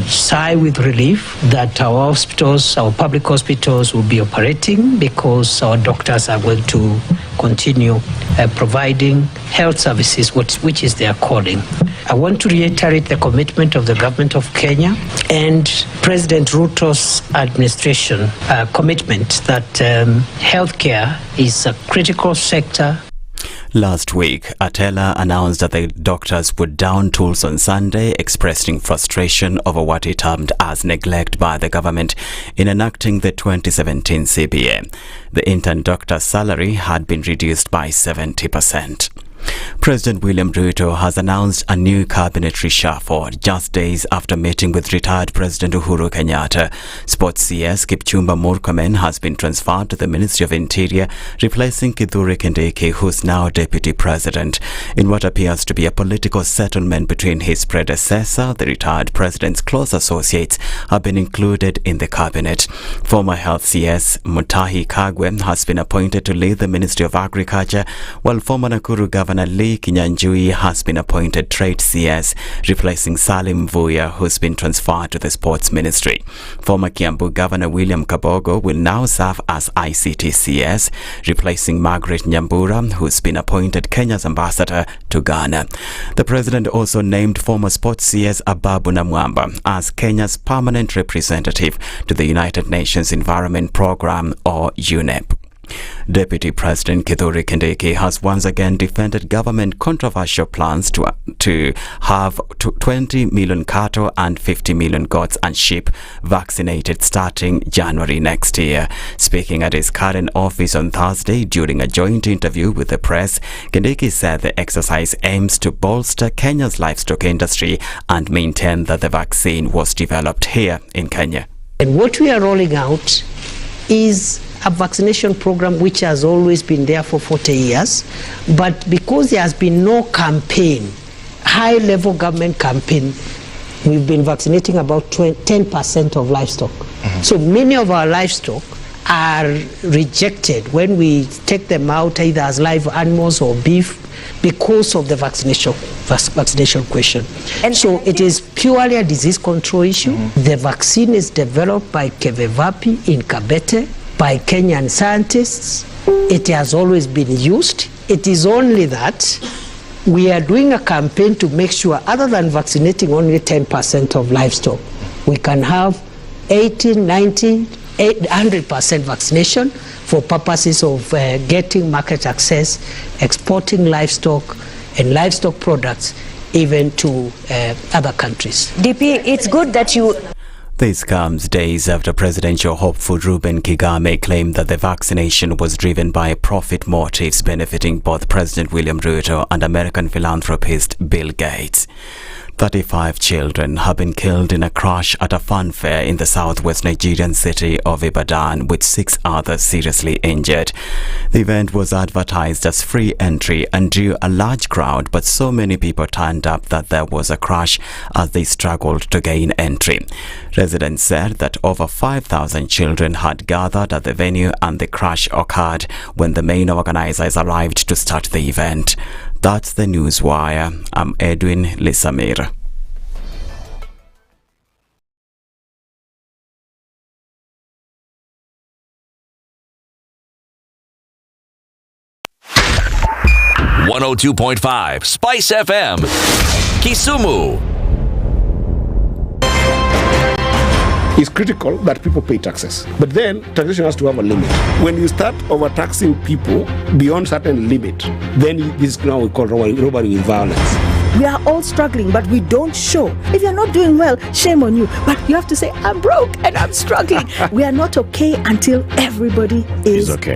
sigh with relief that our hospitals, our public hospitals will be operating, because our doctors are going to continue providing health services, which is their calling. I want to reiterate the commitment of the government of Kenya and President Ruto's administration commitment that healthcare is a critical sector. Last week, Atela announced that the doctors would down tools on Sunday, expressing frustration over what he termed as neglect by the government in enacting the 2017 CBA. The intern doctor's salary had been reduced by 70%. President William Ruto has announced a new cabinet reshuffle just days after meeting with retired President Uhuru Kenyatta. Sports CS Kipchumba Murkomen has been transferred to the Ministry of Interior, replacing Kithure Kindiki, who's now Deputy President, in what appears to be a political settlement between his predecessor. The retired President's close associates have been included in the cabinet. Former Health CS Mutahi Kagwe has been appointed to lead the Ministry of Agriculture, while former Nakuru Governor Lee Kinyanjui has been appointed Trade CS, replacing Salim Vuya, who's been transferred to the Sports Ministry. Former Kiambu Governor William Kabogo will now serve as ICT CS, replacing Margaret Nyambura, who's been appointed Kenya's ambassador to Ghana. The President also named former Sports CS Ababu Namwamba as Kenya's permanent representative to the United Nations Environment Programme, or UNEP. Deputy President Kithure Kindiki has once again defended government controversial plans to have 20 million cattle and 50 million goats and sheep vaccinated starting January next year. Speaking at his current office on Thursday during a joint interview with the press, Kindiki said the exercise aims to bolster Kenya's livestock industry and maintain that the vaccine was developed here in Kenya. And what we are rolling out is a vaccination program which has always been there for 40 years, but because there has been no campaign, high-level government campaign, we've been vaccinating about 10% of livestock. So many of our livestock are rejected when we take them out either as live animals or beef because of the vaccination question. And so it is purely a disease control issue. The vaccine is developed by Kevevapi in Kabete, by Kenyan scientists. It has always been used. It is only that we are doing a campaign to make sure, other than vaccinating only 10% of livestock, we can have 80, 90, 100% vaccination for purposes of getting market access, exporting livestock and livestock products even to other countries. DP, it's good that you... This comes days after presidential hopeful Reuben Kigame claimed that the vaccination was driven by profit motives benefiting both President William Ruto and American philanthropist Bill Gates. 35 children have been killed in a crash at a fun fair in the southwest Nigerian city of Ibadan, with 6 others seriously injured. The event was advertised as free entry and drew a large crowd, but so many people turned up that there was a crash as they struggled to gain entry. Residents said that over 5,000 children had gathered at the venue and the crash occurred when the main organizers arrived to start the event. That's the Newswire. I'm Edwin Lisamir. .5 Spice FM, Kisumu. It's critical that people pay taxes. But then taxation has to have a limit. When you start overtaxing people beyond certain limit, then this is now we call robbery with violence. We are all struggling, but we don't show. If you're not doing well, shame on you. But you have to say, I'm broke and I'm struggling. We are not okay until everybody is okay.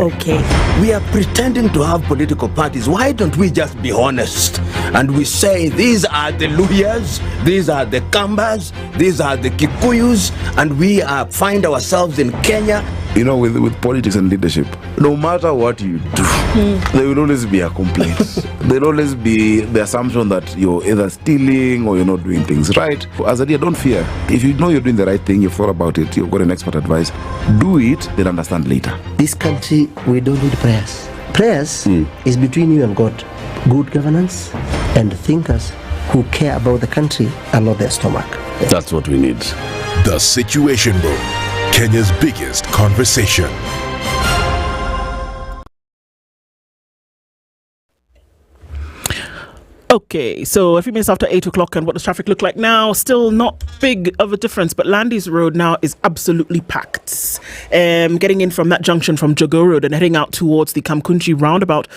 We are pretending to have political parties. Why don't we just be honest? And we say, these are the Luyas, these are the Kambas, these are the Kikuyus, and we find ourselves in Kenya. You know, with politics and leadership, no matter what you do, there will always be a complaint. There will always be the assumption that you're either stealing or you're not doing things right. As a leader, don't fear. If you know you're doing the right thing, you've thought about it, you've got an expert advice, do it, then understand later. This country, we don't need prayers. Prayers is between you and God. Good governance and thinkers who care about the country and not their stomach. That's what we need. The Situation Room, Kenya's biggest conversation. Okay, so a few minutes after 8 o'clock, and what does traffic look like now? Still not big of a difference, but Landis Road now is absolutely packed. Getting in from that junction from Jogo Road and heading out towards the Kamkunji roundabout,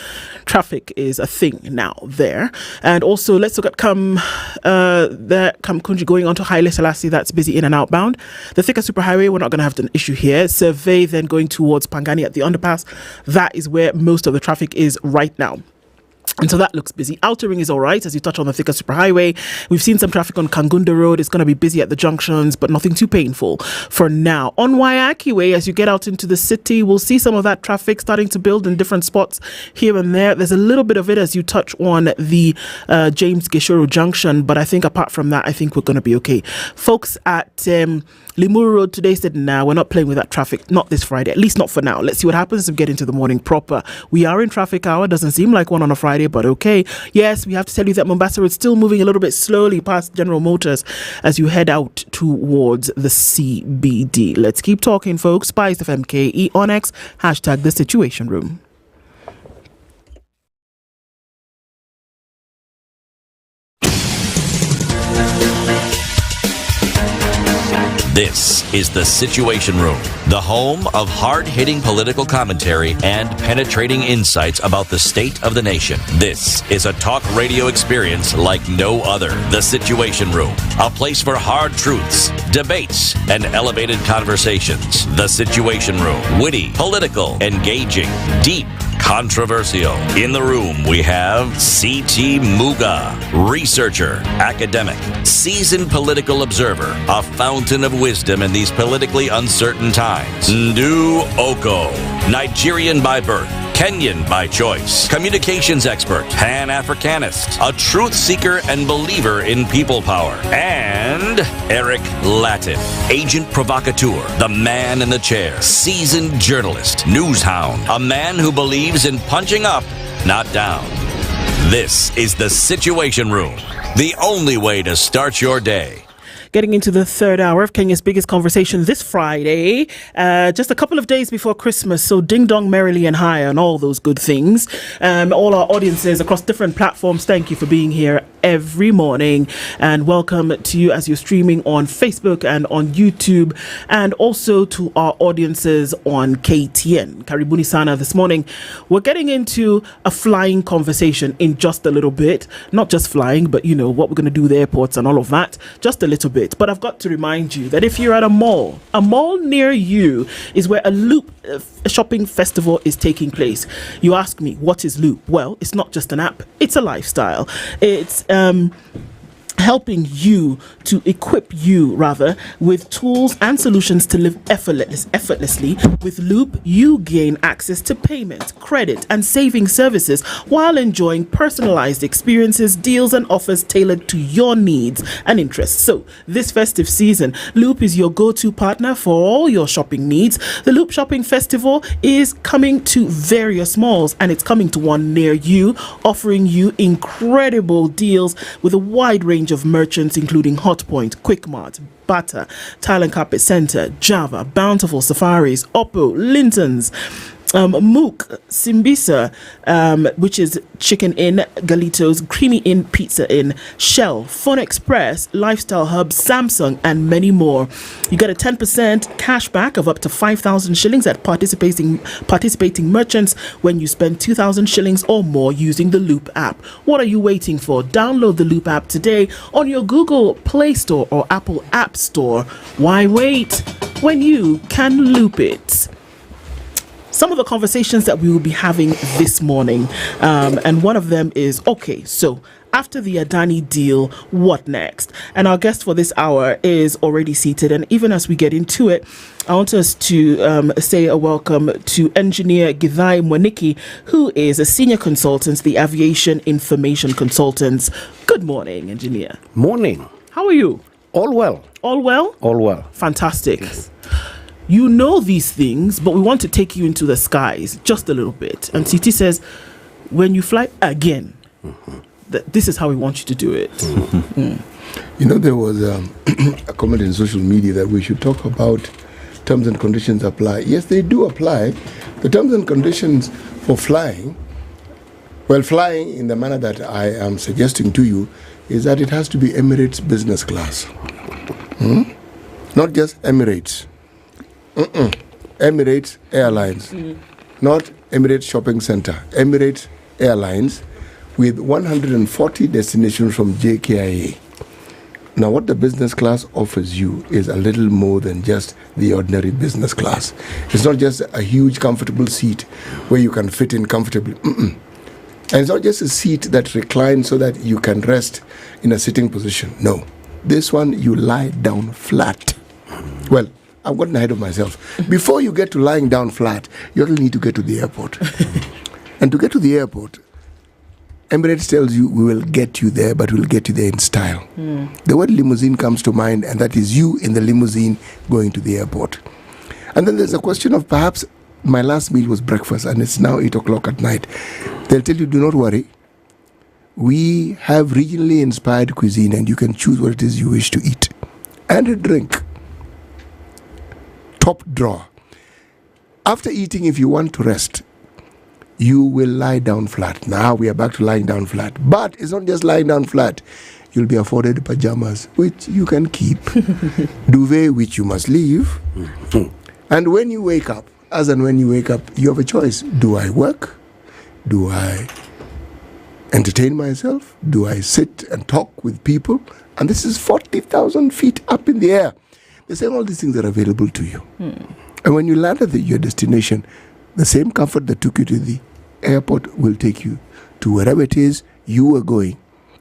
traffic is a thing now there. And also, let's look at the Kamkunji going on to Haile Selassie, that's busy in and outbound. The Thika Superhighway, we're not going to have an issue here. Survey then going towards Pangani at the underpass. That is where most of the traffic is right now. And so that looks busy. Outer Ring is all right as you touch on the Thika Superhighway. We've seen some traffic on Kangunda Road. It's going to be busy at the junctions, but nothing too painful for now. On Waiyaki Way, as you get out into the city, we'll see some of that traffic starting to build in different spots here and there. There's a little bit of it as you touch on the James Gishuru Junction, but I think apart from that, I think we're going to be okay. Folks at Limuru Road today said, nah, we're not playing with that traffic, not this Friday, at least not for now. Let's see what happens as we get into the morning proper. We are in traffic hour, doesn't seem like one on a Friday, but okay. Yes, we have to tell you that Mombasa is still moving a little bit slowly past General Motors as you head out towards the CBD. Let's keep talking, folks. SpiceFM KE on X, hashtag The Situation Room. This This is The Situation Room, the home of hard-hitting political commentary and penetrating insights about the state of the nation. This is a talk radio experience like no other. The Situation Room, a place for hard truths, debates, and elevated conversations. The Situation Room, witty, political, engaging, deep, controversial. In the room, we have C.T. Muga, researcher, academic, seasoned political observer, a fountain of wisdom in these politically uncertain times. Ndu Okoh, Nigerian by birth, Kenyan by choice, communications expert, Pan-Africanist, a truth seeker and believer in people power, and Eric Latiff, agent provocateur, the man in the chair, seasoned journalist, news hound, a man who believes in punching up, not down. This is The Situation Room, the only way to start your day. Getting into the third hour of Kenya's biggest conversation this Friday, just a couple of days before Christmas. So ding dong merrily and high and all those good things. All our audiences across different platforms, thank you for being here every morning, and welcome to you as you're streaming on Facebook and on YouTube, and also to our audiences on KTN. Karibuni sana. This morning we're getting into a flying conversation in just a little bit. Not just flying, but you know what we're going to do, the airports and all of that, just a little bit. But I've got to remind you that if you're at a mall near you is where a Loop shopping festival is taking place. You ask me, what is Loop? Well, it's not just an app, it's a lifestyle. It's helping you to equip you with tools and solutions to live effortlessly. With Loop, you gain access to payment, credit, and saving services while enjoying personalized experiences, deals, and offers tailored to your needs and interests. So this festive season, Loop is your go-to partner for all your shopping needs. The Loop Shopping Festival is coming to various malls, and it's coming to one near you, offering you incredible deals with a wide range of merchants, including Hotpoint, Quickmart, Bata, Tile and Carpet Center, Java, Bountiful, Safaris, Oppo, Linton's, Mook, Simbisa, which is Chicken Inn, Galitos, Creamy Inn, Pizza Inn, Shell, Phone Express, Lifestyle Hub, Samsung, and many more. You get a 10% cash back of up to 5,000 shillings at participating merchants when you spend 2,000 shillings or more using the Loop app. What are you waiting for? Download the Loop app today on your Google Play Store or Apple App Store. Why wait when you can Loop it? Some of the conversations that we will be having this morning, and one of them is, okay, so after the Adani deal, what next? And our guest for this hour is already seated, and even as we get into it, I want us to say a welcome to engineer Githai Mwaniki, who is a senior consultant, the Aviation Information Consultants. Good morning, engineer. Morning. How are you? All well. All well? All well. Fantastic. Yes. You know these things, but we want to take you into the skies just a little bit. And CT says, when you fly again, this is how we want you to do it. You know, there was a comment in social media that we should talk about terms and conditions apply. Yes, they do apply. The terms and conditions for flying, well, flying in the manner that I am suggesting to you, is that it has to be Emirates business class. Not just Emirates. Emirates Airlines, not Emirates Shopping Center. Emirates Airlines with 140 destinations from JKIA. Now, what the business class offers you is a little more than just the ordinary business class. It's not just a huge, comfortable seat where you can fit in comfortably. And it's not just a seat that reclines so that you can rest in a sitting position. No. This one, you lie down flat. Well, I've gotten ahead of myself. Before you get to lying down flat, you really need to get to the airport. And to get to the airport, Emirates tells you, we will get you there, but we'll get you there in style. The word limousine comes to mind, and that is you in the limousine going to the airport. And then there's a question of perhaps my last meal was breakfast, and it's now 8 o'clock at night. They'll tell you, do not worry. We have regionally inspired cuisine, and you can choose what it is you wish to eat. And a drink. Top drawer. After eating, if you want to rest, you will lie down flat. Now we are back to lying down flat. But it's not just lying down flat. you'll be afforded pajamas, which you can keep, duvet, which you must leave. And when you wake up, as and when you wake up, you have a choice. Do I work? Do I entertain myself? Do I sit and talk with people? And this is 40,000 feet up in the air. They're saying all these things are available to you. And when you land at your destination, the same comfort that took you to the airport will take you to wherever it is you were going.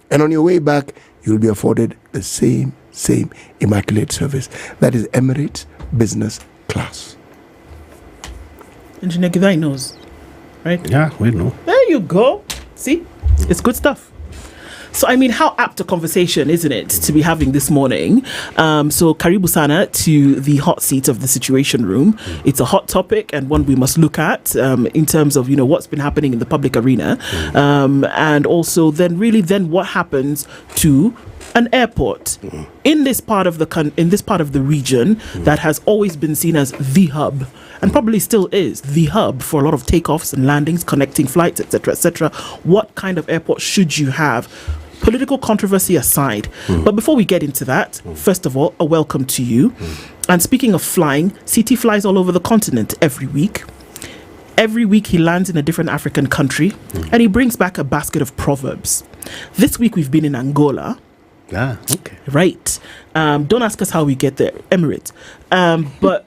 And on your way back, you'll be afforded the same immaculate service. That is Emirates Business Class. Engineer Gidai knows, right? Yeah, we know. There you go. See? It's good stuff. So, I mean, how apt a conversation, isn't it, to be having this morning? So, karibu sana to the hot seat of the Situation Room. It's a hot topic and one we must look at in terms of, what's been happening in the public arena. And also then what happens to an airport in this part of the region that has always been seen as the hub, and probably still is the hub for a lot of takeoffs and landings, connecting flights, etc., etc. What kind of airport should you have? Political controversy aside. But before we get into that, first of all, a welcome to you. And speaking of flying, CT flies all over the continent every week. Every week he lands in a different African country and he brings back a basket of proverbs. This week we've been in Angola. Ah, okay. Right. Don't ask us how we get there, Emirates. But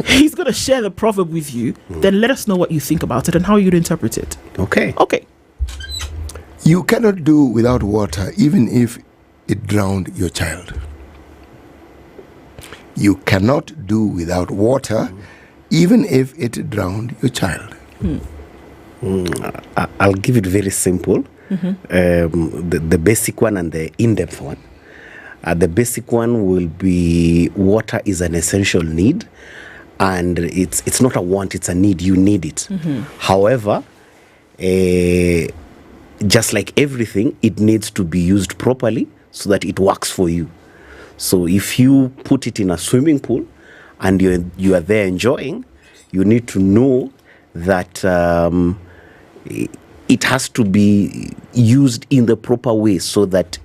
he's going to share the proverb with you. Then let us know what you think about it and how you'd interpret it. Okay. Okay. You cannot do without water, even if it drowned your child. You cannot do without water, even if it drowned your child. I'll give it very simple. The basic one and the in-depth one. The basic one will be water is an essential need, and it's not a want, it's a need. You need it. However, just like everything, it needs to be used properly so that it works for you. So if you put it in a swimming pool and you are there enjoying, you need to know that it has to be used in the proper way so that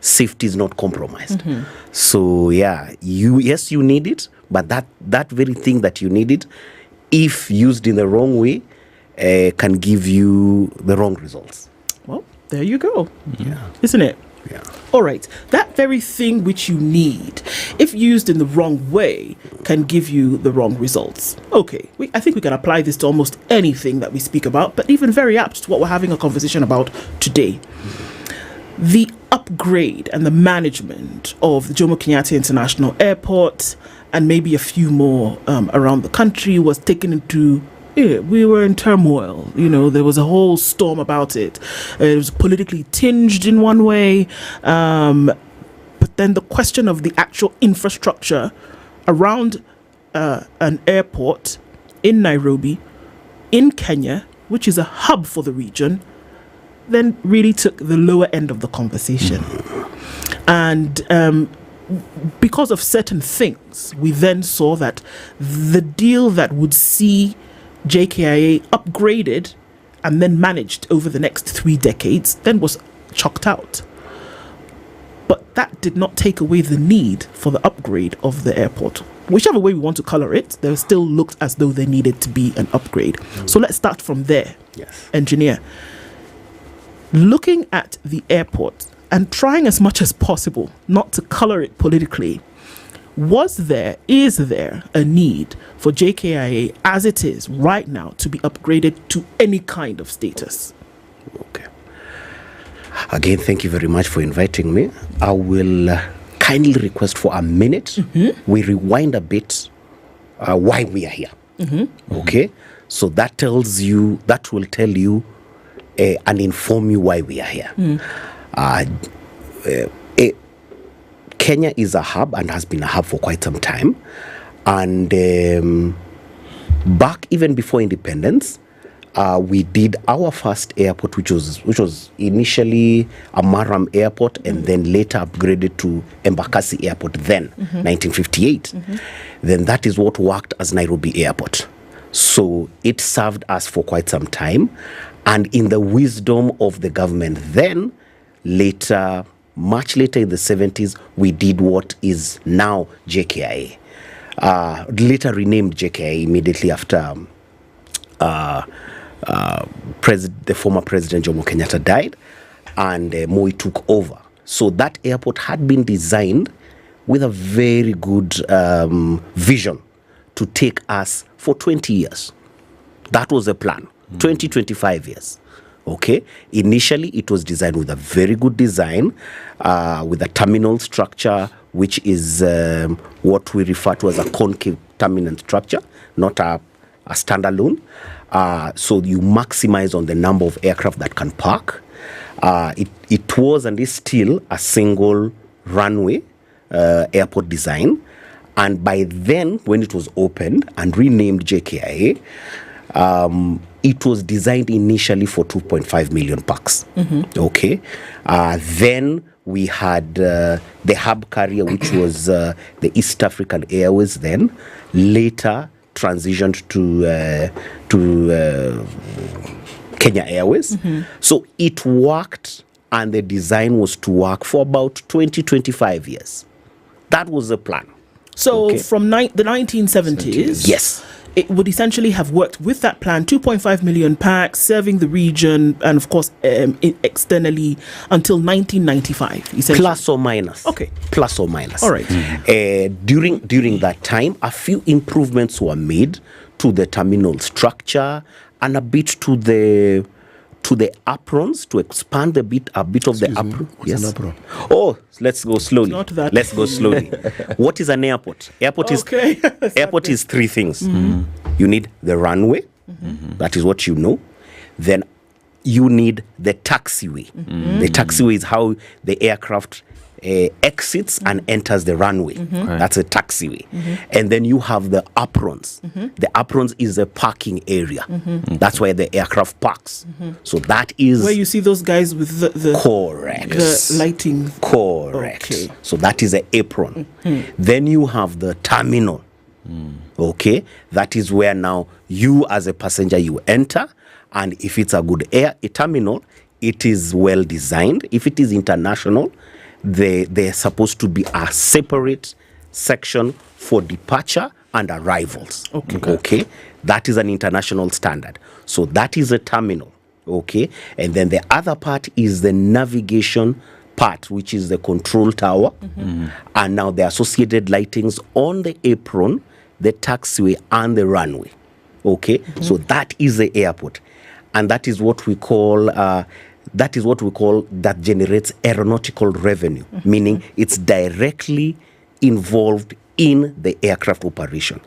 safety is not compromised. So yeah, you need it, but that very thing that you need it, if used in the wrong way, can give you the wrong results. Well, there you go. Isn't it? Yeah. All right. That very thing which you need, if used in the wrong way, can give you the wrong results. Okay. I think we can apply this to almost anything that we speak about, but even very apt to what we're having a conversation about today. The upgrade and the management of the Jomo Kenyatta International Airport and maybe a few more around the country was taken into... we were in turmoil. There was a whole storm about it. It was politically tinged in one way. But then the question of the actual infrastructure around an airport in Nairobi, in Kenya, which is a hub for the region, then really took the lower end of the conversation. And because of certain things, we then saw that the deal that would see JKIA upgraded and then managed over the next 3 decades then was chalked out. But that did not take away the need for the upgrade of the airport. Whichever way we want to color it, there still looked as though there needed to be an upgrade. So let's start from there. Yes. Engineer, looking at the airport and trying as much as possible not to color it politically, is there a need for JKIA as it is right now to be upgraded to any kind of status? Okay. Again, thank you very much for inviting me. I will kindly request for a minute. We rewind a bit why we are here. Okay? So that will tell you and inform you why we are here. Kenya is a hub and has been a hub for quite some time. And back even before independence, we did our first airport, which was initially a Maram airport and then later upgraded to Embakasi Airport then, 1958. Then that is what worked as Nairobi Airport. So it served us for quite some time. And in the wisdom of the government then, Later, much later in the 70s, we did what is now JKIA. Later renamed JKIA immediately after the former President Jomo Kenyatta died and Moi took over. So that airport had been designed with a very good vision to take us for 20 years. That was the plan, 25 years. Okay. Initially, it was designed with a very good design, with a terminal structure, which is what we refer to as a concave terminal structure, not a standalone. So you maximize on the number of aircraft that can park. It was and is still a single runway airport design. And by then, when it was opened and renamed JKIA, it was designed initially for 2.5 million pax. Okay. Then we had the hub carrier, which was the East African Airways then, later transitioned to Kenya Airways. So it worked, and the design was to work for about 20-25 years. That was the plan. So from the 1970s, yes, it would essentially have worked with that plan, 2.5 million pax, serving the region, and of course externally until 1995. Plus or minus. Okay. Plus or minus. All right. During that time, a few improvements were made to the terminal structure and a bit to the aprons, to expand a bit of the apron. What's an apron? Oh, let's go slowly. Not that. Let's go slowly. What is an airport? Airport is three things. You need the runway. That is what you know. Then you need the taxiway. The taxiway is how the aircraft exits and enters the runway. That's a taxiway. And then you have the aprons. The aprons is the parking area. That's where the aircraft parks. So that is where you see those guys with the correct the lighting. Correct. Okay. So that is the apron. Then you have the terminal. Okay, that is where now you as a passenger you enter, and if it's a good terminal, it is well designed. If it is international, they're supposed to be a separate section for departure and arrivals. Okay. That is an international standard. So that is a terminal. Okay. And then the other part is the navigation part, which is the control tower. And now the associated lightings on the apron, the taxiway, and the runway. Okay. So that is the airport. And that is what we call that generates aeronautical revenue, meaning it's directly involved in the aircraft operation.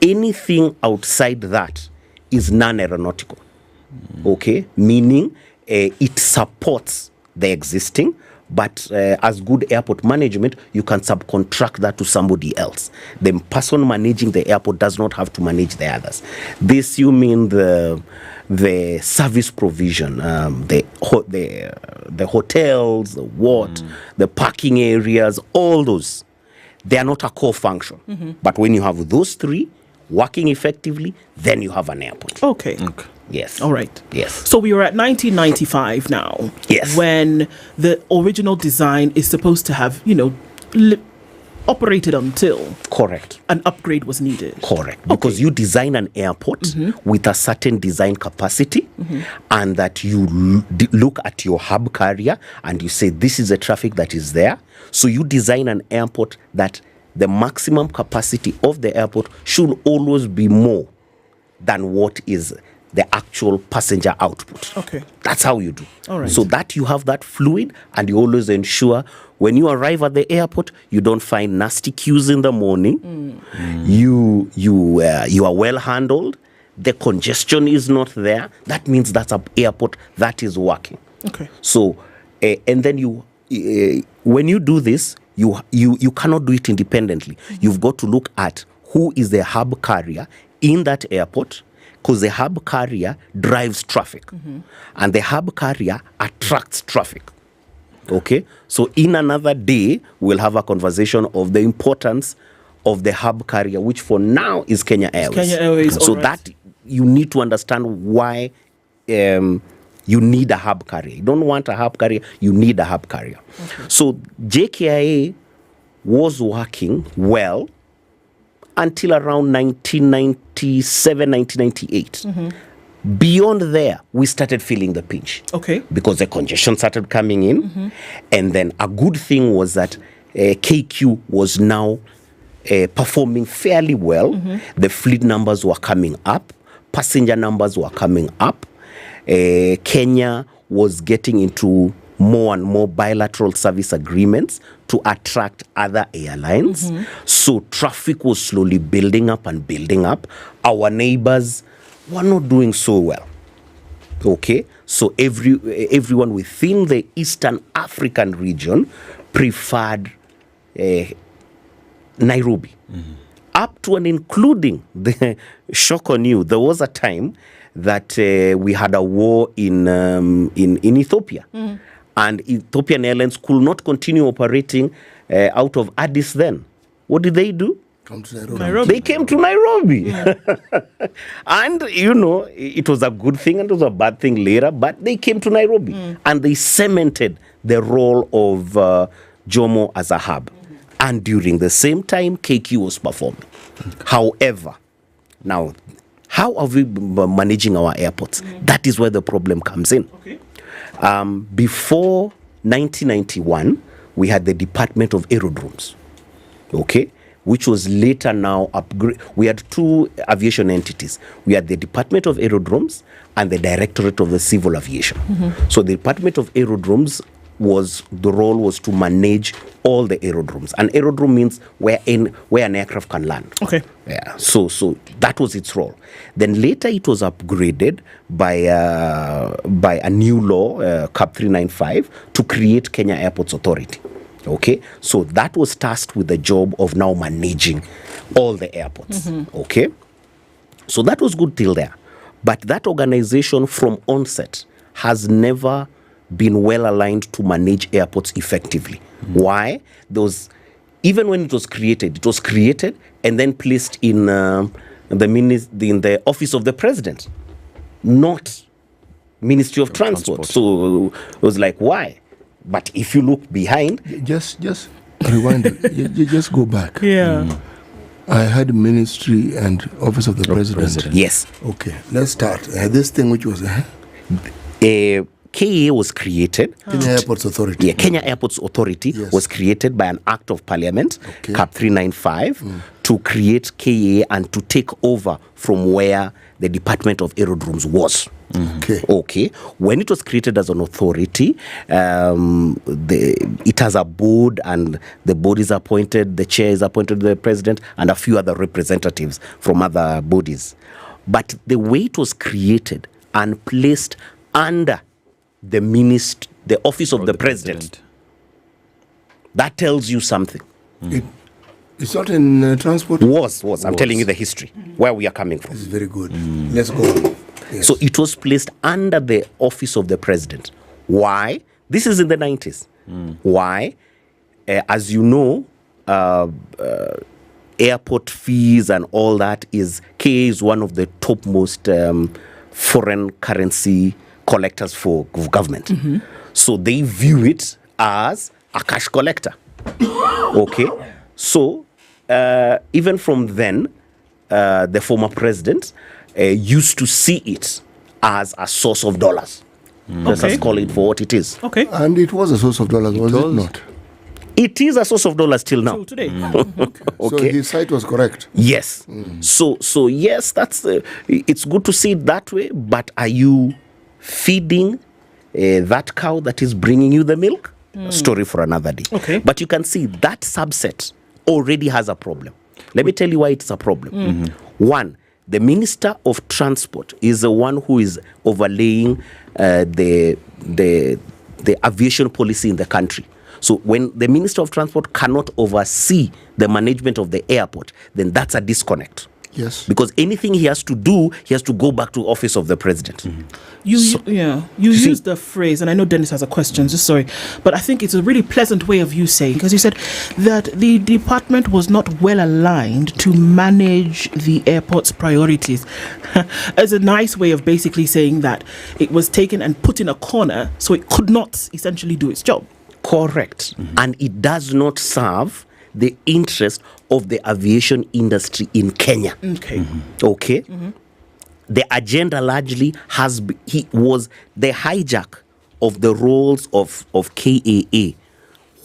Anything outside that is non-aeronautical. Okay, meaning it supports the existing, but as good airport management, you can subcontract that to somebody else. The person managing the airport does not have to manage the others. This you mean the service provision, the hotels, the parking areas, all those, they are not a core function. But when you have those three working effectively, then you have an airport. Okay. Yes. All right. Yes. So we are at 1995 now. Yes. When the original design is supposed to have, operated until an upgrade was needed. Correct. Because you design an airport with a certain design capacity, and that you look at your hub carrier and you say, this is the traffic that is there. So you design an airport that the maximum capacity of the airport should always be more than what is the actual passenger output. Okay. That's how you do. All right. So that you have that fluid, and you always ensure when you arrive at the airport, you don't find nasty queues in the morning. You are well handled. The congestion is not there. That means that's an airport that is working. Okay. So, and then when you do this, you cannot do it independently. You've got to look at who is the hub carrier in that airport, because the hub carrier drives traffic, and the hub carrier attracts traffic. Okay, so in another day, we'll have a conversation of the importance of the hub carrier, which for now is Kenya Airways. Kenya Airways. So that you need to understand why You need a hub carrier. You don't want a hub carrier, you need a hub carrier. Okay. So JKIA was working well until around 1997, 1998. Beyond there, we started feeling the pinch. Okay. Because the congestion started coming in. And then a good thing was that KQ was now performing fairly well. The fleet numbers were coming up. Passenger numbers were coming up. Kenya was getting into more and more bilateral service agreements to attract other airlines. So traffic was slowly building up and building up. Our neighbors were not doing so well. Okay, so everyone within the Eastern African region preferred Nairobi. Up to and including the shock on you, there was a time that we had a war in Ethiopia. And Ethiopian Airlines could not continue operating out of Addis then. What did they do? Come to Nairobi. They came to Nairobi. And, it was a good thing and it was a bad thing later, but they came to Nairobi. And they cemented the role of Jomo as a hub. And during the same time, KQ was performing. However, now, how are we managing our airports? That is where the problem comes in. Okay. Before 1991, we had the Department of Aerodromes, okay, which was later now upgrade. We had two aviation entities. We had the Department of Aerodromes and the Directorate of the Civil Aviation. So the Department of Aerodromes the role was to manage all the aerodromes. And aerodrome means where an aircraft can land. Okay. Yeah. So that was its role. Then later it was upgraded by a new law, Cap 395, to create Kenya Airports Authority. Okay. So that was tasked with the job of now managing all the airports. Okay. So that was good till there. But that organization from onset has never been well aligned to manage airports effectively. Why? Even when it was created and then placed in the office of the president, not Ministry of Transport. So it was like, why? But if you look behind, just rewind it. You just go back. Yeah. I had Ministry and Office of the President. Yes. Okay, let's start. This thing which was KA was created. Kenya Airports Authority. Yeah, Kenya Airports Authority was created by an Act of Parliament, Cap 395, to create KA and to take over from where the Department of Aerodromes was. Okay. When it was created as an authority, it has a board, and the board is appointed, the chair is appointed by the president, and a few other representatives from other bodies. But the way it was created and placed under the office of the president, that tells you something. It's not in transport? Was. I'm telling you the history, where we are coming from. This is very good. Let's go on. Yes. So it was placed under the office of the president. Why? This is in the 90s. Why? As you know, airport fees and all that KA is one of the topmost foreign currency collectors for government. So they view it as a cash collector. Okay. So even from then, the former president used to see it as a source of dollars. Let's call it for what it is. Okay. And it was a source of dollars, was it not? It is a source of dollars till now. Till today. So his site was correct. Yes. So yes, that's it's good to see it that way. But are you feeding that cow that is bringing you the milk? Story for another day. Okay. But you can see that subset already has a problem. Let me tell you why it's a problem. One, the Minister of Transport is the one who is overlaying the aviation policy in the country. So when the Minister of Transport cannot oversee the management of the airport, then that's a disconnect. Yes. Because anything he has to do, he has to go back to office of the president. You used the phrase, and I know Dennis has a question, just sorry, but I think it's a really pleasant way of you saying, because you said that the department was not well aligned to manage the airport's priorities. As a nice way of basically saying that it was taken and put in a corner so it could not essentially do its job. Correct. And it does not serve the interest of the aviation industry in Kenya. Okay. Okay. The agenda largely was the hijack of the roles of KAA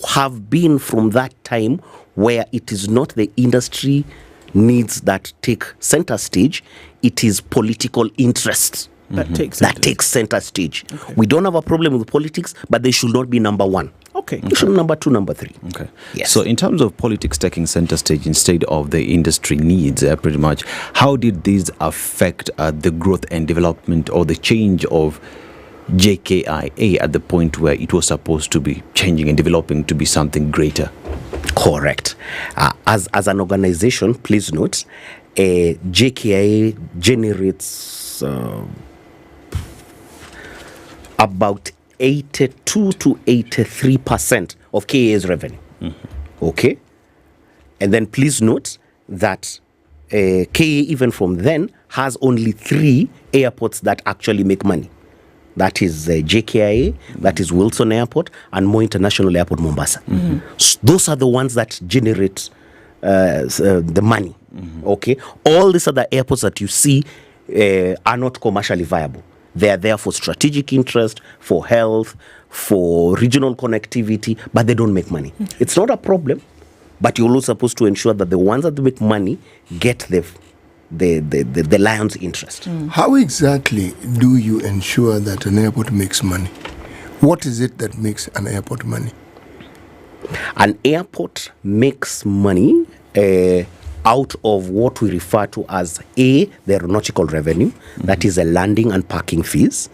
have been from that time where it is not the industry needs that take center stage, it is political interests that takes center stage. Okay. We don't have a problem with politics, but they should not be number one. Okay. They should be number two, number three. Okay. Yes. So in terms of politics taking center stage instead of the industry needs, pretty much, how did these affect the growth and development or the change of JKIA at the point where it was supposed to be changing and developing to be something greater? Correct. As an organization, please note, JKIA generates about 82 to 83% of KA's revenue. Okay? And then please note that KA, even from then, has only 3 airports that actually make money. That is JKIA, that is Wilson Airport, and Moi International Airport, Mombasa. So those are the ones that generate the money. Okay? All these other airports that you see are not commercially viable. They are there for strategic interest, for health, for regional connectivity, but they don't make money. It's not a problem, but you're also supposed to ensure that the ones that make money get the lion's interest. How exactly do you ensure that an airport makes money? What is it that makes an airport money? An airport makes money out of what we refer to as the aeronautical revenue, that is the landing and parking fees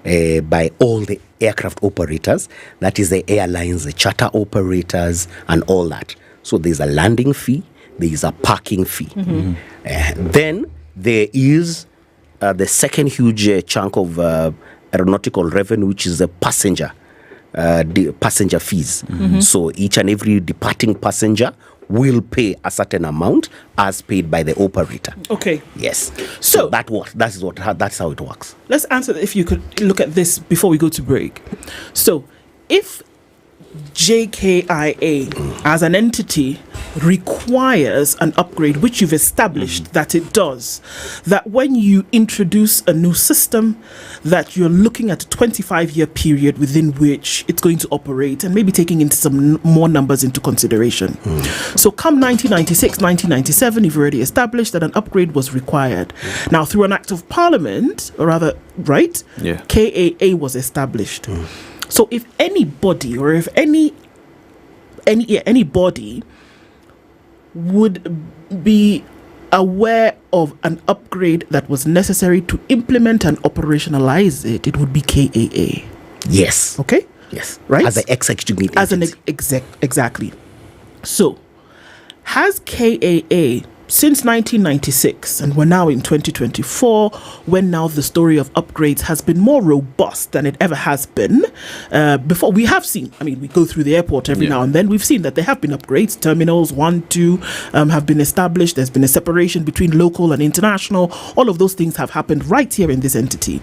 by all the aircraft operators, that is the airlines, the charter operators, and all that. So there's a landing fee, there is a parking fee. Then there is the second huge chunk of aeronautical revenue, which is the passenger fees. So each and every departing passenger will pay a certain amount as paid by the operator. Okay. Yes. So that's how it works. Let's answer that. If you could look at this before we go to break. So if JKIA as an entity requires an upgrade, which you've established that it does, that when you introduce a new system, that you're looking at a 25-year period within which it's going to operate, and maybe taking into some more numbers into consideration. So come 1996, 1997, you've already established that an upgrade was required. Now, through an act of parliament, or rather, right, KAA was established. So if anybody, or if anybody would be aware of an upgrade that was necessary to implement and operationalize it, it would be KAA. Yes. Okay? Yes. Right? As an executive agency. As an exactly. So, has KAA, since 1996, and we're now in 2024, when now the story of upgrades has been more robust than it ever has been. Before, we have seen, we go through the airport every now and then, we've seen that there have been upgrades. Terminals 1, 2 have been established. There's been a separation between local and international. All of those things have happened right here in this entity.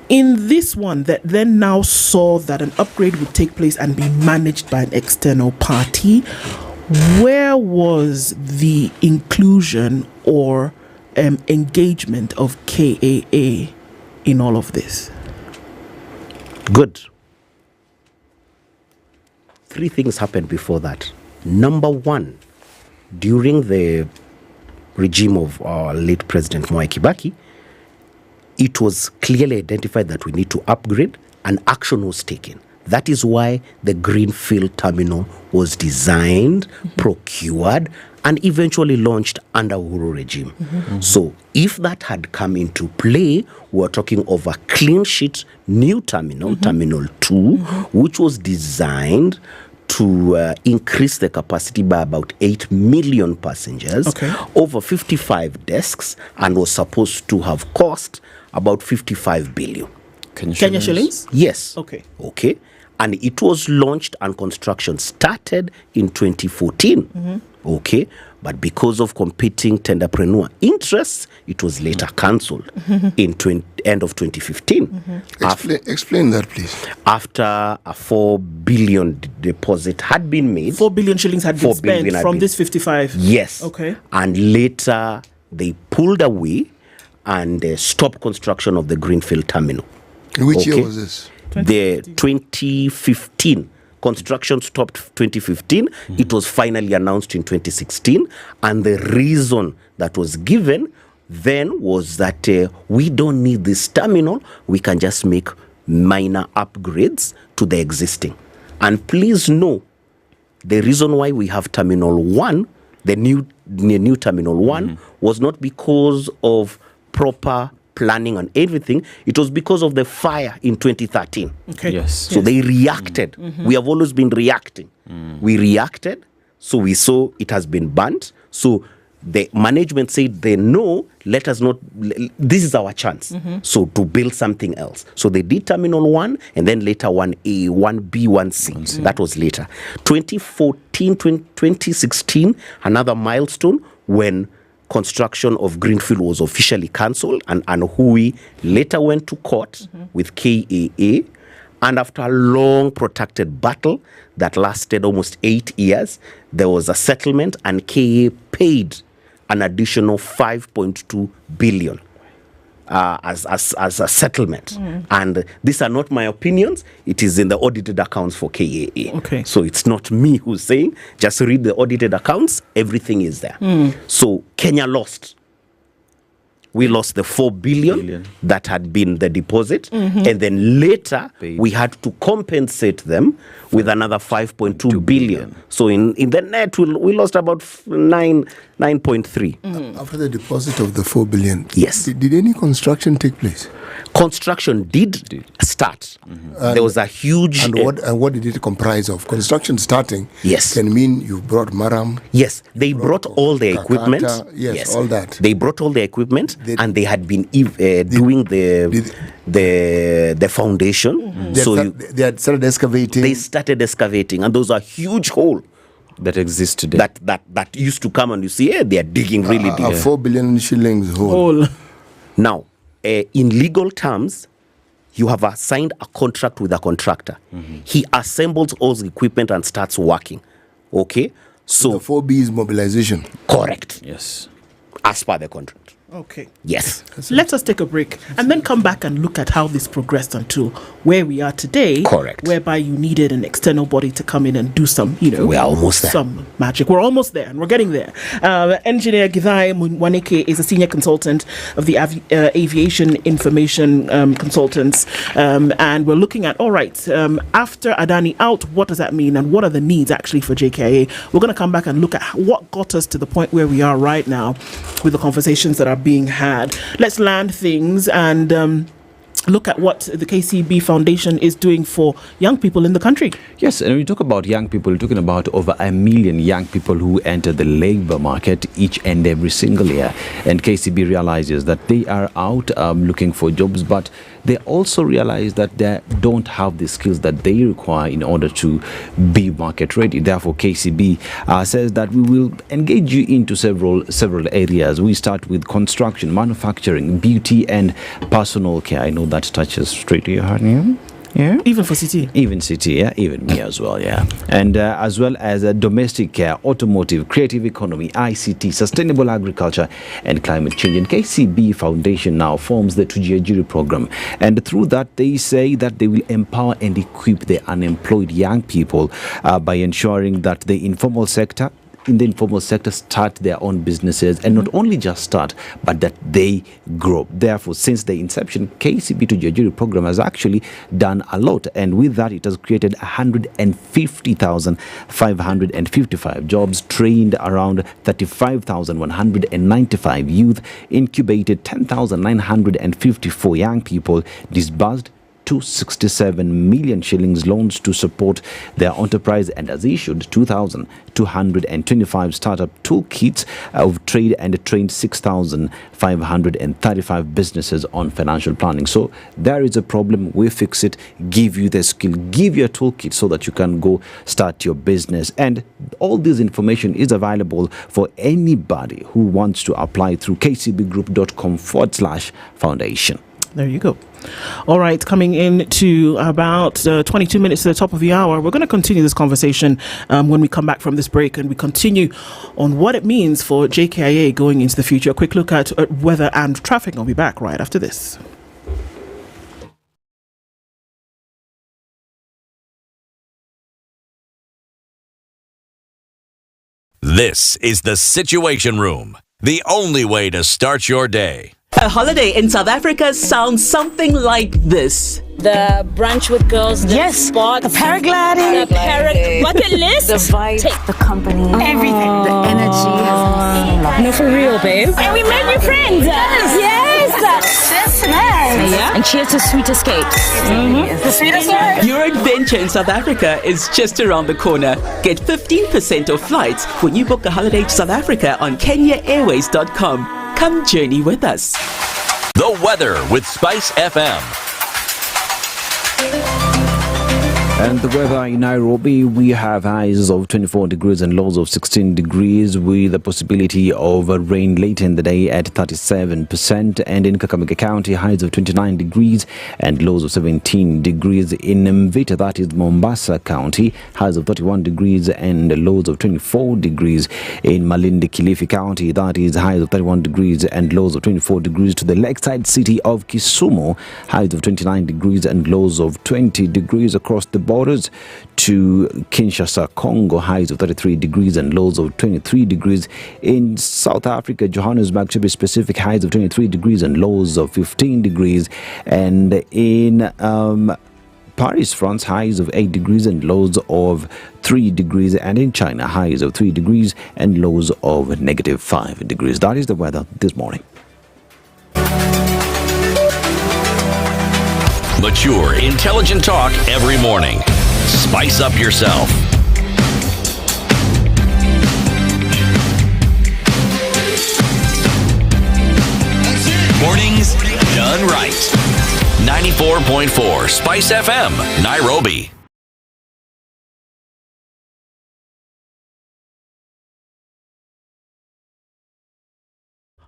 In this one that then now saw that an upgrade would take place and be managed by an external party, where was the inclusion or engagement of KAA in all of this? Good. 3 things happened before that. Number 1, during the regime of our late President Mwai Kibaki, it was clearly identified that we need to upgrade, and action was taken. That is why the Greenfield Terminal was designed, procured, and eventually launched under Uhuru regime. So if that had come into play, we're talking of a clean sheet new terminal, Terminal 2, which was designed to increase the capacity by about 8 million passengers, over 55 desks, and was supposed to have cost about 55 billion. Kenya shillings? Yes. Okay. Okay. And it was launched and construction started in 2014. Okay. But because of competing tenderpreneur interests, it was later cancelled in end of 2015. Explain that, please. After a 4 billion deposit had been made. 4 billion shillings had been spent from this 55. Yes. Okay. And later they pulled away and stopped construction of the Greenfield terminal. In which year was this? The 2015. Construction stopped 2015. It was finally announced in 2016. And the reason that was given then was that we don't need this terminal. We can just make minor upgrades to the existing. And please know, the reason why we have Terminal 1, the new Terminal 1, was not because of proper planning and everything. It was because of the fire in 2013. Okay. Yes. So they reacted. We have always been reacting. We reacted, so we saw it has been burnt. So the management said, no, let us not, this is our chance. So to build something else. So they did Terminal 1 and then later 1A, 1B, 1C. That was later. 2016, another milestone when construction of Greenfield was officially cancelled, and Hui later went to court with KAA. And after a long protracted battle that lasted almost 8 years, there was a settlement, and KAA paid an additional 5.2 billion as a settlement. And these are not my opinions. It is in the audited accounts for KAA. Okay. So it's not me who's saying. Just read the audited accounts. Everything is there. So Kenya lost. We lost the 4 billion that had been the deposit. And then later, we had to compensate them with another 5.2 billion. So in the net, we lost about 9.3. After the deposit of the 4 billion, yes. Did any construction take place? Construction did start. There was a huge... And what did it comprise of? Construction starting can mean you brought Maram. Yes, they brought all the equipment. Yes, all that. They brought all the equipment, and they had been doing the foundation. They had started excavating. They started excavating, and those are huge holes that exist today. That used to come and you see, they are digging really deep. A 4 billion shillings hole. Now, in legal terms, you have signed a contract with a contractor. He assembles all the equipment and starts working. Okay? So the 4B is mobilization. Correct. Yes. As per the contract. Okay. Yes. Let us take a break and then come back and look at how this progressed until where we are today. Correct. Whereby you needed an external body to come in and do some, we're almost there. Some magic. We're almost there, and we're getting there. Engineer Githai Mwaneke is a senior consultant of the Aviation Information Consultants, and we're looking at, all right, after Adani out, what does that mean, and what are the needs actually for JKIA? We're going to come back and look at what got us to the point where we are right now with the conversations that are being had. Let's land things and look at what the KCB Foundation is doing for young people in the country. Yes, and when we talk about young people, we're talking about over 1 million young people who enter the labor market each and every single year. And KCB realizes that they are out looking for jobs, but they also realize that they don't have the skills that they require in order to be market ready. Therefore, KCB says that we will engage you into several areas. We start with construction, manufacturing, beauty, and personal care. I know that touches straight to your heart. Yeah. Even for CT. Even CT, yeah. Even me as well, yeah. And as well as domestic care, automotive, creative economy, ICT, sustainable agriculture, and climate change. And KCB Foundation now forms the Tujiajiri program. And through that, they say that they will empower and equip the unemployed young people by ensuring that the informal sector start their own businesses, and not only just start, but that they grow. Therefore, since the inception, KCB Tujiajiri program has actually done a lot, and with that, it has created 150,555 jobs, trained around 35,195 youth, incubated 10,954 young people, disbursed 267 million shillings loans to support their enterprise and has issued 2,225 startup toolkits of trade and trained 6,535 businesses on financial planning. So there is a problem, we fix it, give you the skill, give you a toolkit so that you can go start your business. And all this information is available for anybody who wants to apply through kcbgroup.com/foundation. There you go. All right, coming in to about 22 minutes to the top of the hour. We're going to continue this conversation when we come back from this break, and we continue on what it means for JKIA going into the future. A quick look at weather and traffic. I'll be back right after this. This is the Situation Room, the only way to start your day. A holiday in South Africa sounds something like this. The brunch with girls, the spots, the paragliding, the bucket list, the vibe, take the company, everything, the energy. No, for real, babe. And we made new friends. Yes. Yeah. And cheers to sweet escapes. The sweetest one. Your adventure in South Africa is just around the corner. Get 15% off flights when you book a holiday to South Africa on KenyaAirways.com. Come journey with us. The weather with SpiceFM. And the weather in Nairobi, we have highs of 24 degrees and lows of 16 degrees with a possibility of rain later in the day at 37%. And in Kakamega County, highs of 29 degrees and lows of 17 degrees. In Mvita, that is Mombasa County, highs of 31 degrees and lows of 24 degrees. In Malindi, Kilifi County, that is highs of 31 degrees and lows of 24 degrees. To the lakeside city of Kisumu, highs of 29 degrees and lows of 20 degrees across the borders. To Kinshasa, Congo, highs of 33 degrees and lows of 23 degrees. In South Africa, Johannesburg, to be specific, highs of 23 degrees and lows of 15 degrees. And in Paris, France, highs of 8 degrees and lows of 3 degrees. And in China, highs of 3 degrees and lows of -5 degrees. That is the weather this morning. Mature, intelligent talk every morning. Spice up yourself. Mornings done right. 94.4 Spice FM, Nairobi.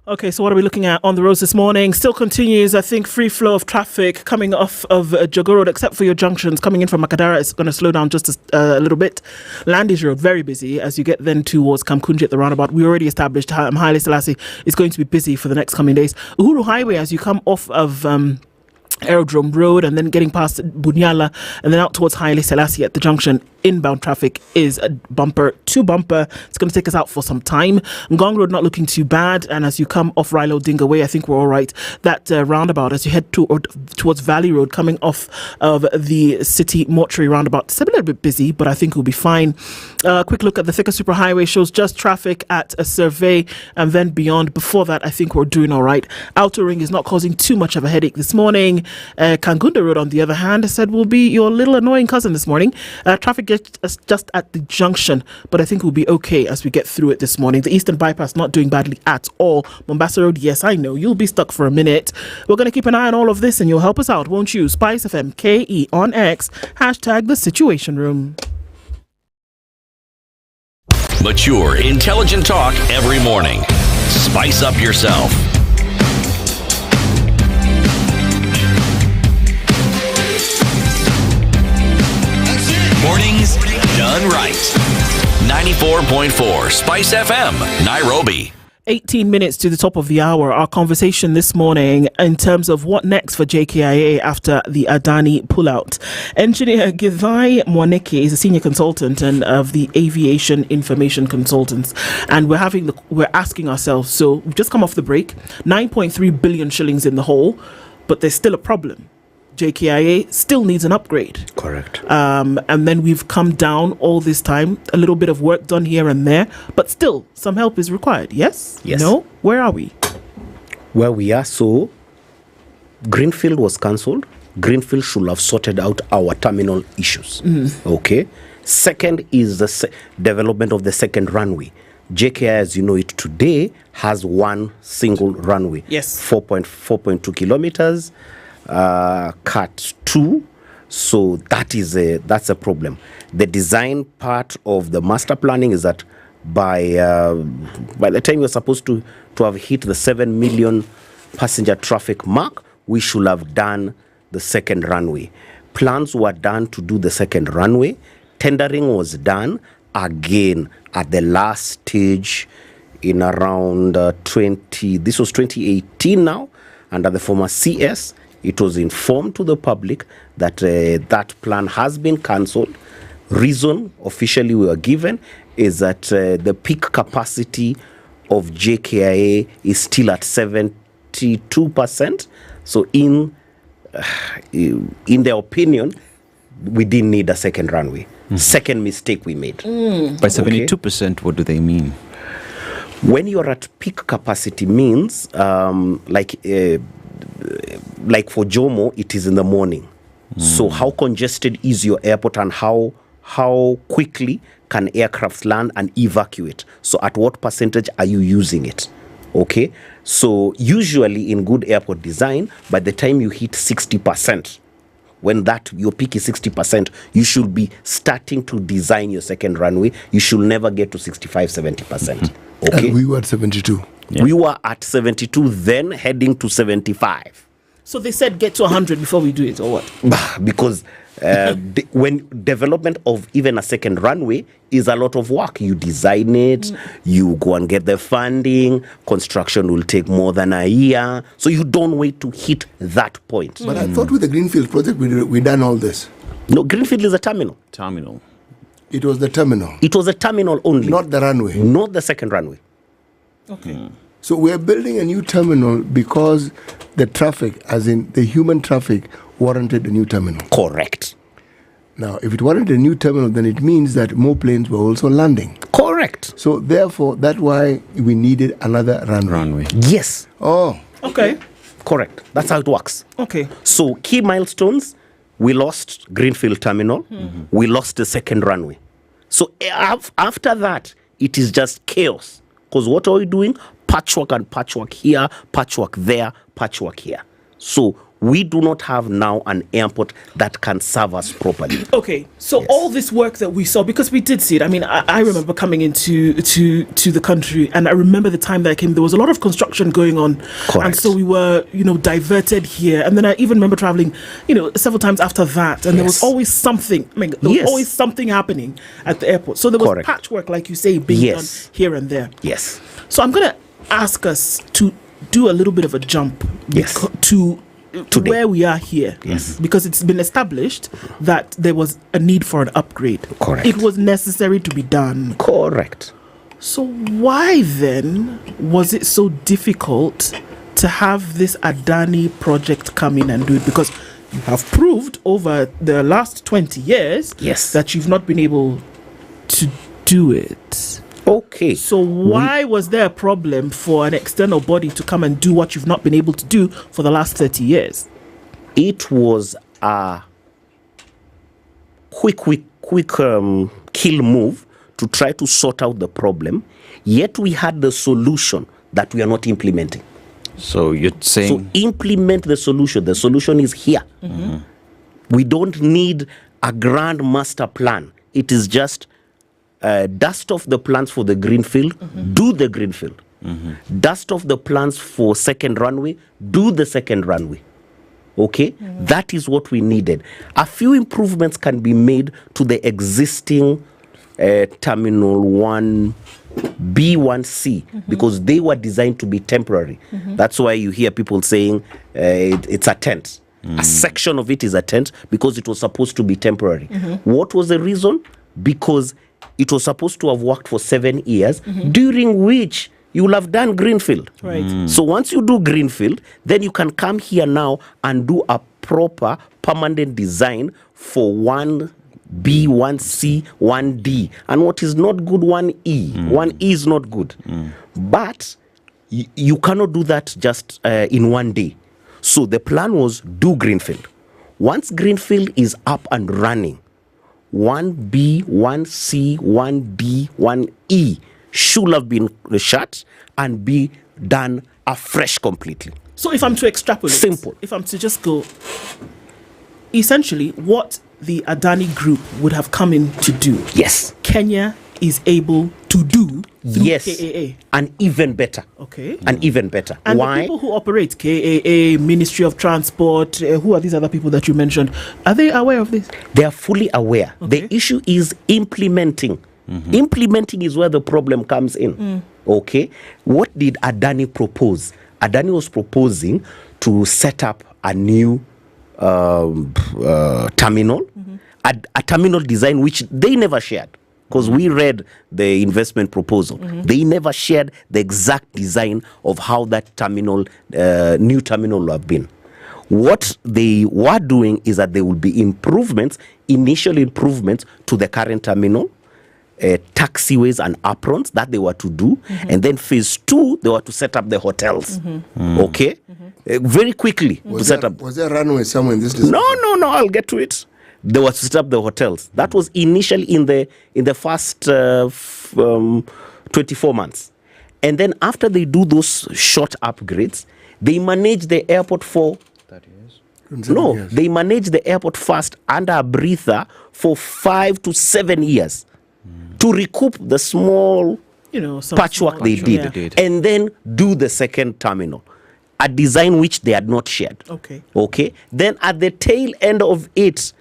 Okay, so what are we looking at on the roads this morning? Still continues, I think, free flow of traffic coming off of Jogo Road, except for your junctions. Coming in from Makadara, it's going to slow down just a little bit. Landis Road, very busy. As you get then towards Kamkunji at the roundabout, we already established Haile Selassie is going to be busy for the next coming days. Uhuru Highway, as you come off of Aerodrome Road and then getting past Bunyala and then out towards Haile Selassie at the junction, inbound traffic is a bumper to bumper. It's going to take us out for some time. Ngong Road not looking too bad, and as you come off Rilo Dinga Way, I think we're all right. That roundabout as you head towards Valley Road, coming off of the City Mortuary roundabout, it's a little bit busy, but I think we'll be fine. Quick look at the Thika Superhighway shows just traffic at a survey and then beyond. Before that, I think we're doing all right. Outer Ring is not causing too much of a headache this morning. Kangunda Road, on the other hand, I said will be your little annoying cousin this morning. Traffic gets just at the junction, but I think we'll be okay as we get through it this morning. The Eastern Bypass not doing badly at all. Mombasa Road, yes, I know you'll be stuck for a minute. We're going to keep an eye on all of this, and you'll help us out, won't you? SpiceFM KE on X, hashtag the Situation Room. Mature, intelligent talk every morning. Spice up yourself. Mornings done right. 94.4 Spice FM, Nairobi. 18 minutes to the top of the hour. Our conversation this morning in terms of what next for JKIA after the Adani pullout. Engineer Githai Mwaneke is a senior consultant and of the Aviation Information Consultants, and we're asking ourselves. So we've just come off the break. 9.3 billion shillings in the hole, but there's still a problem. JKIA still needs an upgrade. Correct. And then we've come down all this time, a little bit of work done here and there, but still some help is required. Yes? Yes. No? Where are we? Where we are, so Greenfield was cancelled. Greenfield should have sorted out our terminal issues. Okay. Second is the development of the second runway. JKI, as you know it today, has one single runway. Yes. 4.2 kilometers, cut 2. So that's a problem. The design part of the master planning is that by the time we're supposed to have hit the 7 million passenger traffic mark, we should have done the second runway. Plans were done to do the second runway. Tendering was done again at the last stage in around this was 2018 now, under the former CS. It was informed to the public that that plan has been cancelled. Reason officially we were given is that the peak capacity of JKIA is still at 72%. So in their opinion, we didn't need a second runway. Second mistake we made. By 72%, what do they mean? When you're at peak capacity means like for Jomo, it is in the morning. So how congested is your airport and how quickly can aircraft land and evacuate? So at what percentage are you using it? Okay. So usually in good airport design, by the time you hit 60%, when your peak is 60%, you should be starting to design your second runway. You should never get to 65, 70%. Okay. And we were at 72. Yeah. We were at 72, then heading to 75. So they said get to 100 before we do it, or what? Because when development of even a second runway is a lot of work. You design it, you go and get the funding, construction will take more than a year. So you don't wait to hit that point. But I thought with the Greenfield project, we done all this. No, Greenfield is a terminal. It was the terminal. It was a terminal only. Not the runway. Not the second runway. Okay. So we're building a new terminal because the traffic, as in the human traffic, warranted a new terminal. Correct. Now, if it warranted a new terminal, then it means that more planes were also landing. Correct. So therefore, that's why we needed another runway. Yes. Oh. Okay. Correct. That's how it works. Okay. So key milestones, we lost Greenfield Terminal. We lost the second runway. So after that, it is just chaos. Because what are we doing? Patchwork and patchwork here, patchwork there, patchwork here. So we do not have now an airport that can serve us properly. Okay, so all this work that we saw, because we did see it. I mean, I remember coming into to the country, and I remember the time that I came, there was a lot of construction going on. Correct. And so we were, diverted here. And then I even remember traveling, several times after that, and there was always something. I mean, there was always something happening at the airport. So there was patchwork, like you say, being done here and there. Yes. So I'm going to ask us to do a little bit of a jump to where we are here. Yes. Because it's been established that there was a need for an upgrade. Correct. It was necessary to be done. Correct. So why then was it so difficult to have this Adani project come in and do it? Because you have proved over the last 20 years that you've not been able to do it. Okay. So why was there a problem for an external body to come and do what you've not been able to do for the last 30 years? It was a quick kill move to try to sort out the problem, yet we had the solution that we are not implementing. So you're saying... So implement the solution. The solution is here. We don't need a grand master plan. It is just dust off the plans for the Greenfield, do the Greenfield. Dust off the plans for second runway, do the second runway. Okay? That is what we needed. A few improvements can be made to the existing Terminal 1B, 1C, because they were designed to be temporary. That's why you hear people saying it's a tent. A section of it is a tent because it was supposed to be temporary. What was the reason? Because it was supposed to have worked for 7 years, during which you will have done Greenfield. Right. So once you do Greenfield, then you can come here now and do a proper permanent design for 1B, 1C, 1D. And what is not good, 1E. 1E is not good. But you cannot do that just in one day. So the plan was do Greenfield. Once Greenfield is up and running, 1B, 1C, 1D, 1E should have been shut and be done afresh completely. So if I'm to extrapolate, simple. If I'm to just go, essentially what the Adani Group would have come in to do, yes, Kenya is able to do through yes, KAA. And even better. Okay. And even better. And why? the people who operate KAA, Ministry of Transport, who are these other people that you mentioned? Are they aware of this? They are fully aware. Okay. The issue is implementing. Mm-hmm. Implementing is where the problem comes in. Okay. What did Adani propose? Adani was proposing to set up a new terminal, a terminal design which they never shared. Because we read the investment proposal. They never shared the exact design of how that terminal, new terminal will have been. What they were doing is that there will be improvements, initial improvements to the current terminal, taxiways and aprons that they were to do. And then phase 2, they were to set up the hotels. Okay? Very quickly Was to set up. Was there a runway somewhere in this district? No, I'll get to it. They were to set up the hotels. That was initially in the first 24 months. And then after they do those short upgrades, they manage the airport for 30 years. No, they manage the airport first under a breather for 5 to 7 years to recoup the small patchwork they did, and then do the second terminal, a design which they had not shared. Okay. Then at the tail end of it,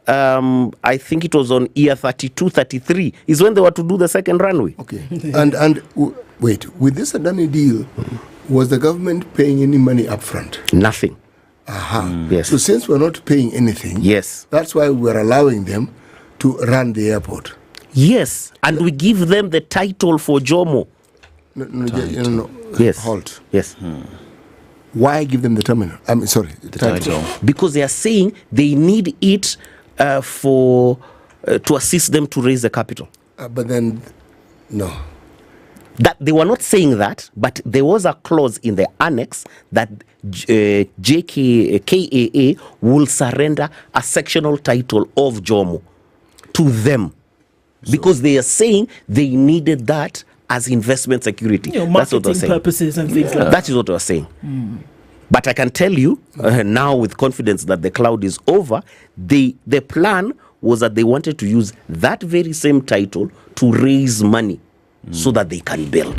I think it was on year 32, 33 is when they were to do the second runway. Okay. and wait, with this Adani deal, was the government paying any money up front? Nothing. Yes. So since we're not paying anything, yes, that's why we're allowing them to run the airport. Yes, and we give them the title for Jomo. No. Yes. Halt. Yes. Why give them the terminal? The title. Because they are saying they need it to assist them to raise the capital. But then, no. That they were not saying that, but there was a clause in the annex that KAA will surrender a sectional title of Jomo to them, because they are saying they needed that as investment security. That's what they're saying. Purposes and things like that. That is what they're saying. But I can tell you now with confidence that the cloud is over. The plan was that they wanted to use that very same title to raise money so that they can build.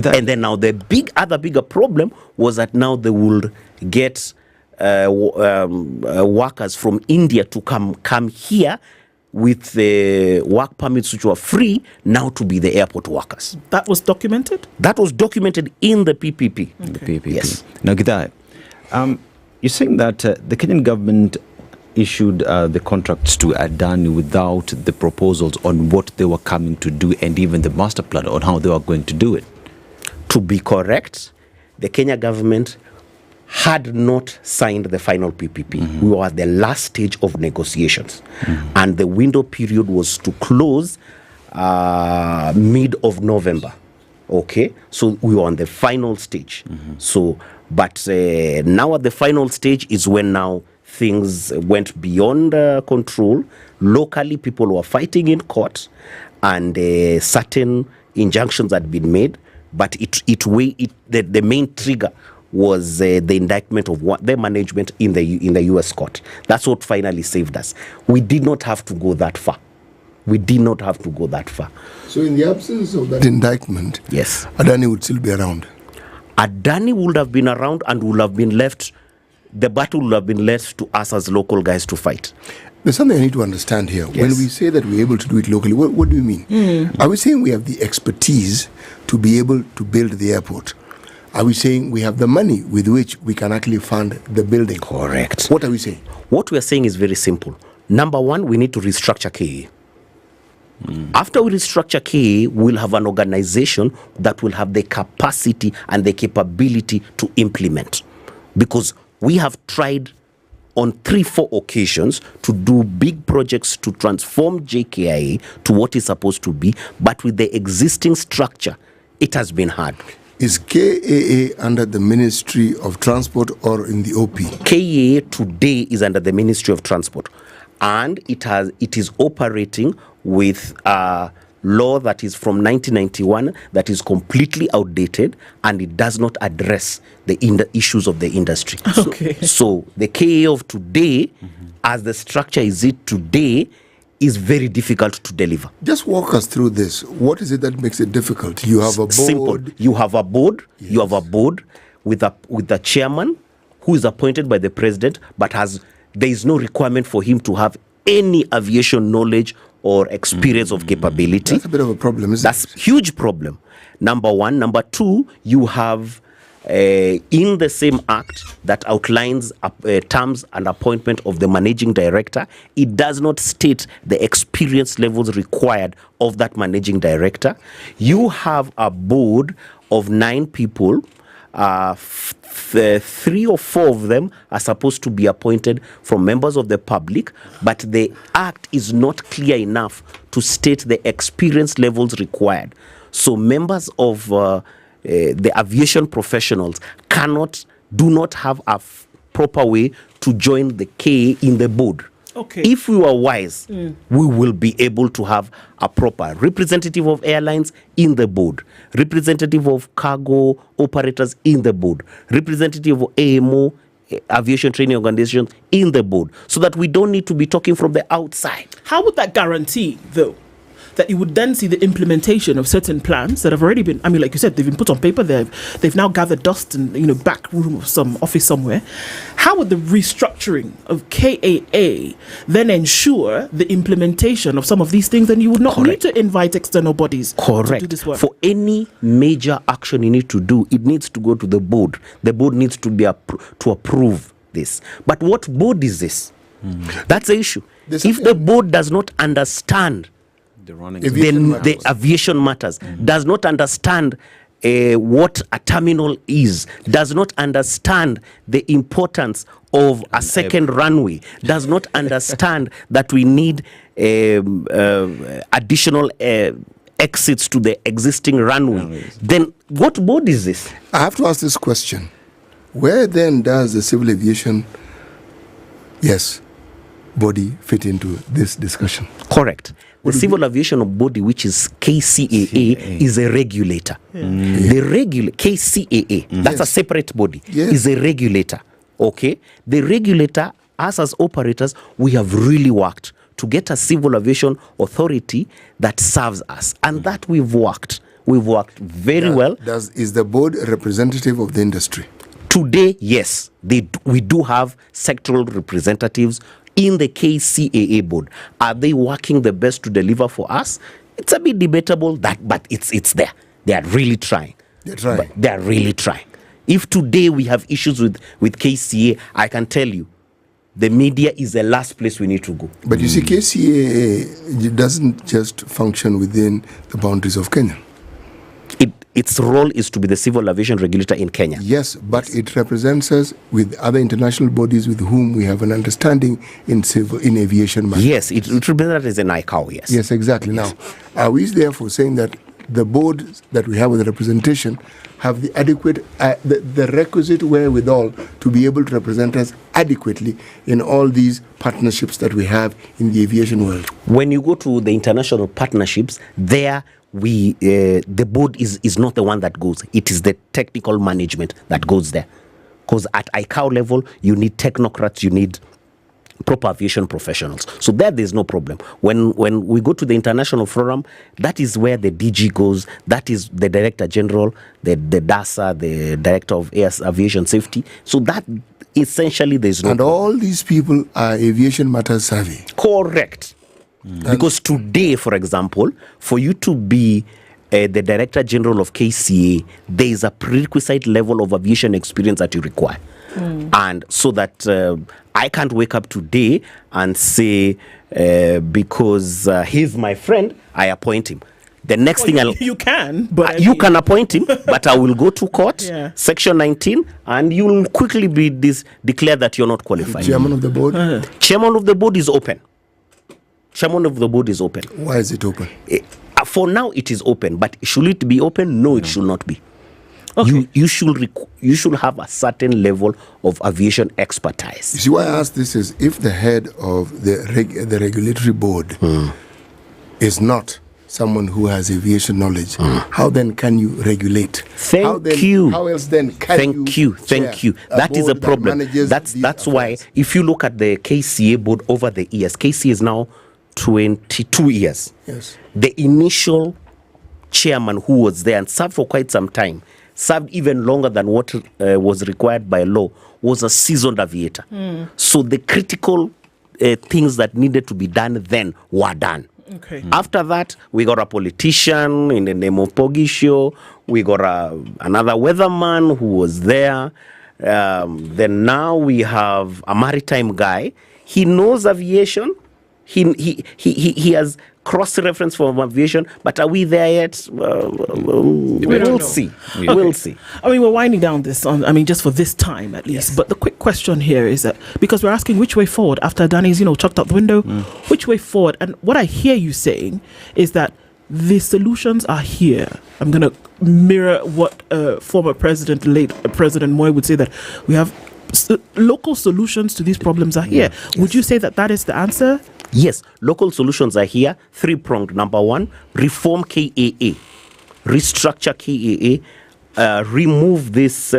And then now the bigger problem was that now they would get workers from India to come here with the work permits which were free now to be the airport workers. That was documented? That was documented in the PPP. The PPP. Yes. Now, Lydiah, you're saying that the Kenyan government issued the contracts to Adani without the proposals on what they were coming to do and even the master plan on how they were going to do it. To be correct, the Kenya government had not signed the final PPP. We were at the last stage of negotiations, and the window period was to close mid of November. Okay, so we were on the final stage. But now at the final stage is when now things went beyond control. Locally, people were fighting in court, and certain injunctions had been made. But the main trigger was the indictment of the management in the U.S. court. That's what finally saved us. We did not have to go that far. So in the absence of that indictment, yes, Adani would still be around. Adani would have been around and would have been left. The battle would have been left to us as local guys to fight. There's something I need to understand here. Yes. When we say that we're able to do it locally, what do we mean? Are we saying we have the expertise to be able to build the airport? Are we saying we have the money with which we can actually fund the building? Correct. What are we saying? What we are saying is very simple. Number one, we need to restructure KA. After we restructure KA, we'll have an organization that will have the capacity and the capability to implement. Because we have tried on 3-4 occasions to do big projects to transform JKIA to what it's supposed to be, but with the existing structure, it has been hard. Is KAA under the Ministry of Transport or in the OP? KAA today is under the Ministry of Transport, and it is operating with law that is from 1991 that is completely outdated, and it does not address the issues of the industry. Okay. So the KAA of today, as the structure is it today, is very difficult to deliver. Just walk us through this. What is it that makes it difficult? You have a board. Simple. You have a board. Yes. You have a board with the chairman who is appointed by the president, but there is no requirement for him to have any aviation knowledge or experience of capability. That's a bit of a problem, isn't it? That's a huge problem. Number one. Number two, you have in the same act that outlines terms and appointment of the managing director, it does not state the experience levels required of that managing director. You have a board of 9 people. 3 or 4 of them are supposed to be appointed from members of the public, but the act is not clear enough to state the experience levels required. So members of the aviation professionals do not have a proper way to join the KA in the board. Okay. If we are wise, we will be able to have a proper representative of airlines in the board, representative of cargo operators in the board, representative of AMO, aviation training organizations in the board, so that we don't need to be talking from the outside. How would that guarantee, though, that you would then see the implementation of certain plans that have already been, I mean, like you said, they've been put on paper, they've now gathered dust in, back room of some office somewhere. How would the restructuring of KAA then ensure the implementation of some of these things? And you would not need to invite external bodies to do this work. For any major action you need to do, it needs to go to the board. The board needs to be to approve this. But what board is this? That's the issue. If the board does not understand the aviation matters, does not understand what a terminal is, does not understand the importance of a second runway, does not understand that we need additional exits to the existing runway, then what board is this? I have to ask this question. Where then does the civil aviation body fit into this discussion? Correct. The civil aviation body, which is KCAA, is a regulator. The KCAA, that's a separate body, is a regulator. Okay? The regulator, us as operators, we have really worked to get a civil aviation authority that serves us. And that we've worked. We've worked very well. Is the board a representative of the industry? Today, yes. We do have sectoral representatives in the KCAA board. Are they working the best to deliver for us? It's a bit debatable, but it's there. They are really trying. They are really trying. If today we have issues with KCA, I can tell you, the media is the last place we need to go. But you see, KCAA doesn't just function within the boundaries of Kenya. Its role is to be the civil aviation regulator in Kenya. Yes, but it represents us with other international bodies with whom we have an understanding in aviation matters. Yes, it represents us as an ICAO, yes. Yes, exactly. Now, are we therefore saying that the boards that we have with the representation have the adequate, the requisite wherewithal to be able to represent us adequately in all these partnerships that we have in the aviation world? When you go to the international partnerships, there the board is not the one that goes. It is the technical management that goes there. Because at ICAO level, you need technocrats, you need proper aviation professionals. So there's no problem. When we go to the international forum, that is where the DG goes. That is the Director General, the DASA, the Director of Aviation Safety. So that essentially there's no And problem. all these people are aviation matters savvy. Correct. Because today, for example, for you to be the Director General of KCA, there is a prerequisite level of aviation experience that you require. And so that I can't wake up today and say, because he's my friend, I appoint him. The next thing you can, but you can appoint him, but I will go to court, Section 19, and you will quickly be declared that you're not qualified. Chairman of the board? Chairman of the board is open. Chairman of the board is open. Why is it open? For now, it is open, but should it be open? No, it should not be. Okay. You should have a certain level of aviation expertise. You see why I ask this is if the head of the regulatory board is not someone who has aviation knowledge, how then can you regulate? Thank you. How else then can Thank you. That is a problem. That's why if you look at the KCA board over the years, KCA is now 22 years. Yes. The initial chairman who was there and served for quite some time, served even longer than what was required by law, was a seasoned aviator. So the critical things that needed to be done then were done. Okay. After that, we got a politician in the name of Pogisho. We got another weatherman who was there. Then now we have a maritime guy. He knows aviation. He has cross-reference from aviation, but are we there yet? We'll see. We'll see. I mean, we're winding down this just for this time at least. Yes. But the quick question here is that because we're asking which way forward after Danny's, chucked out the window, which way forward? And what I hear you saying is that the solutions are here. I'm going to mirror what former late President Moi would say, that we have local solutions to these problems are here. Yes. Would you say that is the answer? Yes, local solutions are here, three-pronged. Number one, reform KAA, restructure KAA, remove this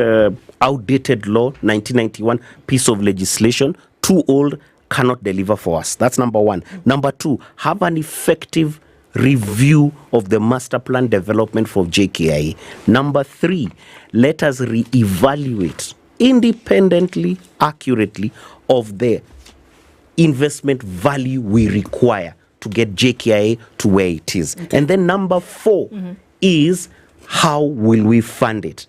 outdated law, 1991 piece of legislation, too old, cannot deliver for us. That's number one. Number two, have an effective review of the master plan development for JKIA. Number three, let us re-evaluate independently, accurately, of the investment value we require to get JKIA to where it is. Okay. And then number four is how will we fund it?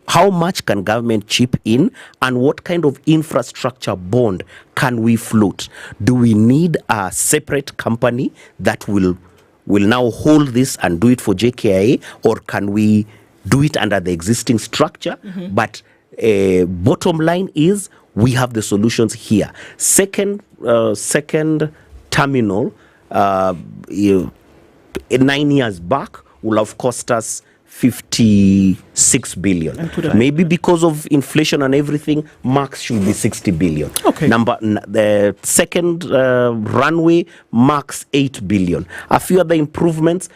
How much can government chip in, and what kind of infrastructure bond can we float? Do we need a separate company that will now hold this and do it for JKIA, or can we do it under the existing structure? But bottom line is we have the solutions here. Second terminal, 9 years back, will have cost us 56 billion. Maybe because of inflation and everything, max should be 60 billion. Okay. The second runway, max 8 billion. A few other improvements,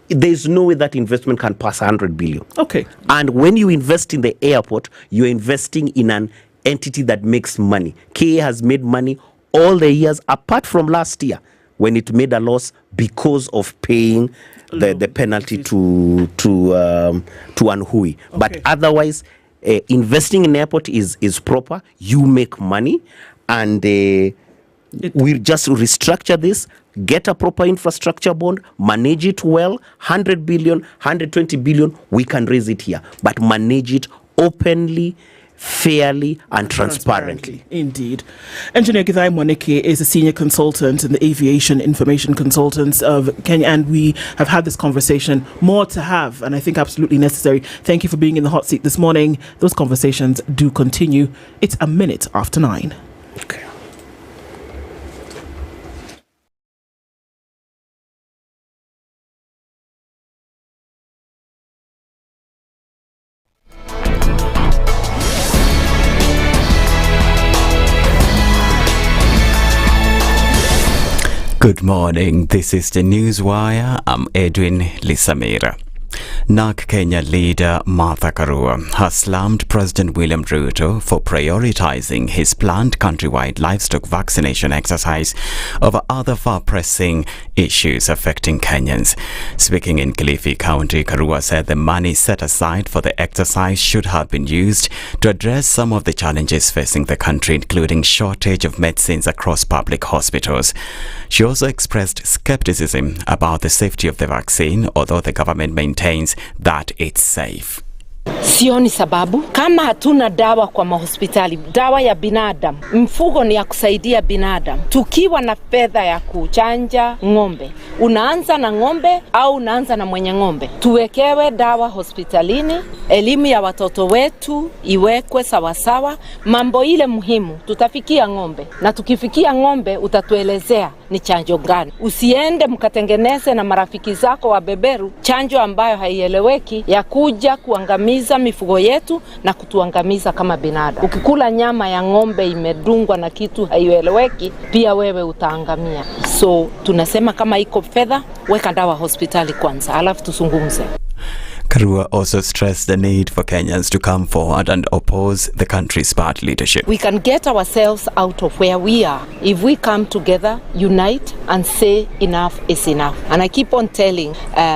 there's no way that investment can pass 100 billion. Okay. And when you invest in the airport, you're investing in an entity that makes money. KA has made money all the years, apart from last year when it made a loss because of paying the penalty to Anhui. Okay. But otherwise, investing in airport is proper. You make money, and we just restructure this, get a proper infrastructure bond, manage it well. 100 billion, 120 billion, we can raise it here, but manage it openly, fairly and transparently. Indeed. Engineer Githai Mwanike is a senior consultant in the Aviation Information Consultants of Kenya, and we have had this conversation, more to have, and I think absolutely necessary. Thank you for being in the hot seat this morning. Those conversations do continue. It's 9:01. Okay. Good morning, this is the Newswire. I'm Edwin Lisamira. NARC Kenya leader Martha Karua has slammed President William Ruto for prioritizing his planned countrywide livestock vaccination exercise over other far-pressing issues affecting Kenyans. Speaking in Kilifi County, Karua said the money set aside for the exercise should have been used to address some of the challenges facing the country, including shortage of medicines across public hospitals. She also expressed skepticism about the safety of the vaccine, although the government maintains that it's safe. Sioni sababu. Kama hatuna dawa kwa mahospitali, dawa ya binadamu, mfugo ni ya kusaidia binadamu. Tukiwa na fedha ya kuchanja ng'ombe, unaanza na ng'ombe au unaanza na mwenye ng'ombe. Tuwekewe dawa hospitalini, elimu ya watoto wetu iwekwe sawasawa. Mambo ile muhimu, tutafikia ng'ombe. Na tukifikia ng'ombe, utatuelezea ni chanjo gani. Usiende mkatengeneze na marafiki zako wa beberu chanjo ambayo haieleweki ya kuja kuangamiza mifugo yetu na kutuangamiza kama binadamu. Ukikula nyama ya ng'ombe imedungwa na kitu haieleweki, pia wewe utaangamia. So tunasema kama iko fedha, weka dawa hospitali kwanza, alafu tusungumze. Karua also stressed the need for Kenyans to come forward and oppose the country's bad leadership. We can get ourselves out of where we are if we come together, unite and say enough is enough. And I keep on telling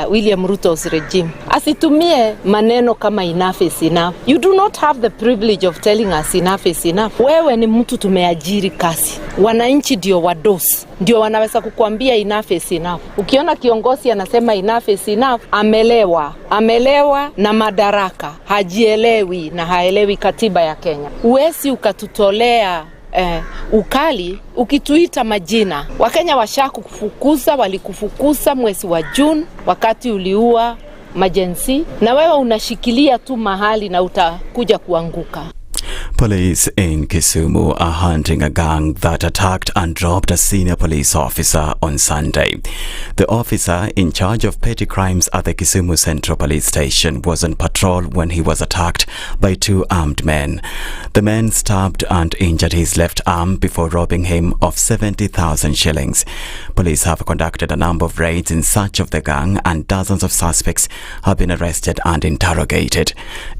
William Ruto's regime, asitumie maneno kama enough is enough. You do not have the privilege of telling us enough is enough. Wewe ni mtu tumeajiri kazi. Wananchi ndio wadosi, ndio wanaweza kukuambia enough is enough. Ukiona kiongozi anasema enough is enough, amelewa na madaraka, hajielewi na haelewi katiba ya Kenya. Uwezi ukatutolea ukali ukituita majina. Wakenya washakufukuza, walikufukuza mwezi wa June wakati uliua majensi, na wewe unashikilia tu mahali na utakuja kuanguka. Police in Kisumu are hunting a gang that attacked and dropped a senior police officer on Sunday. The officer in charge of petty crimes at the Kisumu Central Police Station was on patrol when he was attacked by two armed men. The men stabbed and injured his left arm before robbing him of 70,000 shillings. Police have conducted a number of raids in search of the gang, and dozens of suspects have been arrested and interrogated.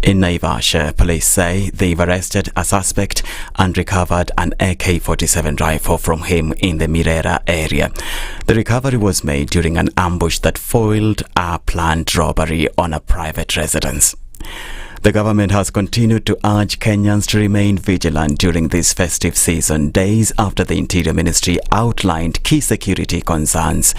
In Naivasha, police say they've arrested a suspect and recovered an AK-47 rifle from him in the Mirera area. The recovery was made during an ambush that foiled a planned robbery on a private residence. The government has continued to urge Kenyans to remain vigilant during this festive season, days after the Interior Ministry outlined key security concerns.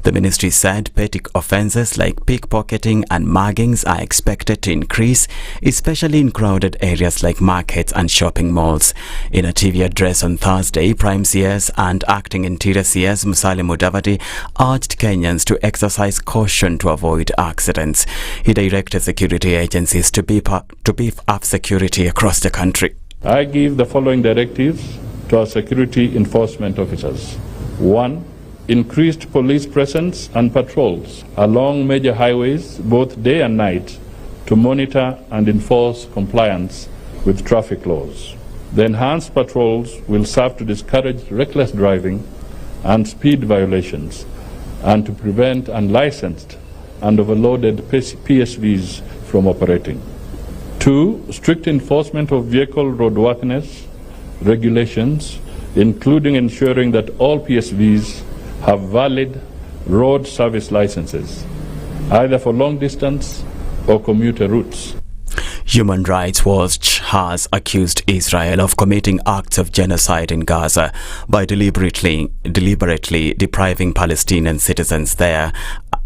The ministry said petty offences like pickpocketing and muggings are expected to increase, especially in crowded areas like markets and shopping malls. In a TV address on Thursday, Prime CS and Acting Interior CS Musalia Mudavadi urged Kenyans to exercise caution to avoid accidents. He directed security agencies to beef up security across the country. I give the following directives to our security enforcement officers. 1. Increased police presence and patrols along major highways both day and night to monitor and enforce compliance with traffic laws. The enhanced patrols will serve to discourage reckless driving and speed violations and to prevent unlicensed and overloaded PSVs from operating. 2. Strict enforcement of vehicle roadworthiness regulations, including ensuring that all PSVs have valid road service licenses, either for long distance or commuter routes. Human Rights Watch has accused Israel of committing acts of genocide in Gaza by deliberately depriving Palestinian citizens there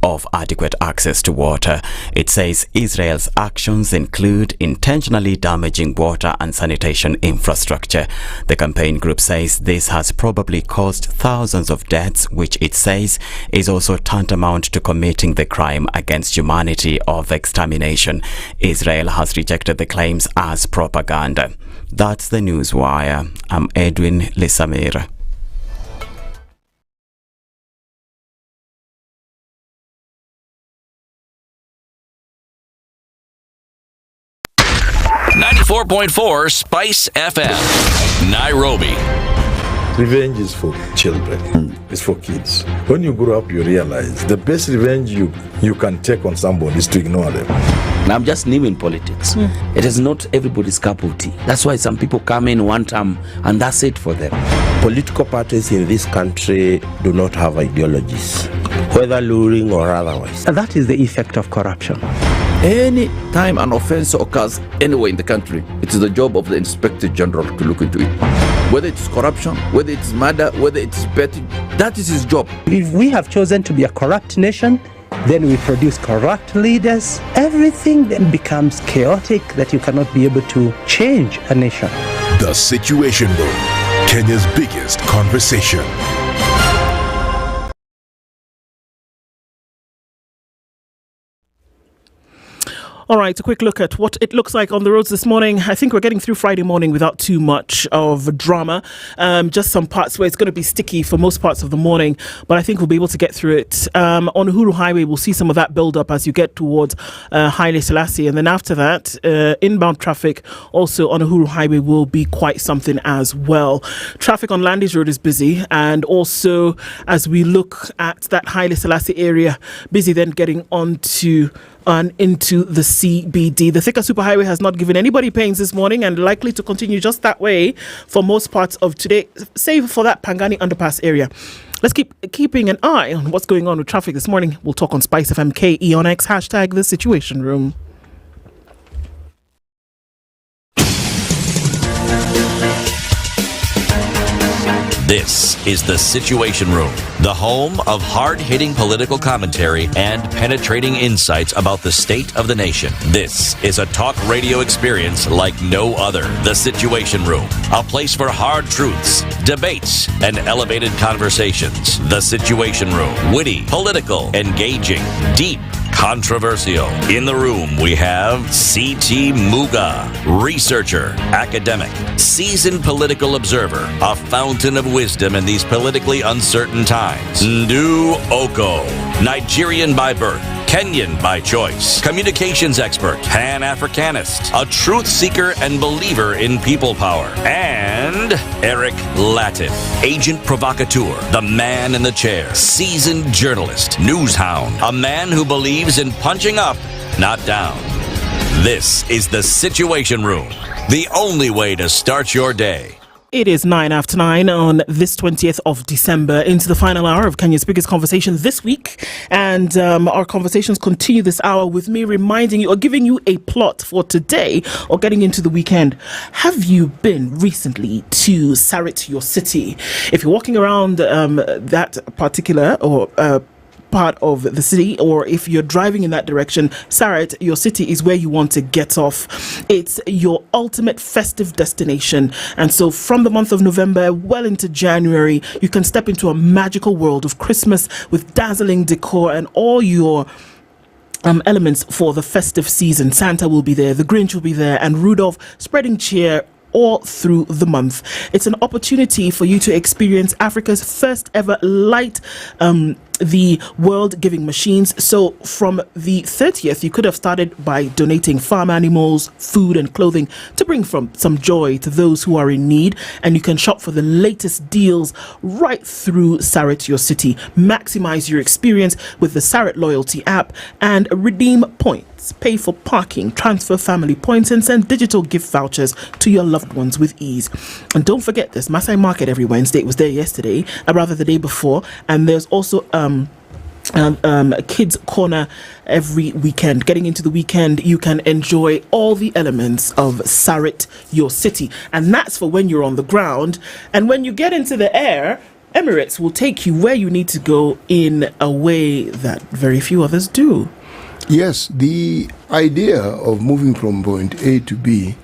of adequate access to water. It says Israel's actions include intentionally damaging water and sanitation infrastructure. The campaign group says this has probably caused thousands of deaths, which it says is also tantamount to committing the crime against humanity of extermination. Israel has rejected the claims as propaganda. That's the Newswire. I'm Edwin Lisamira. .4 Spice FM, Nairobi. Revenge is for children. It's for kids. When you grow up, you realize the best revenge you can take on somebody is to ignore them. I'm just new in politics. It is not everybody's cup of tea. That's why some people come in one term and that's it for them. Political parties in this country do not have ideologies, whether luring or otherwise. And that is the effect of corruption. Any time an offense occurs anywhere in the country, it is the job of the Inspector General to look into it. Whether it's corruption, whether it's murder, whether it's petty, that is his job. If we have chosen to be a corrupt nation, then we produce corrupt leaders. Everything then becomes chaotic that you cannot be able to change a nation. The Situation Room, Kenya's biggest conversation. All right, a quick look at what it looks like on the roads this morning. I think we're getting through Friday morning without too much of drama. Just some parts where it's going to be sticky for most parts of the morning, but I think we'll be able to get through it. On Uhuru Highway, we'll see some of that build up as you get towards Haile Selassie. And then after that, inbound traffic also on Uhuru Highway will be quite something as well. Traffic on Landis Road is busy. And also, as we look at that Haile Selassie area, busy then getting onto and into the CBD. The Thika Superhighway has not given anybody pains this morning and likely to continue just that way for most parts of today, save for that Pangani underpass area. Let's keep keeping an eye on what's going on with traffic this morning. We'll talk on SpiceFM KE on X, hashtag The Situation Room. This is The Situation Room, the home of hard-hitting political commentary and penetrating insights about the state of the nation. This is a talk radio experience like no other. The Situation Room, a place for hard truths, debates, and elevated conversations. The Situation Room, witty, political, engaging, deep, controversial. In the room, we have C.T. Muga, researcher, academic, seasoned political observer, a fountain of wisdom in these politically uncertain times. Ndu Okoh, Nigerian by birth, Kenyan by choice, communications expert, Pan-Africanist, a truth seeker and believer in people power, and Eric Latiff, agent provocateur, the man in the chair, seasoned journalist, news hound, a man who believes in punching up, not down. This is The Situation Room, the only way to start your day. It is 9 after 9 on this 20th of December, into the final hour of Kenya's biggest conversation this week. And our conversations continue this hour with me reminding you or giving you a plot for today or getting into the weekend. Have you been recently to Sarit, your city? If you're walking around that particular or part of the city, or if you're driving in that direction, Sarit, your city, is where you want to get off. It's your ultimate festive destination. And so from the month of November well into January, you can step into a magical world of Christmas with dazzling decor and all your elements for the festive season. Santa will be there, the Grinch will be there, and Rudolph spreading cheer all through the month. It's an opportunity for you to experience Africa's first ever light the world giving machines. So from the 30th, you could have started by donating farm animals, food and clothing to bring some joy to those who are in need. And you can shop for the latest deals right through Sarit, your city. Maximize your experience with the Sarit loyalty app and redeem points. Pay for parking, transfer family points, and send digital gift vouchers to your loved ones with ease. And don't forget, there's Masai Market every Wednesday. It was there yesterday, rather the day before. And there's also a kids corner every weekend. Getting into the weekend, you can enjoy all the elements of Sarit, your city. And that's for when you're on the ground. And when you get into the air, Emirates will take you where you need to go in a way that very few others do. Yes, the idea of moving from point A to B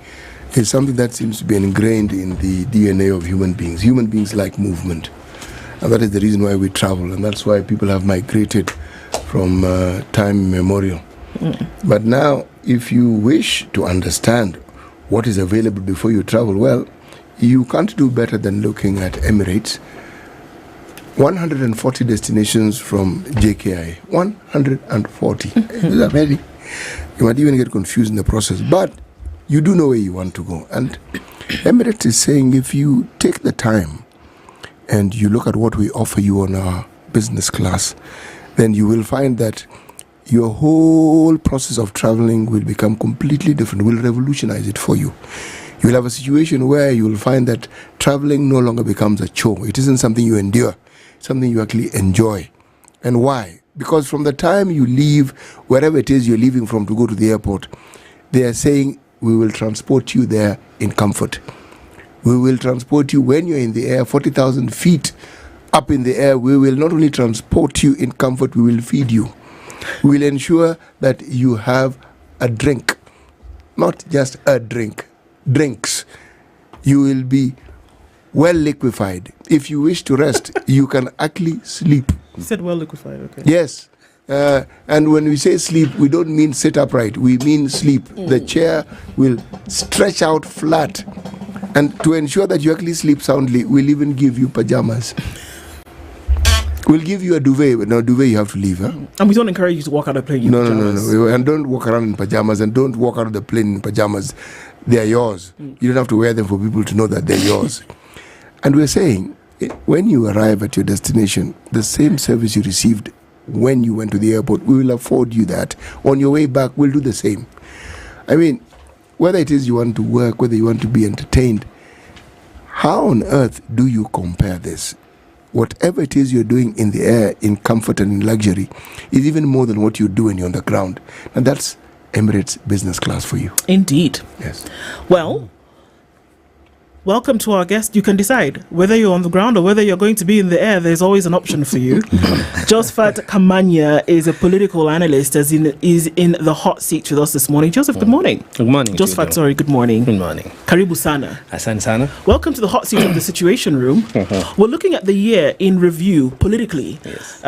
is something that seems to be ingrained in the DNA of human beings. Human beings like movement. And that is the reason why we travel. And that's why people have migrated from time immemorial. But now, if you wish to understand what is available before you travel, well, you can't do better than looking at Emirates. 140 destinations from JKI. 140. These are many. You might even get confused in the process. But you do know where you want to go. And Emirates is saying if you take the time and you look at what we offer you on our business class, then you will find that your whole process of traveling will become completely different. We'll revolutionize it for you. You'll have a situation where you'll find that traveling no longer becomes a chore. It isn't something you endure. It's something you actually enjoy. And why? Because from the time you leave, wherever it is you're leaving from to go to the airport, they are saying, we will transport you there in comfort. We will transport you when you're in the air, 40,000 feet up in the air. We will not only transport you in comfort, we will feed you. We'll ensure that you have a drink, not just a drink, drinks. You will be well liquefied. If you wish to rest, you can actually sleep. You said well liquefied, okay. Yes. And when we say sleep, we don't mean sit upright. We mean sleep. The chair will stretch out flat. And to ensure that you actually sleep soundly, we'll even give you pajamas. We'll give you a duvet. But no, duvet you have to leave. Huh? And we don't encourage you to walk out of the plane in pajamas. No. And don't walk around in pajamas, and don't walk out of the plane in pajamas. They are yours. You don't have to wear them for people to know that they're yours. And we're saying, when you arrive at your destination, the same service you received when you went to the airport, we will afford you that. On your way back, we'll do the same. I mean, whether it is you want to work, whether you want to be entertained, how on earth do you compare this? Whatever it is you're doing in the air, in comfort and in luxury, is even more than what you do when you're on the ground. And that's Emirates business class for you. Indeed. Yes. Well, welcome to our guest. You can decide whether you're on the ground or whether you're going to be in the air. There's always an option for you. Josephat Kamanya is a political analyst, is in the hot seat with us this morning. Joseph, good morning. Good morning. Josephat, sorry, good morning. Good morning. Karibu sana. Asante sana. Welcome to the hot seat of the Situation Room. We're looking at the year in review politically. Yes.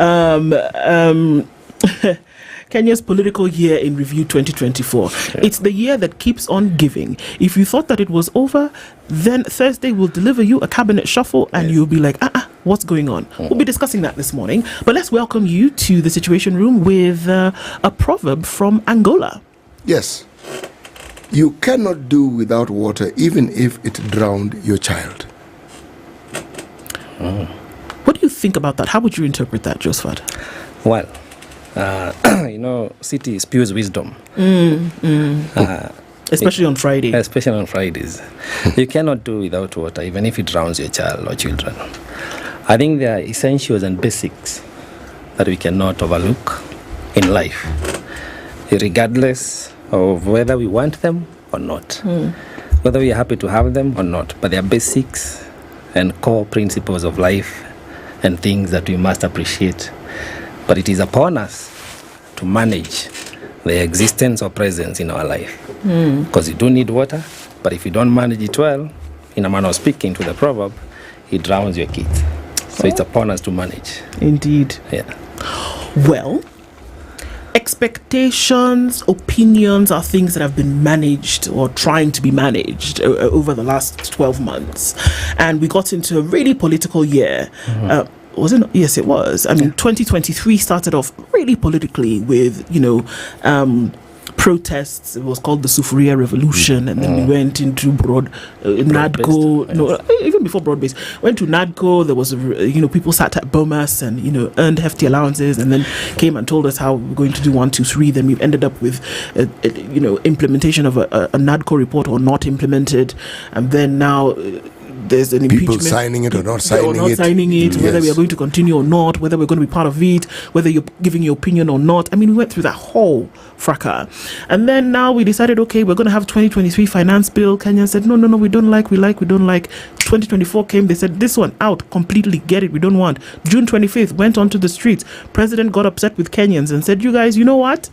Kenya's political year in review 2024. Okay. It's the year that keeps on giving. If you thought that it was over, then Thursday will deliver you a cabinet shuffle and you'll be like, what's going on? We'll be discussing that this morning. But let's welcome you to the Situation Room with a proverb from Angola. Yes. You cannot do without water even if it drowned your child. What do you think about that? How would you interpret that, Josephat? Well, city spews wisdom. Especially on Friday. Especially on Fridays. You cannot do without water, even if it drowns your child or children. I think there are essentials and basics that we cannot overlook in life, regardless of whether we want them or not, whether we are happy to have them or not. But they are basics and core principles of life and things that we must appreciate. But it is upon us to manage the existence or presence in our life. Because you do need water, but if you don't manage it well, in a manner of speaking to the proverb, it drowns your kids. So it's upon us to manage. Indeed. Yeah. Well, expectations, opinions are things that have been managed or trying to be managed over the last 12 months. And we got into a really political year. Was it not? Yes, it was. I mean, 2023 started off really politically with, protests. It was called the Sufuria Revolution, and then we went into NADCO. No, even before broad-based, went to NADCO. There was, people sat at Bomas and earned hefty allowances, and then came and told us how we're going to do 1, 2, 3. Then we've ended up with, implementation of a NADCO report or not implemented, and then now. There's an impeachment. People signing it or not signing it. Whether we are going to continue or not, whether we're going to be part of it, whether you're giving your opinion or not. I mean, we went through that whole fracas. And then now we decided, okay, we're going to have 2023 finance bill. Kenya said, no, we don't like. 2024 came, they said, this one out completely, get it, we don't want. June 25th, went onto the streets. President got upset with Kenyans and said, you guys, you know what?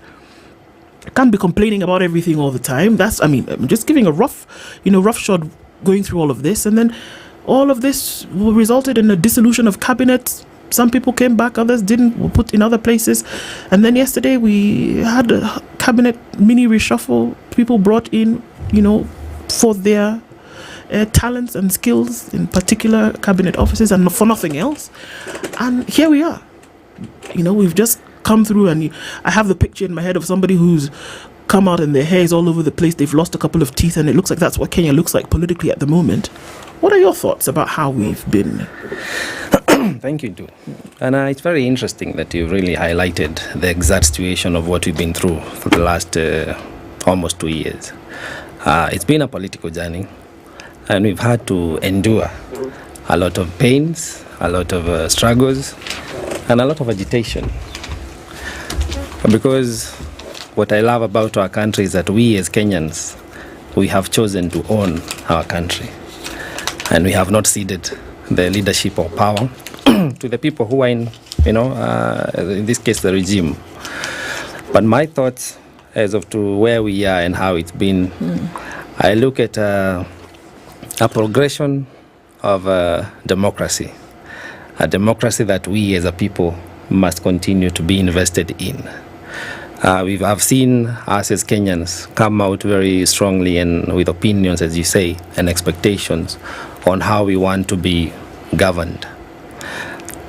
I can't be complaining about everything all the time. I'm just giving a rough shot going through all of this, and then all of this resulted in a dissolution of cabinet. Some people came back, others didn't, were put in other places. And then yesterday we had a cabinet mini reshuffle. People brought in, for their talents and skills in particular cabinet offices and for nothing else. And here we are. We've just come through, and I have the picture in my head of somebody who's come out and their hair is all over the place. They've lost a couple of teeth, and it looks like that's what Kenya looks like politically at the moment. What are your thoughts about how we've been? Thank you, Du. And it's very interesting that you've really highlighted the exact situation of what we've been through for the last almost 2 years. It's been a political journey, and we've had to endure a lot of pains, a lot of struggles, and a lot of agitation. Because what I love about our country is that we as Kenyans, we have chosen to own our country. And we have not ceded the leadership or power to the people who are in this case, the regime. But my thoughts as of to where we are and how it's been, I look at a progression of democracy, a democracy that we as a people must continue to be invested in. I've seen us as Kenyans come out very strongly and with opinions, as you say, and expectations on how we want to be governed.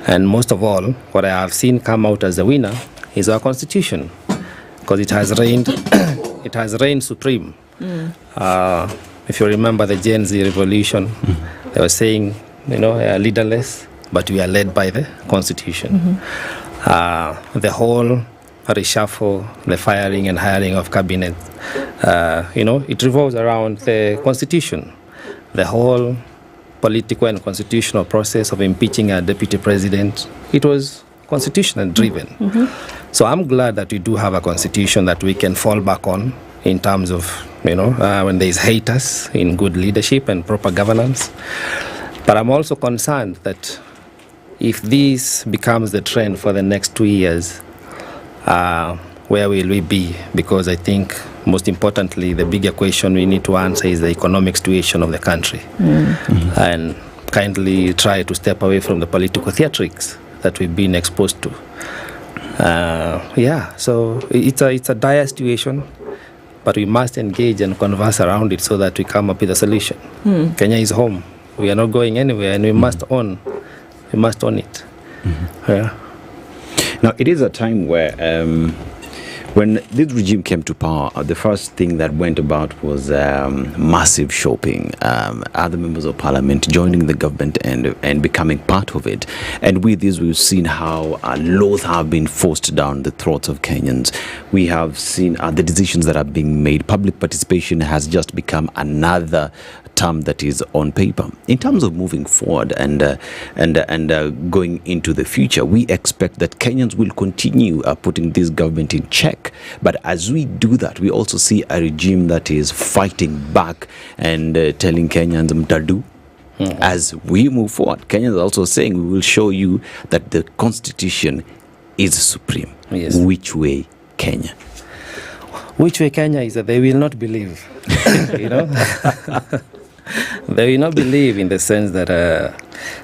And most of all, what I have seen come out as the winner is our constitution, because it has reigned, it has reigned supreme. If you remember the Gen Z revolution, they were saying, leaderless, but we are led by the constitution. The whole reshuffle, the firing and hiring of cabinet, it revolves around the constitution. The whole political and constitutional process of impeaching a deputy president, it was constitutional driven. So I'm glad that we do have a constitution that we can fall back on in terms of, when there's haters in good leadership and proper governance. But I'm also concerned that if this becomes the trend for the next 2 years, where will we be? Because I think, most importantly, the bigger question we need to answer is the economic situation of the country. And kindly try to step away from the political theatrics that we've been exposed to. So it's a dire situation, but we must engage and converse around it so that we come up with a solution. Kenya is home. We are not going anywhere, and we must own it. Now, it is a time where, when this regime came to power, the first thing that went about was massive shopping. Other members of parliament joining the government and becoming part of it. And with this, we've seen how laws have been forced down the throats of Kenyans. We have seen the decisions that are being made. Public participation has just become another term that is on paper. In terms of moving forward and going into the future, we expect that Kenyans will continue putting this government in check. But as we do that, we also see a regime that is fighting back and telling Kenyans, mtadu. As we move forward, Kenyans are also saying, we will show you that the constitution is supreme. Yes. Which way, Kenya? Which way, Kenya is that they will not believe. They will not believe in the sense that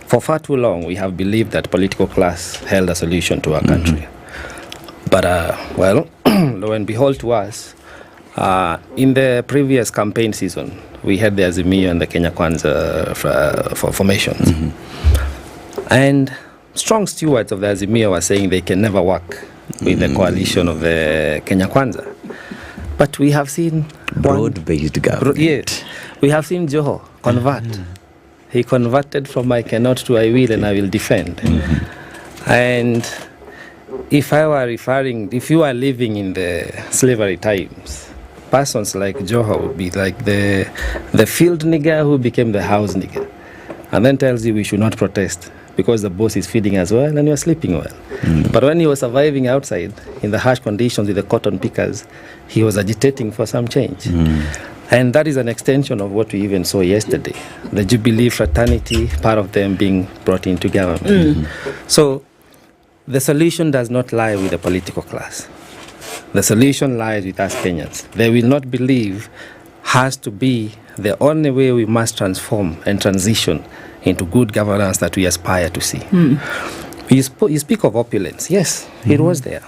for far too long we have believed that political class held a solution to our country. But, lo and behold to us, in the previous campaign season, we had the Azimio and the Kenya Kwanza formations. And strong stewards of the Azimio were saying they can never work with the coalition of the Kenya Kwanza. But we have seen broad-based government. Yes, we have seen Joho convert. He converted from I cannot to I will and I will defend. And if you are living in the slavery times, persons like Joho would be like the field nigger who became the house nigger, and then tells you we should not protest because the boss is feeding as well and you're sleeping well. But when he was surviving outside in the harsh conditions with the cotton pickers, he was agitating for some change. And that is an extension of what we even saw yesterday. The Jubilee fraternity, part of them being brought into government. So the solution does not lie with the political class. The solution lies with us Kenyans. They will not believe has to be the only way we must transform and transition into good governance that we aspire to see. You speak of opulence. Yes, it was there.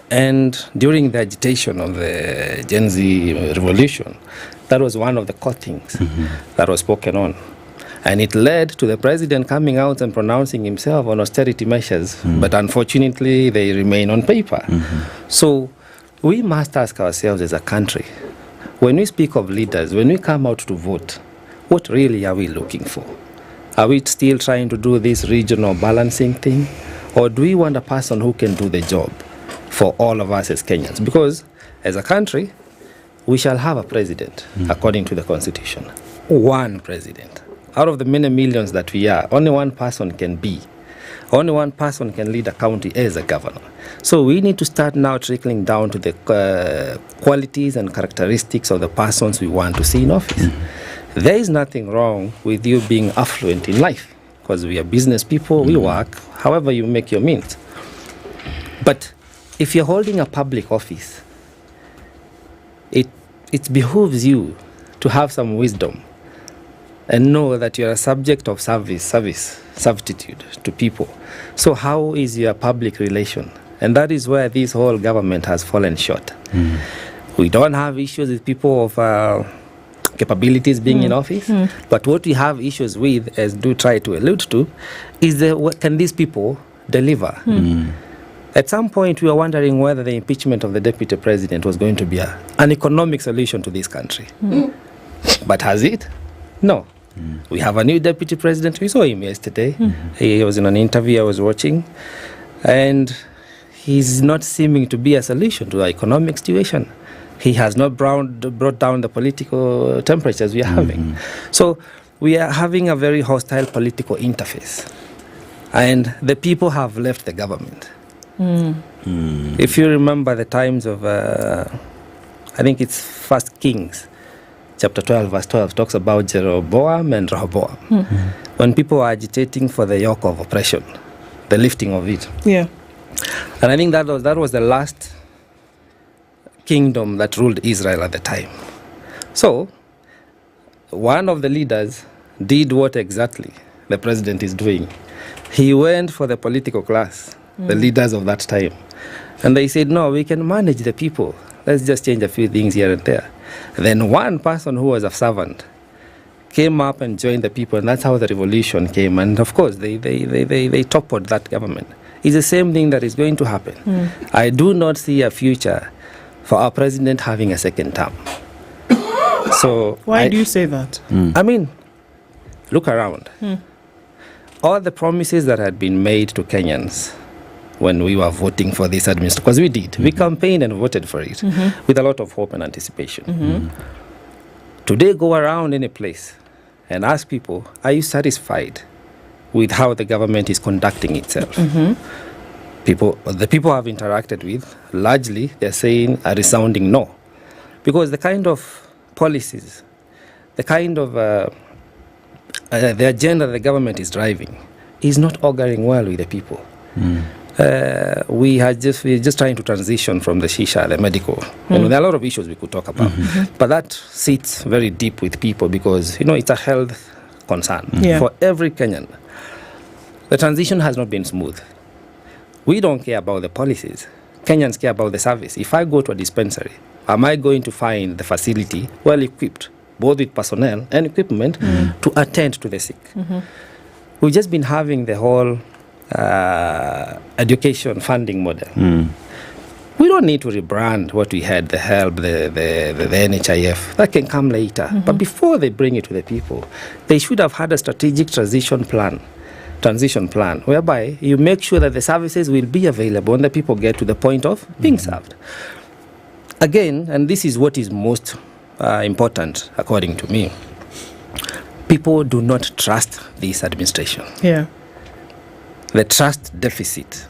And during the agitation of the Gen Z revolution, that was one of the core things that was spoken on. And it led to the president coming out and pronouncing himself on austerity measures. But unfortunately, they remain on paper. So we must ask ourselves as a country, when we speak of leaders, when we come out to vote, what really are we looking for? Are we still trying to do this regional balancing thing? Or do we want a person who can do the job for all of us as Kenyans? Because as a country, we shall have a president, according to the constitution. One president. Out of the many millions that we are, only one person can lead a county as a governor. So we need to start now trickling down to the qualities and characteristics of the persons we want to see in office. There is nothing wrong with you being affluent in life, because we are business people, we work, however you make your means. But if you're holding a public office, it behooves you to have some wisdom and know that you're a subject of servitude to people. So how is your public relation? And that is where this whole government has fallen short. We don't have issues with people of capabilities being in office, but what we have issues with, as do try to allude to, is can these people deliver? At some point, we were wondering whether the impeachment of the deputy president was going to be an economic solution to this country. But has it? No. We have a new deputy president. We saw him yesterday. He was in an interview I was watching, and he's not seeming to be a solution to the economic situation. He has not brought down the political temperatures we are having. So we are having a very hostile political interface, and the people have left the government. If you remember the times of, I think it's 1 Kings, chapter 12, verse 12, talks about Jeroboam and Rehoboam. When people are agitating for the yoke of oppression, the lifting of it. Yeah. And I think that was the last kingdom that ruled Israel at the time. So, one of the leaders did what exactly the president is doing. He went for the political class, the leaders of that time. And they said, no, we can manage the people. Let's just change a few things here and there. And then one person who was a servant came up and joined the people, and that's how the revolution came. And of course, they toppled that government. It's the same thing that is going to happen. I do not see a future for our president having a second term. So why do you say that? I mean, look around. All the promises that had been made to Kenyans when we were voting for this administration, because we did. We campaigned and voted for it with a lot of hope and anticipation. Today, go around any place and ask people, are you satisfied with how the government is conducting itself? The people I've interacted with, largely, they're saying a resounding no. Because the kind of policies, the kind of the agenda the government is driving is not auguring well with the people. We're just trying to transition from the shisha, the medical. There are a lot of issues we could talk about. But that sits very deep with people because, it's a health concern for every Kenyan. The transition has not been smooth. We don't care about the policies. Kenyans care about the service. If I go to a dispensary, am I going to find the facility well equipped, both with personnel and equipment, to attend to the sick? We've just been having the whole education funding model. We don't need to rebrand what we had, the HELB, the NHIF. That can come later. But before they bring it to the people, they should have had a strategic transition plan whereby you make sure that the services will be available and the people get to the point of being served. Again, and this is what is most important according to me, people do not trust this administration. The trust deficit,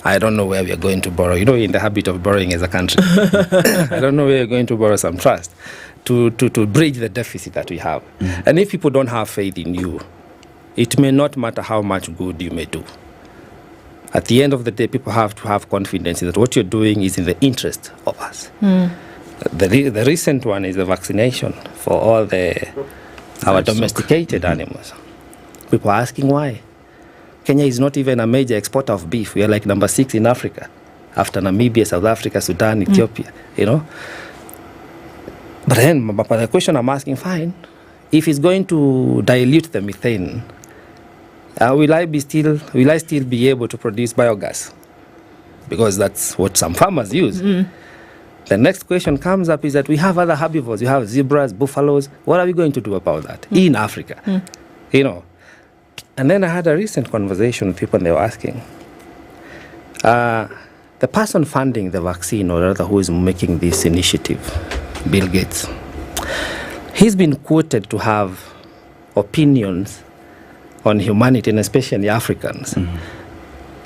I don't know where we are going to borrow. In the habit of borrowing as a country. I don't know where you're going to borrow some trust to bridge the deficit that we have. And if people don't have faith in you, it may not matter how much good you may do. At the end of the day, people have to have confidence that what you're doing is in the interest of us. The recent one is the vaccination for all our domesticated animals. People are asking why. Kenya is not even a major exporter of beef. We are like number 6 in Africa, after Namibia, South Africa, Sudan, Ethiopia, But then the question I'm asking, fine, if it's going to dilute the methane, will I still be able to produce biogas? Because that's what some farmers use. The next question comes up is that we have other herbivores. You have zebras, buffaloes. What are we going to do about that in Africa? And then I had a recent conversation with people and they were asking, the person funding the vaccine, or rather who is making this initiative, Bill Gates, he's been quoted to have opinions on humanity, and especially Africans,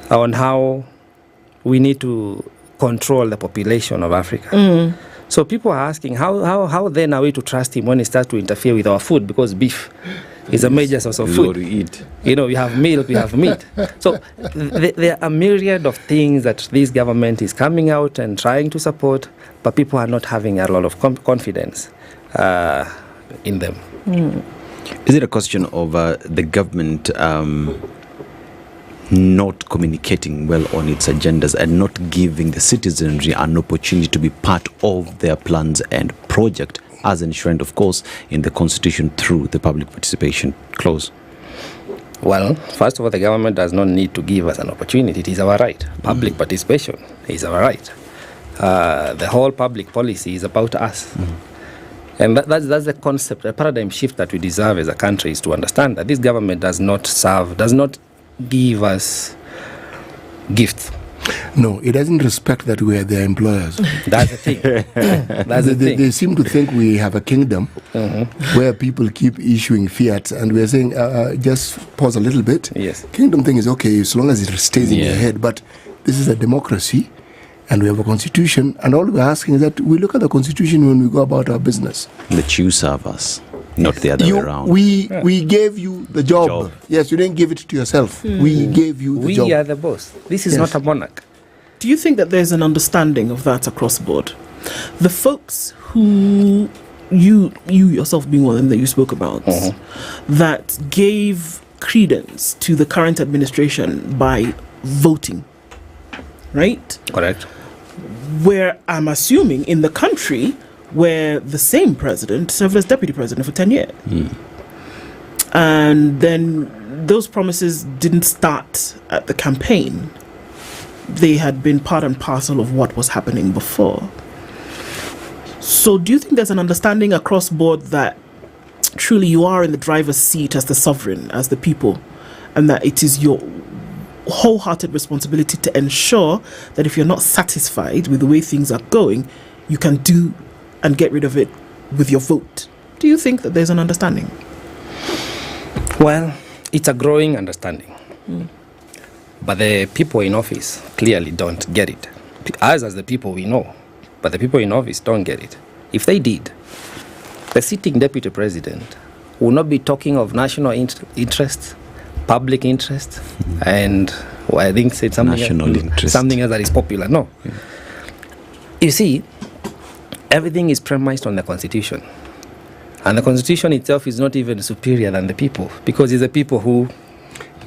on how we need to control the population of Africa. So people are asking, how then are we to trust him when he starts to interfere with our food? Because beef is a major source of food. What we eat. You know, we have milk, we have meat. So there are a myriad of things that this government is coming out and trying to support, but people are not having a lot of confidence in them. Is it a question of the government not communicating well on its agendas and not giving the citizenry an opportunity to be part of their plans and project, as enshrined, of course, in the Constitution through the public participation clause? Well, first of all, the government does not need to give us an opportunity. It is our right. Public participation is our right. The whole public policy is about us. And that's the concept, the paradigm shift that we deserve as a country, is to understand that this government does not give us gifts. No, it doesn't respect that we are their employers. That's the thing. That's the thing. They seem to think we have a kingdom where people keep issuing fiat, and we're saying, just pause a little bit. Yes. Kingdom thing is okay as long as it stays in your head, but this is a democracy, and we have a constitution, and all we're asking is that we look at the constitution when we go about our business. That you serve us, not the other way around. We gave you the job. Yes, you didn't give it to yourself. We gave you the job. We are the boss. This is not a monarch. Do you think that there's an understanding of that across the board? The folks who you yourself being one of them that you spoke about, that gave credence to the current administration by voting, right? Correct. Where I'm assuming in the country where the same president served as deputy president for 10 years. And then those promises didn't start at the campaign. They had been part and parcel of what was happening before. So do you think there's an understanding across board that truly you are in the driver's seat as the sovereign, as the people, and that it is your wholehearted responsibility to ensure that if you're not satisfied with the way things are going, you can do and get rid of it with your vote? Do you think that there's an understanding? Well, it's a growing understanding. But the people in office clearly don't get it. Us as the people we know, but the people in office don't get it. If they did, the sitting deputy president will not be talking of national interest, public interest, and I think said something something else that is popular. No. You see, everything is premised on the Constitution. And the Constitution itself is not even superior than the people, because it's the people who...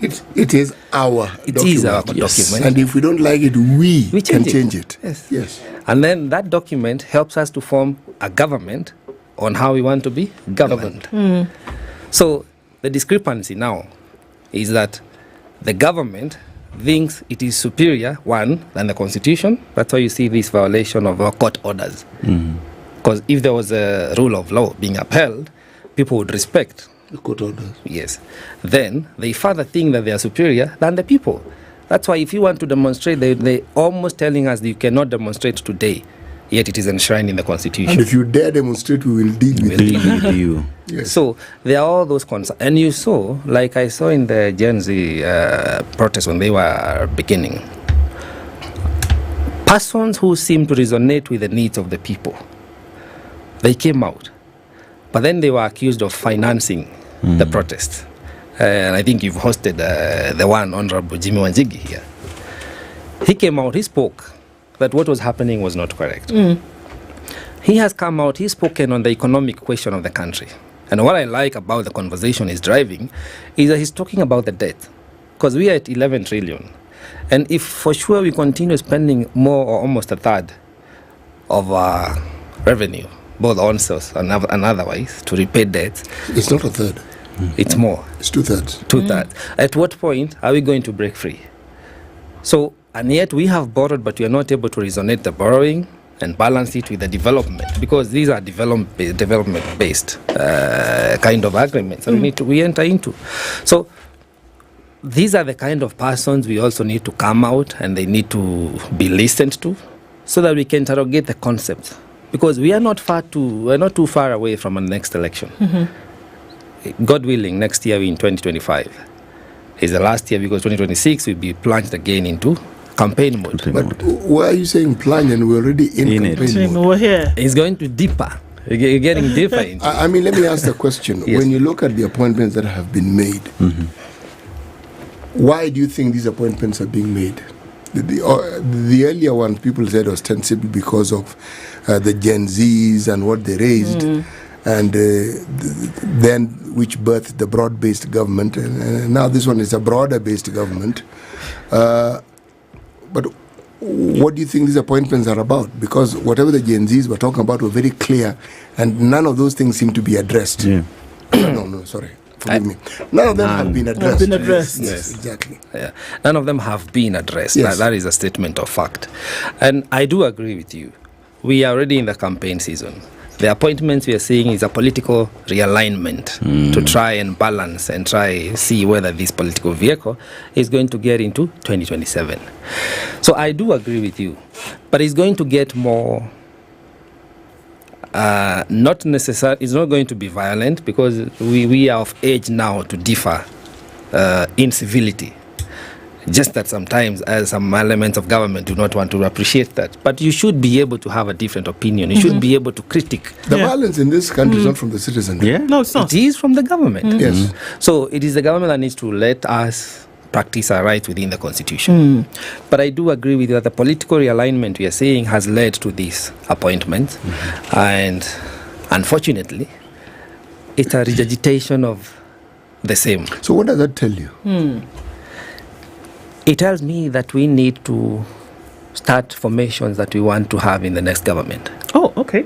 It is our document. And if we don't like it, we can change it. Yes. And then that document helps us to form a government on how we want to be governed. So the discrepancy now is that the government thinks it is superior, one, than the Constitution. That's why you see this violation of our court orders. Because if there was a rule of law being upheld, people would respect the court orders. Yes. Then they further think that they are superior than the people. That's why if you want to demonstrate, they're almost telling us that you cannot demonstrate today, yet it is enshrined in the Constitution. And if you dare demonstrate, we will deal with you. Yes. So there are all those concerns. And you saw, like I saw in the Gen Z protest when they were beginning, persons who seem to resonate with the needs of the people, they came out. But then they were accused of financing the protest. And I think you've hosted the one Honorable Jimmy Wanjigi here. He came out, he spoke that what was happening was not correct. He has come out, he's spoken on the economic question of the country. And what I like about the conversation he's driving is that he's talking about the debt. Because we are at 11 trillion. And if for sure we continue spending more or almost a third of our revenue, both on source and otherwise, to repay debts. It's not a third. It's more. It's 2/3. 2/3. At what point are we going to break free? So, and yet we have borrowed, but we are not able to resonate the borrowing and balance it with the development, because these are development-based kind of agreements that we enter into. So, these are the kind of persons we also need to come out, and they need to be listened to, so that we can interrogate the concepts. Because we're not too far away from the next election. God willing, next year in 2025 is the last year, because 2026 will be plunged again into campaign mode. But why are you saying plunge and we're already in campaign mode? We're here. It's going to deeper You're getting deeper into I mean, let me ask the question. Yes. When you look at the appointments that have been made, why do you think these appointments are being made? The earlier ones, people said ostensibly because of the Gen Zs and what they raised, and then which birthed the broad-based government. And now this one is a broader-based government. But what do you think these appointments are about? Because whatever the Gen Zs were talking about were very clear, and none of those things seem to be addressed. Yeah. No, sorry. Forgive me. None of them have been addressed. Yes, exactly. Yeah. None of them have been addressed. Yes. That is a statement of fact. And I do agree with you. We are already in the campaign season. The appointments we are seeing is a political realignment to try and balance and try see whether this political vehicle is going to get into 2027. So I do agree with you. But it's going to get more... not necessary. It's not going to be violent because we are of age now to differ in civility. Just that sometimes, as some elements of government do not want to appreciate that. But you should be able to have a different opinion. You should be able to critique. The violence in this country is not from the citizens. No, it's not. It is from the government. Yes. So it is the government that needs to let us practice our rights within the constitution. But I do agree with you that the political realignment we are seeing has led to these appointments. And unfortunately, it's a regurgitation of the same. So what does that tell you? It tells me that we need to start formations that we want to have in the next government. Oh, okay.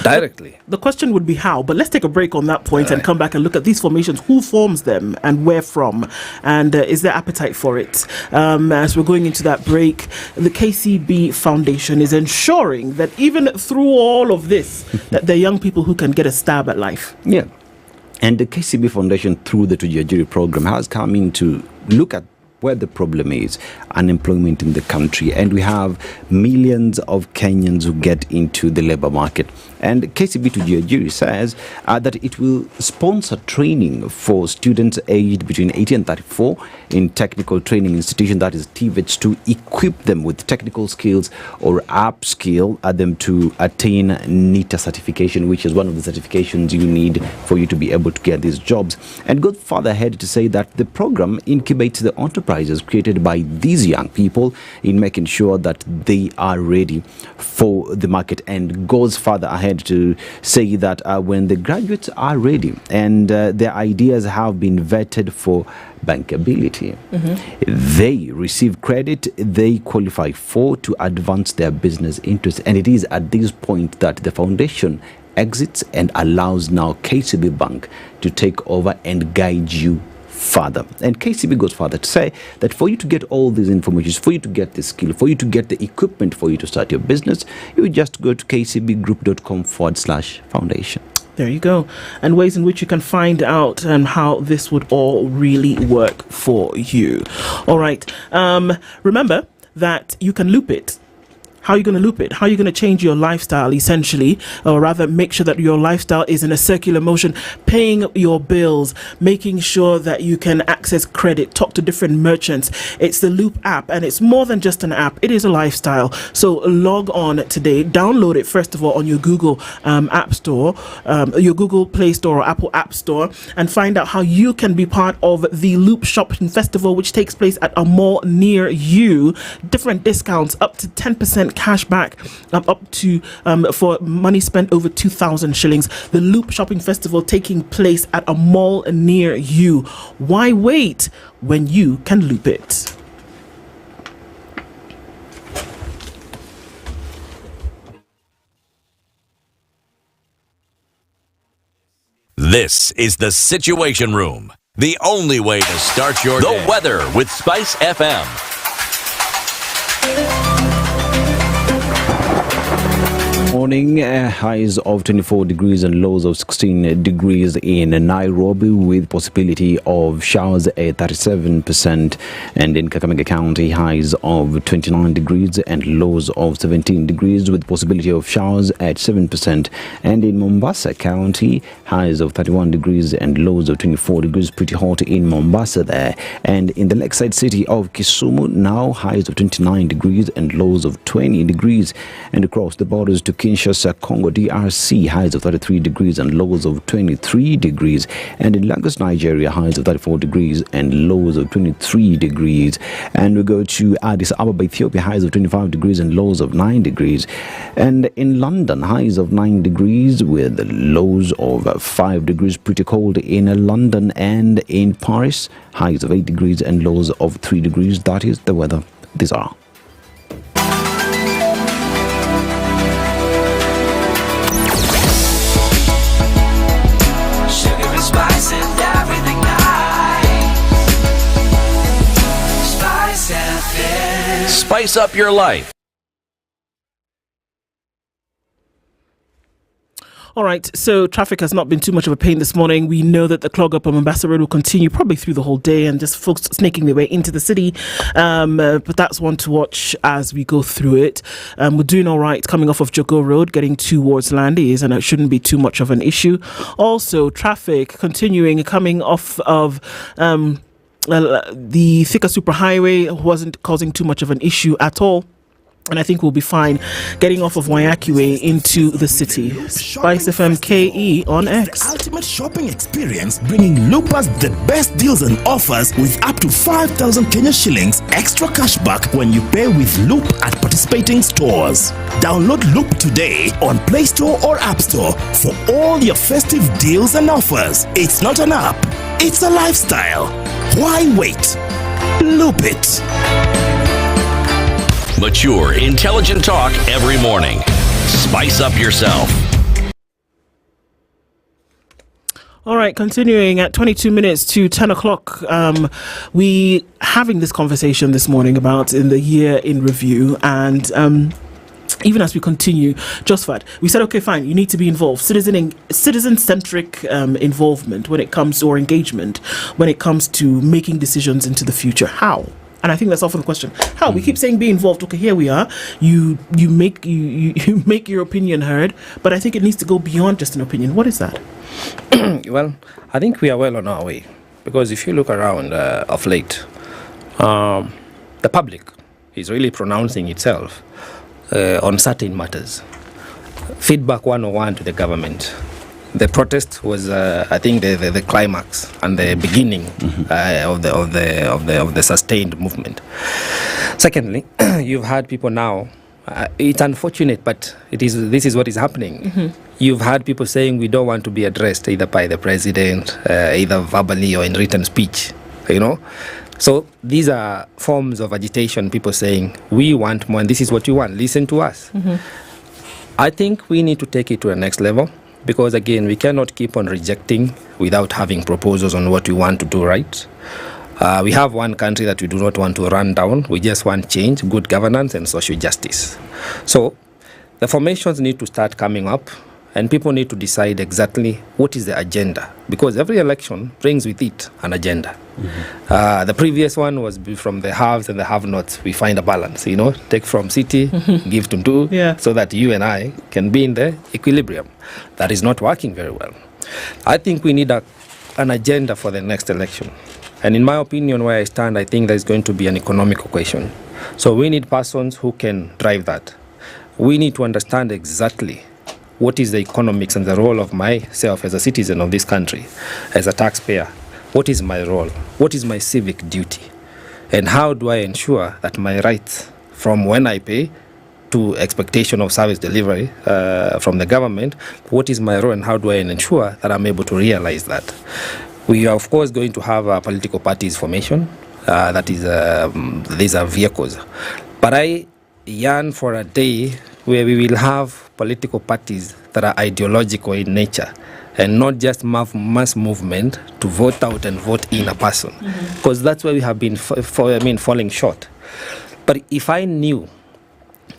Directly. The question would be how, but let's take a break on that point and come back and look at these formations. Who forms them and where from? And is there appetite for it? As we're going into that break, the KCB Foundation is ensuring that even through all of this, that there are young people who can get a stab at life. Yeah. And the KCB Foundation, through the Tujiajiri program, has come in to look at where the problem is, unemployment in the country. And we have millions of Kenyans who get into the labor market. And KCB Tujiajiri says that it will sponsor training for students aged between 18 and 34 in technical training institutions, that is TVETs, to equip them with technical skills or upskill them to attain NITA certification, which is one of the certifications you need for you to be able to get these jobs. And go further ahead to say that the program incubates the enterprises created by these young people in making sure that they are ready for the market, and goes further ahead to say that when the graduates are ready and their ideas have been vetted for bankability, they receive credit they qualify for to advance their business interests. And it is at this point that the foundation exits and allows now KCB Bank to take over and guide you further. And KCB goes further to say that for you to get all these information, for you to get the skill, for you to get the equipment for you to start your business, you just go to kcbgroup.com/foundation. There you go. And ways in which you can find out how this would all really work for you. All right. Remember that you can loop it. How are you going to loop it? How are you going to change your lifestyle, essentially? Or rather, make sure that your lifestyle is in a circular motion, paying your bills, making sure that you can access credit, talk to different merchants. It's the Loop app, and it's more than just an app. It is a lifestyle. So log on today. Download it, first of all, on your Google App Store, your Google Play Store or Apple App Store, and find out how you can be part of the Loop Shopping Festival, which takes place at a mall near you. Different discounts, up to 10% cash back, up to for money spent over 2,000 shillings. The Loop Shopping Festival taking place at a mall near you. Why wait when you can loop it? This is the Situation Room, the only way to start your day. The weather with SpiceFM. Morning, highs of 24 degrees and lows of 16 degrees in Nairobi, with possibility of showers at 37%, and in Kakamega County, highs of 29 degrees and lows of 17 degrees with possibility of showers at 7%, and in Mombasa County, highs of 31 degrees and lows of 24 degrees, pretty hot in Mombasa there. And in the lakeside city of Kisumu, now highs of 29 degrees and lows of 20 degrees, and across the borders to Kinshasa, Congo, DRC, highs of 33 degrees and lows of 23 degrees. And in Lagos, Nigeria, highs of 34 degrees and lows of 23 degrees. And we go to Addis Ababa, Ethiopia, highs of 25 degrees and lows of 9 degrees. And in London, highs of 9 degrees with lows of 5 degrees. Pretty cold in London. And in Paris, highs of 8 degrees and lows of 3 degrees. That is the weather. These are. Spice up your life. All right, so traffic has not been too much of a pain this morning. We know that the clog up on Mombasa Road will continue probably through the whole day and just folks snaking their way into the city. But that's one to watch as we go through it. We're doing all right coming off of Jogo Road, getting towards Landies, and it shouldn't be too much of an issue. Also, traffic continuing coming off of the Thika Superhighway wasn't causing too much of an issue at all. And I think we'll be fine getting off of Waiaki into the city. SpiceFM KE on X. The ultimate shopping experience, bringing loopers the best deals and offers with up to 5,000 Kenya shillings extra cashback when you pay with Loop at participating stores. Download Loop today on Play Store or App Store for all your festive deals and offers. It's not an app, it's a lifestyle. Why wait? Loop it. Mature, intelligent talk every morning. Spice up yourself. All right, continuing at 22 minutes to 10 o'clock, we having this conversation this morning about in the year in review, and even as we continue, Josephat, we said, okay, fine, you need to be involved. Citizen-centric involvement when it comes to, or engagement, when it comes to making decisions into the future. How? And I think that's often the question. How? We keep saying be involved. Okay, here we are. You make your opinion heard, but I think it needs to go beyond just an opinion. What is that? Well, I think we are well on our way, because if you look around of late, the public is really pronouncing itself on certain matters. Feedback 101 to the government. The protest was, I think, the climax and the beginning of the sustained movement. Secondly, you've had people now. It's unfortunate, but this is what is happening. Mm-hmm. You've had people saying we don't want to be addressed either by the president, either verbally or in written speech. You know, so these are forms of agitation. People saying we want more, and this is what you want. Listen to us. Mm-hmm. I think we need to take it to the next level. Because again, we cannot keep on rejecting without having proposals on what we want to do right. We have one country that we do not want to run down. We just want change, good governance, and social justice. So the formations need to start coming up, and people need to decide exactly what is the agenda. Because every election brings with it an agenda. Mm-hmm. The previous one was from the haves and the have-nots. We find a balance, take from city, give to do, so that you and I can be in the equilibrium. That is not working very well. I think we need an agenda for the next election. And in my opinion, where I stand, I think there's going to be an economic equation. So we need persons who can drive that. We need to understand exactly what is the economics and the role of myself as a citizen of this country, as a taxpayer. What is my role? What is my civic duty? And how do I ensure that my rights from when I pay to expectation of service delivery from the government, what is my role and how do I ensure that I'm able to realize that? We are, of course, going to have a political parties formation. That is, these are vehicles. But I yearn for a day where we will have political parties that are ideological in nature and not just mass movement to vote out and vote in a person. Because that's where we have been falling short. But if I knew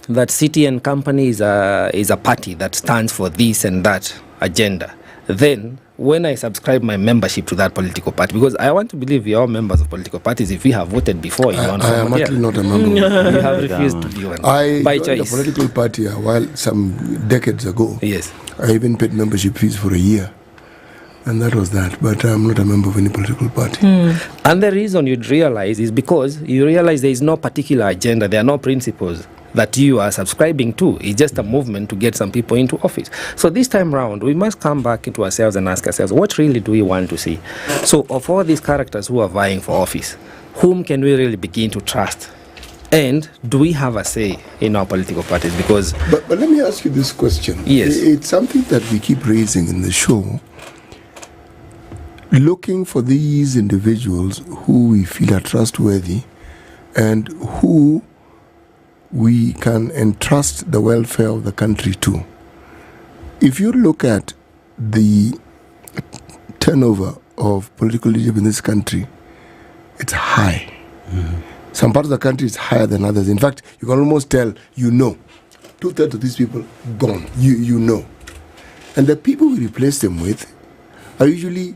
that City and Company is a party that stands for this and that agenda, then when I subscribe my membership to that political party, because I want to believe we are all members of political parties if we have voted before in one form. I am actually not a member. You have refused to be one. I joined a political party a while, some decades ago. Yes. I even paid membership fees for a year. And that was that. But I'm not a member of any political party. And the reason you'd realize is because you realize there is no particular agenda, there are no principles. that you are subscribing to. It's just a movement to get some people into office. So this time round, we must come back into ourselves and ask ourselves, what really do we want to see? So of all these characters who are vying for office, whom can we really begin to trust? And do we have a say in our political parties? Because But let me ask you this question. Yes. It's something that we keep raising in the show. Looking for these individuals who we feel are trustworthy and who we can entrust the welfare of the country to. If you look at the turnover of political leadership in this country, it's high. Some parts of the country is higher than others. In fact, you can almost tell, 2/3 of these people gone, you know. And the people we replace them with are usually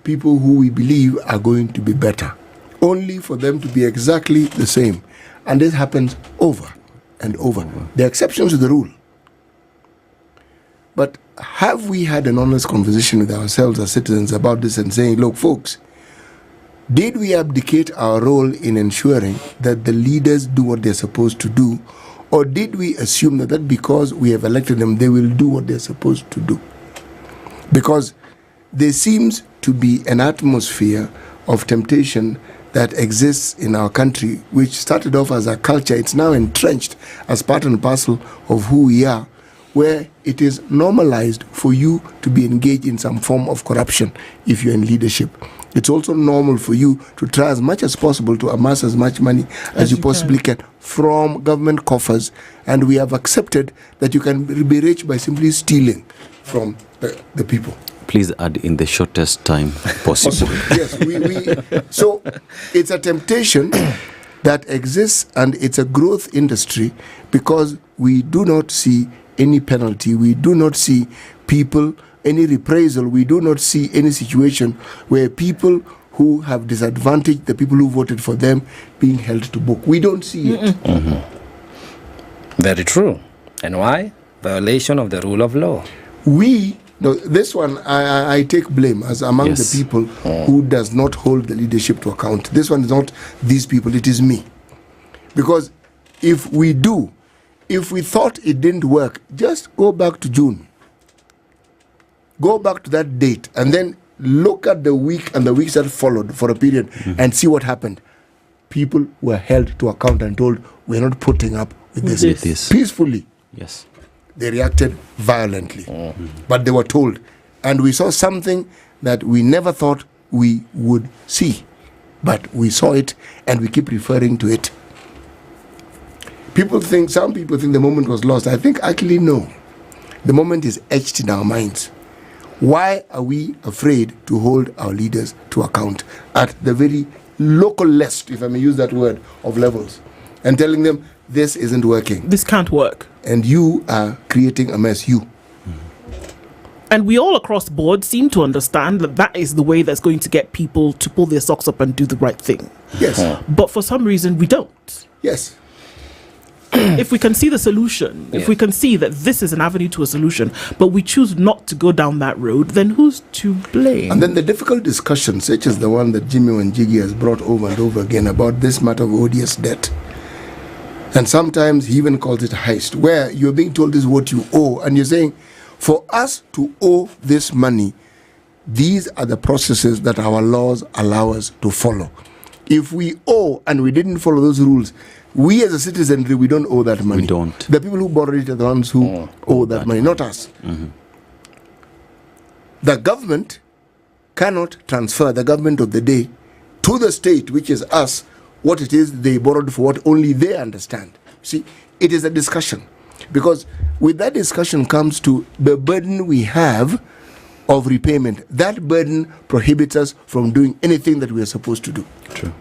people who we believe are going to be better, only for them to be exactly the same. And this happens over and over. There are exceptions to the rule. But have we had an honest conversation with ourselves as citizens about this and saying, look, folks, did we abdicate our role in ensuring that the leaders do what they're supposed to do? Or did we assume that because we have elected them, they will do what they're supposed to do? Because there seems to be an atmosphere of temptation that exists in our country, which started off as a culture. It's now entrenched as part and parcel of who we are, where it is normalized for you to be engaged in some form of corruption if you're in leadership. It's also normal for you to try as much as possible to amass as much money as you possibly can from government coffers. And we have accepted that you can be rich by simply stealing from the people. Please add in the shortest time possible. Yes, so it's a temptation that exists, and it's a growth industry because we do not see any penalty. We do not see people, any reprisal. We do not see any situation where people who have disadvantaged the people who voted for them being held to book. We don't see it. Very true. And why? Violation of the rule of law. This one, I take blame as among the people who does not hold the leadership to account. This one is not these people, it is me. Because if we thought it didn't work, just go back to June. Go back to that date and then look at the week and the weeks that followed for a period and see what happened. People were held to account and told, we're not putting up with this. Peacefully. Yes. They reacted violently, but they were told. And we saw something that we never thought we would see, but we saw it and we keep referring to it. Some people think the moment was lost. I think actually no. The moment is etched in our minds. Why are we afraid to hold our leaders to account at the very local list, if I may use that word, of levels, and telling them this isn't working? This can't work. And you are creating a mess, And we all across the board seem to understand that is the way that's going to get people to pull their socks up and do the right thing. Yes. But for some reason, we don't. Yes. If we can see the solution, if we can see that this is an avenue to a solution, but we choose not to go down that road, then who's to blame? And then the difficult discussions, such as the one that Jimmy Wanjigi has brought over and over again about this matter of odious debt. And sometimes he even calls it a heist, where you're being told this is what you owe. And you're saying, for us to owe this money, these are the processes that our laws allow us to follow. If we owe and we didn't follow those rules, we as a citizenry, we don't owe that money. We don't. The people who borrowed it are the ones who owe that money, not us. The government cannot transfer, the government of the day, to the state, which is us, what it is they borrowed for, what only they understand. See, it is a discussion. Because with that discussion comes to the burden we have of repayment. That burden prohibits us from doing anything that we are supposed to do. True.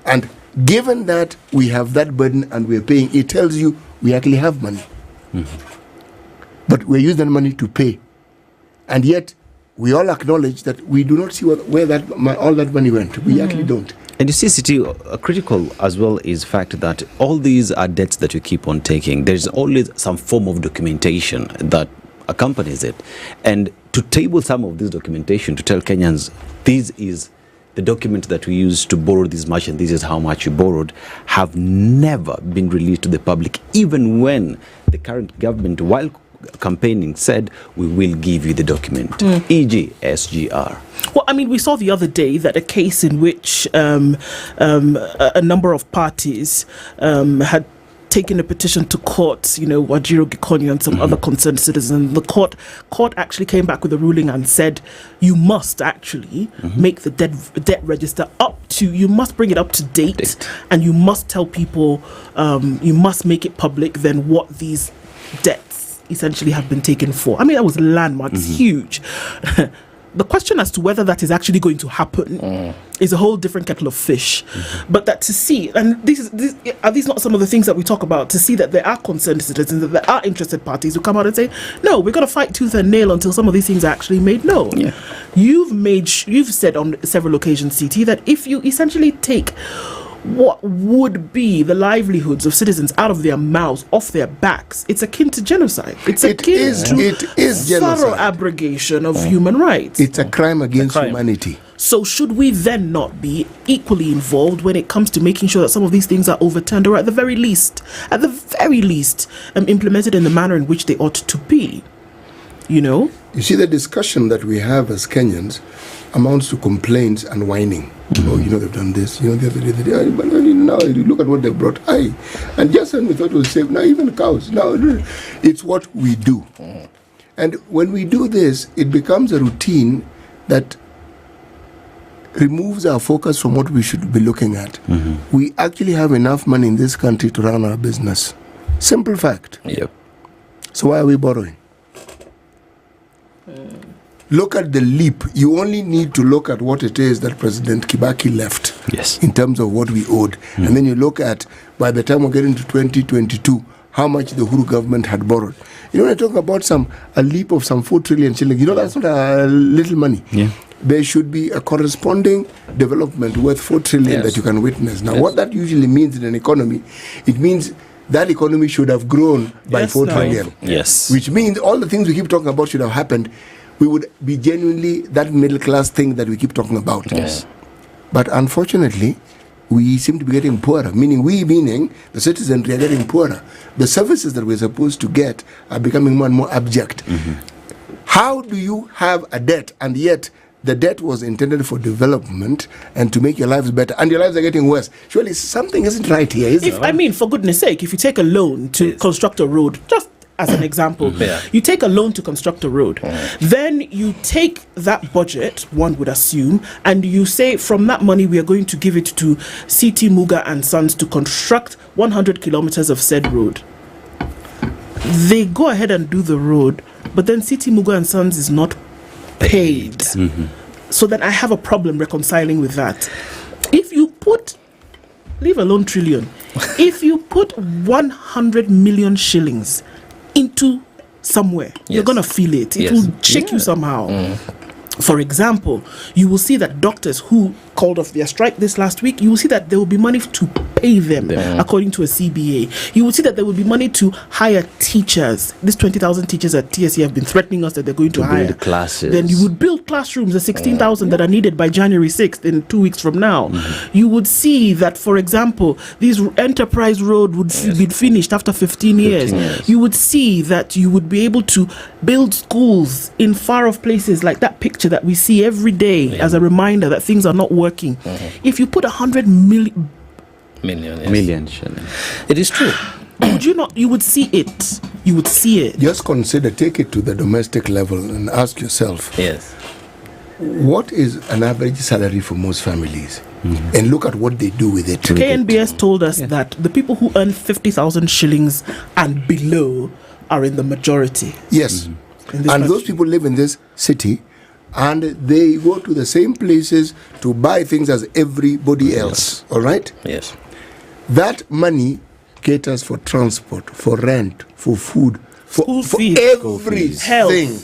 And given that we have that burden and we're paying, it tells you we actually have money. But we're using that money to pay. And yet, we all acknowledge that we do not see where all that money went. We actually don't. And you see, City, critical as well is the fact that all these are debts that you keep on taking. There's always some form of documentation that accompanies it. And to table some of this documentation, to tell Kenyans, this is the document that we used to borrow this much and this is how much you borrowed have never been released to the public, even when the current government, while campaigning, said we will give you the document, e.g. SGR. Well, I mean, we saw the other day that a case in which a number of parties had taken a petition to court, Wajiro Gikonyo and some other concerned citizens. The court actually came back with a ruling and said you must actually make the debt register you must bring it up to date, and you must tell people, you must make it public then what these debts essentially have been taken for. I mean, that was landmark. It's huge. The question as to whether that is actually going to happen is a whole different kettle of fish. But that to see, and are these not some of the things that we talk about, to see that there are concerned citizens, that there are interested parties who come out and say, no, we're going to fight tooth and nail until some of these things are actually made known. Yeah. You've said on several occasions, CT, that if you essentially take what would be the livelihoods of citizens out of their mouths, off their backs, it's akin to genocide. It is genocide. Thorough abrogation of human rights. It's a crime against humanity. So should we then not be equally involved when it comes to making sure that some of these things are overturned, or at the very least, implemented in the manner in which they ought to be? You see, the discussion that we have as Kenyans amounts to complaints and whining. They've done this. The other day, but now you look at what they brought. And just when we thought it was safe, now even cows. Now it's what we do. And when we do this, it becomes a routine that removes our focus from what we should be looking at. We actually have enough money in this country to run our business. Simple fact. Yep. So why are we borrowing? Look at the leap. You only need to look at what it is that President Kibaki left in terms of what we owed. And then you look at, by the time we're getting to 2022, how much the Uhuru government had borrowed. When I talk about a leap of some 4 trillion shillings, that's not a little money. Yeah. There should be a corresponding development worth 4 trillion that you can witness. Now, what that usually means in an economy, it means that economy should have grown by 4 trillion. Yes. Which means all the things we keep talking about should have happened. We would be genuinely that middle class thing that we keep talking about. Yes. But unfortunately, we seem to be getting poorer, meaning the citizenry are getting poorer. The services that we're supposed to get are becoming more and more abject. How do you have a debt, and yet the debt was intended for development and to make your lives better, and your lives are getting worse? Surely something isn't right here, is it? For goodness sake, if you take a loan to construct a road, just as an example, you take a loan to construct a road, then you take that budget, one would assume, and you say from that money we are going to give it to CT Muga and Sons to construct 100 kilometers of said road. They go ahead and do the road, but then CT Muga and Sons is not paid. So then I have a problem reconciling with that. If you put, leave alone trillion, if you put 100 million shillings into somewhere, you're going to feel it. It will shake you somehow. For example, you will see that doctors who called off their strike this last week, you will see that there will be money to pay them according to a CBA. You will see that there will be money to hire teachers. These 20,000 teachers at TSE have been threatening us that they're going to hire. Build classes. Then you would build classrooms, the 16,000 that are needed by January 6th in 2 weeks from now. You would see that, for example, this enterprise road would be finished after 15 years. You would see that you would be able to build schools in far off places, like that picture that we see every day as a reminder that things are not working. If you put 100 million shillings, it is true. Would you not? You would see it. You would see it. Just consider, take it to the domestic level and ask yourself, what is an average salary for most families? And look at what they do with it. KNBS told us that the people who earn 50,000 shillings and below are in the majority. Yes. And those people live in this city, and they go to the same places to buy things as everybody else. All right? Yes. That money caters for transport, for rent, for food, for everything.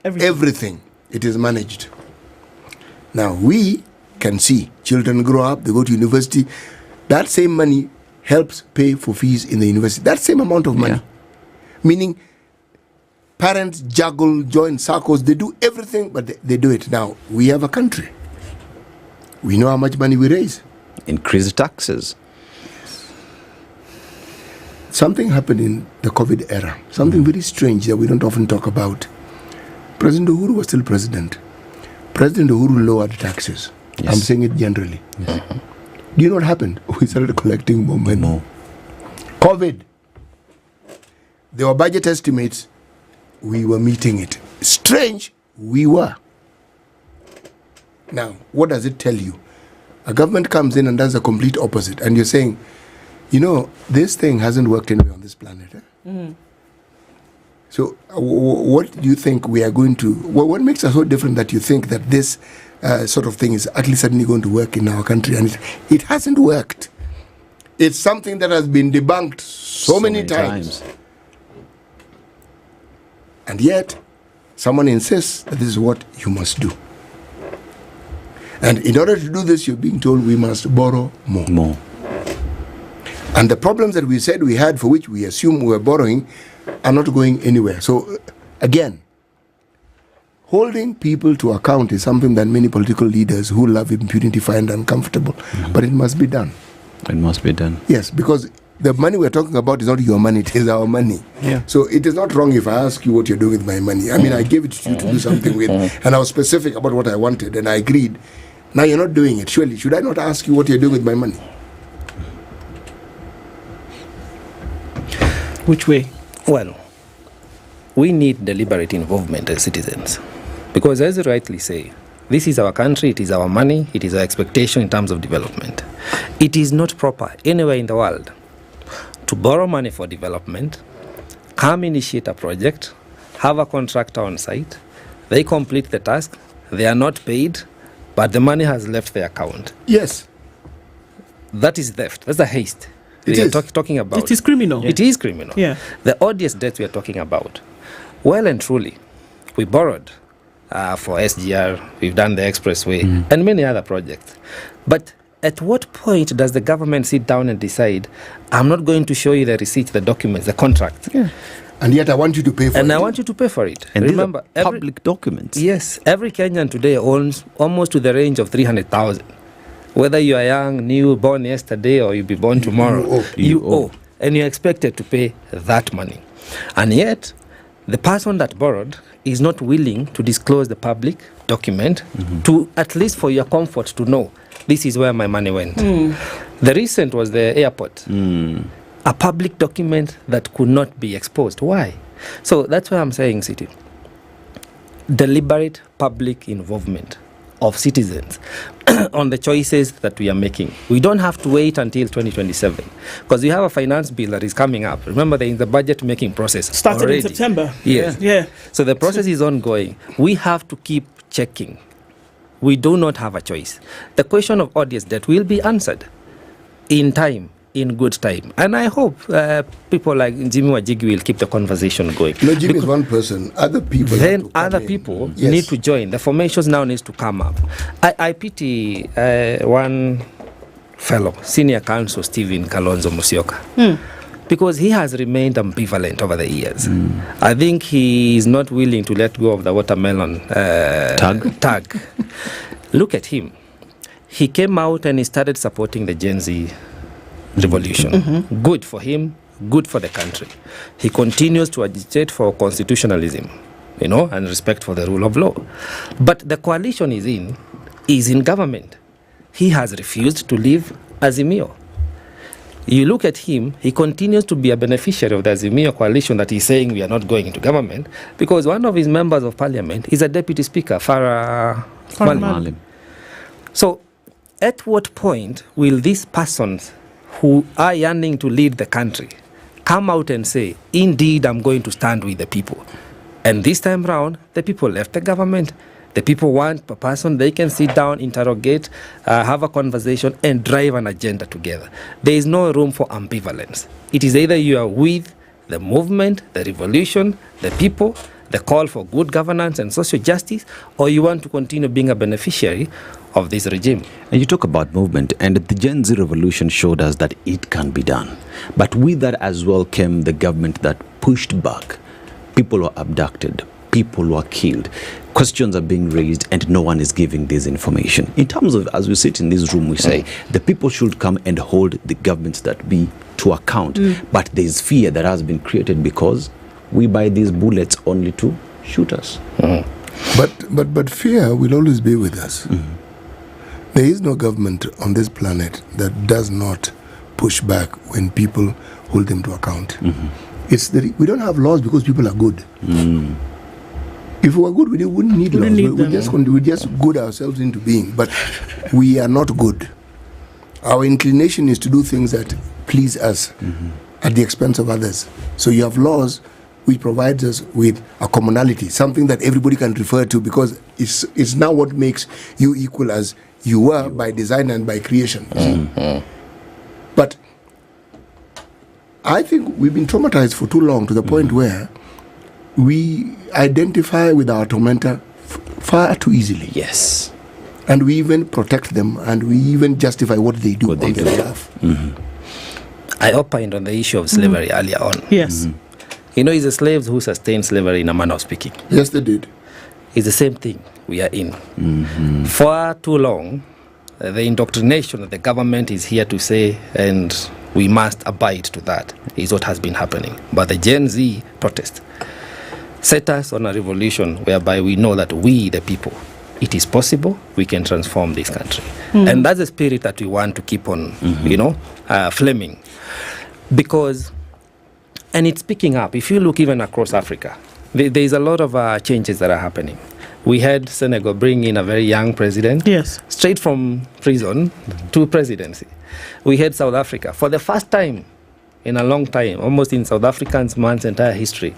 Everything. It is managed. Now, we can see children grow up, they go to university. That same money helps pay for fees in the university. That same amount of money. Meaning, parents juggle, join circles, they do everything, but they do it. Now, we have a country. We know how much money we raise. Increase taxes. Something happened in the COVID era, something very strange that we don't often talk about. President Uhuru was still president. President Uhuru lowered taxes. Yes. I'm saying it generally. Yes. Do you know what happened? We started collecting more money. More. COVID. There were budget estimates. We were meeting it. Strange, we were. Now, what does it tell you? A government comes in and does the complete opposite, and you're saying, you know, this thing hasn't worked anywhere on this planet. So what do you think we are going to... What makes us so different that you think that this sort of thing is actually suddenly going to work in our country? And it hasn't worked. It's something that has been debunked so many times. And yet, someone insists that this is what you must do. And in order to do this, you're being told we must borrow more. And the problems that we said we had, for which we assume we were borrowing, are not going anywhere. So, again, holding people to account is something that many political leaders who love impunity find uncomfortable. But it must be done. It must be done. Yes, because the money we're talking about is not your money, it is our money. Yeah. So it is not wrong if I ask you what you're doing with my money. I mean, I gave it to you to do something with, and I was specific about what I wanted, and I agreed. Now you're not doing it. Surely, should I not ask you what you're doing with my money? Which way? Well, we need deliberate involvement as citizens. Because as you rightly say, this is our country, it is our money, it is our expectation in terms of development. It is not proper anywhere in the world to borrow money for development, come initiate a project, have a contractor on site, they complete the task, they are not paid, but the money has left the account. Yes. That is theft. That's a haste. It we is. are talking about. It is criminal. It is criminal. Yeah. The odious debt we are talking about. Well and truly, we borrowed for SGR, we've done the expressway, and many other projects. But at what point does the government sit down and decide, I'm not going to show you the receipt, the documents, the contract? Yeah. And yet I want you to pay for it. And I want you to pay for it. And remember, these are public documents. Yes. Every Kenyan today owns almost to the range of 300,000. Whether you are young, new, born yesterday, or you'll be born tomorrow, you owe. And you're expected to pay that money. And yet, the person that borrowed is not willing to disclose the public document to, at least for your comfort, to know this is where my money went. The recent was the airport. A public document that could not be exposed. Why? So that's why I'm saying, City. Deliberate public involvement of citizens on the choices that we are making. We don't have to wait until 2027 because we have a finance bill that is coming up. Remember, they're in the budget making process. Started already. in September. Yes. Yeah. So the process is ongoing. We have to keep checking. We do not have a choice. The question of odious debt will be answered in time, in good time. And I hope people like Jimmy Wajigi will keep the conversation going. No, Jimmy is one person. Other people then other people need to join. The formations now needs to come up. I pity one fellow, senior counsel Stephen Kalonzo Musyoka, because he has remained ambivalent over the years. I think he is not willing to let go of the watermelon tag. Look at him. He came out and he started supporting the Gen Z revolution. Good for him, good for the country. He continues to agitate for constitutionalism, and respect for the rule of law. But the coalition is in government. He has refused to leave Azimio. You look at him, he continues to be a beneficiary of the Azimio coalition that he's saying we are not going into government because one of his members of parliament is a deputy speaker, Farah Maalim. So at what point will these persons who are yearning to lead the country come out and say, indeed, I'm going to stand with the people? And this time round, the people left the government. The people want a person they can sit down, interrogate, have a conversation, and drive an agenda together. There is no room for ambivalence. It is either you are with the movement, the revolution, the people, the call for good governance and social justice, or you want to continue being a beneficiary of this regime. And you talk about movement, and the Gen Z revolution showed us that it can be done. But with that as well came the government that pushed back. People were abducted. People were killed. questions are being raised and no one is giving this information. In terms of, as we sit in this room, we say the people should come and hold the governments that be to account. But there's fear that has been created because we buy these bullets only to shoot us. But fear will always be with us. There is no government on this planet that does not push back when people hold them to account. It's that we don't have laws because people are good. If we were good, we wouldn't need laws. We just good ourselves into being. But we are not good. Our inclination is to do things that please us at the expense of others. So you have laws which provides us with a commonality, something that everybody can refer to, because it's now what makes you equal as you were by design and by creation. But I think we've been traumatized for too long, to the point where we identify with our tormentor far too easily. Yes. And we even protect them, and we even justify what they do on their behalf. I opined on the issue of slavery earlier on. Yes. You know, it's the slaves who sustained slavery, in a manner of speaking. Yes, they did. It's the same thing we are in. For too long, the indoctrination that the government is here to say, and we must abide to that, is what has been happening. But the Gen Z protest set us on a revolution whereby we know that we, the people, it is possible, we can transform this country. And that's the spirit that we want to keep on, flaming. Because, and it's picking up. If you look even across Africa, there's a lot of changes that are happening. We had Senegal bring in a very young president, straight from prison to presidency. We had South Africa, for the first time in a long time, almost in South African's man's entire history,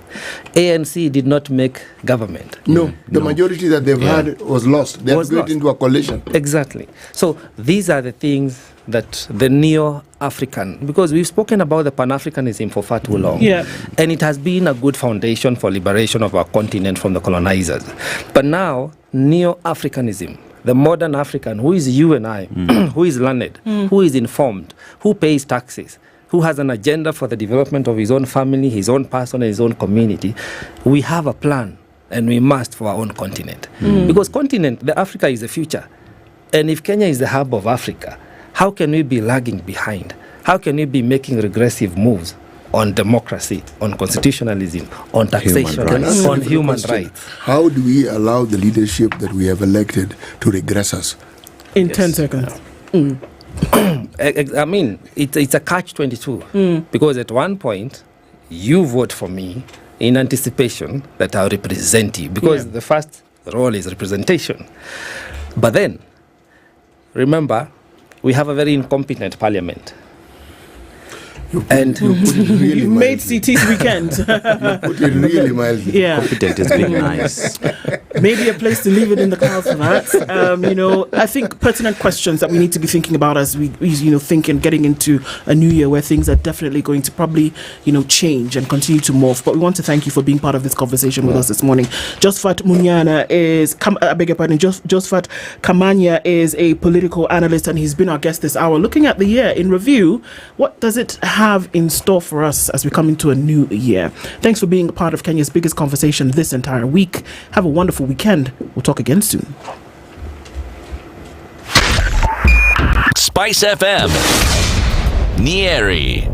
ANC did not make government. No, the majority that they've had was lost. They have got into a coalition. Exactly. So these are the things that the neo-African, because we've spoken about the Pan-Africanism for far too long, and it has been a good foundation for liberation of our continent from the colonizers. But now, neo-Africanism, the modern African, who is you and I, who is learned, who is informed, who pays taxes, who has an agenda for the development of his own family, his own person, and his own community, we have a plan, and we must, for our own continent. Because the Africa is the future. And if Kenya is the hub of Africa, how can we be lagging behind? How can we be making regressive moves on democracy, on constitutionalism, on taxation, on human rights? How do we allow the leadership that we have elected to regress us? In 10 seconds. I mean, it's a catch-22. Because at one point, you vote for me in anticipation that I'll represent you. Because the first role is representation. But then, remember, we have a very incompetent parliament. You made CT's weekend. Put it really mildly. Competent is being nice. Maybe a place to leave it in the clouds for that. I think pertinent questions that we need to be thinking about as we think and getting into a new year where things are definitely going to probably, change and continue to morph. But we want to thank you for being part of this conversation with us this morning. Josephat Munyana Josephat Kamanya is a political analyst, and he's been our guest this hour. Looking at the year in review, what does it have in store for us as we come into a new year? Thanks for being a part of Kenya's biggest conversation this entire week. Have a wonderful weekend. We'll talk again soon. SpiceFM Nyeri.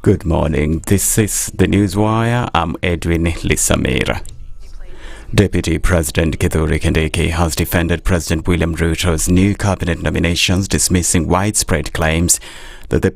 Good morning. This is the Newswire. I'm Edwin Lisamira. Deputy President Kithure Kindiki has defended President William Ruto's new cabinet nominations, dismissing widespread claims that the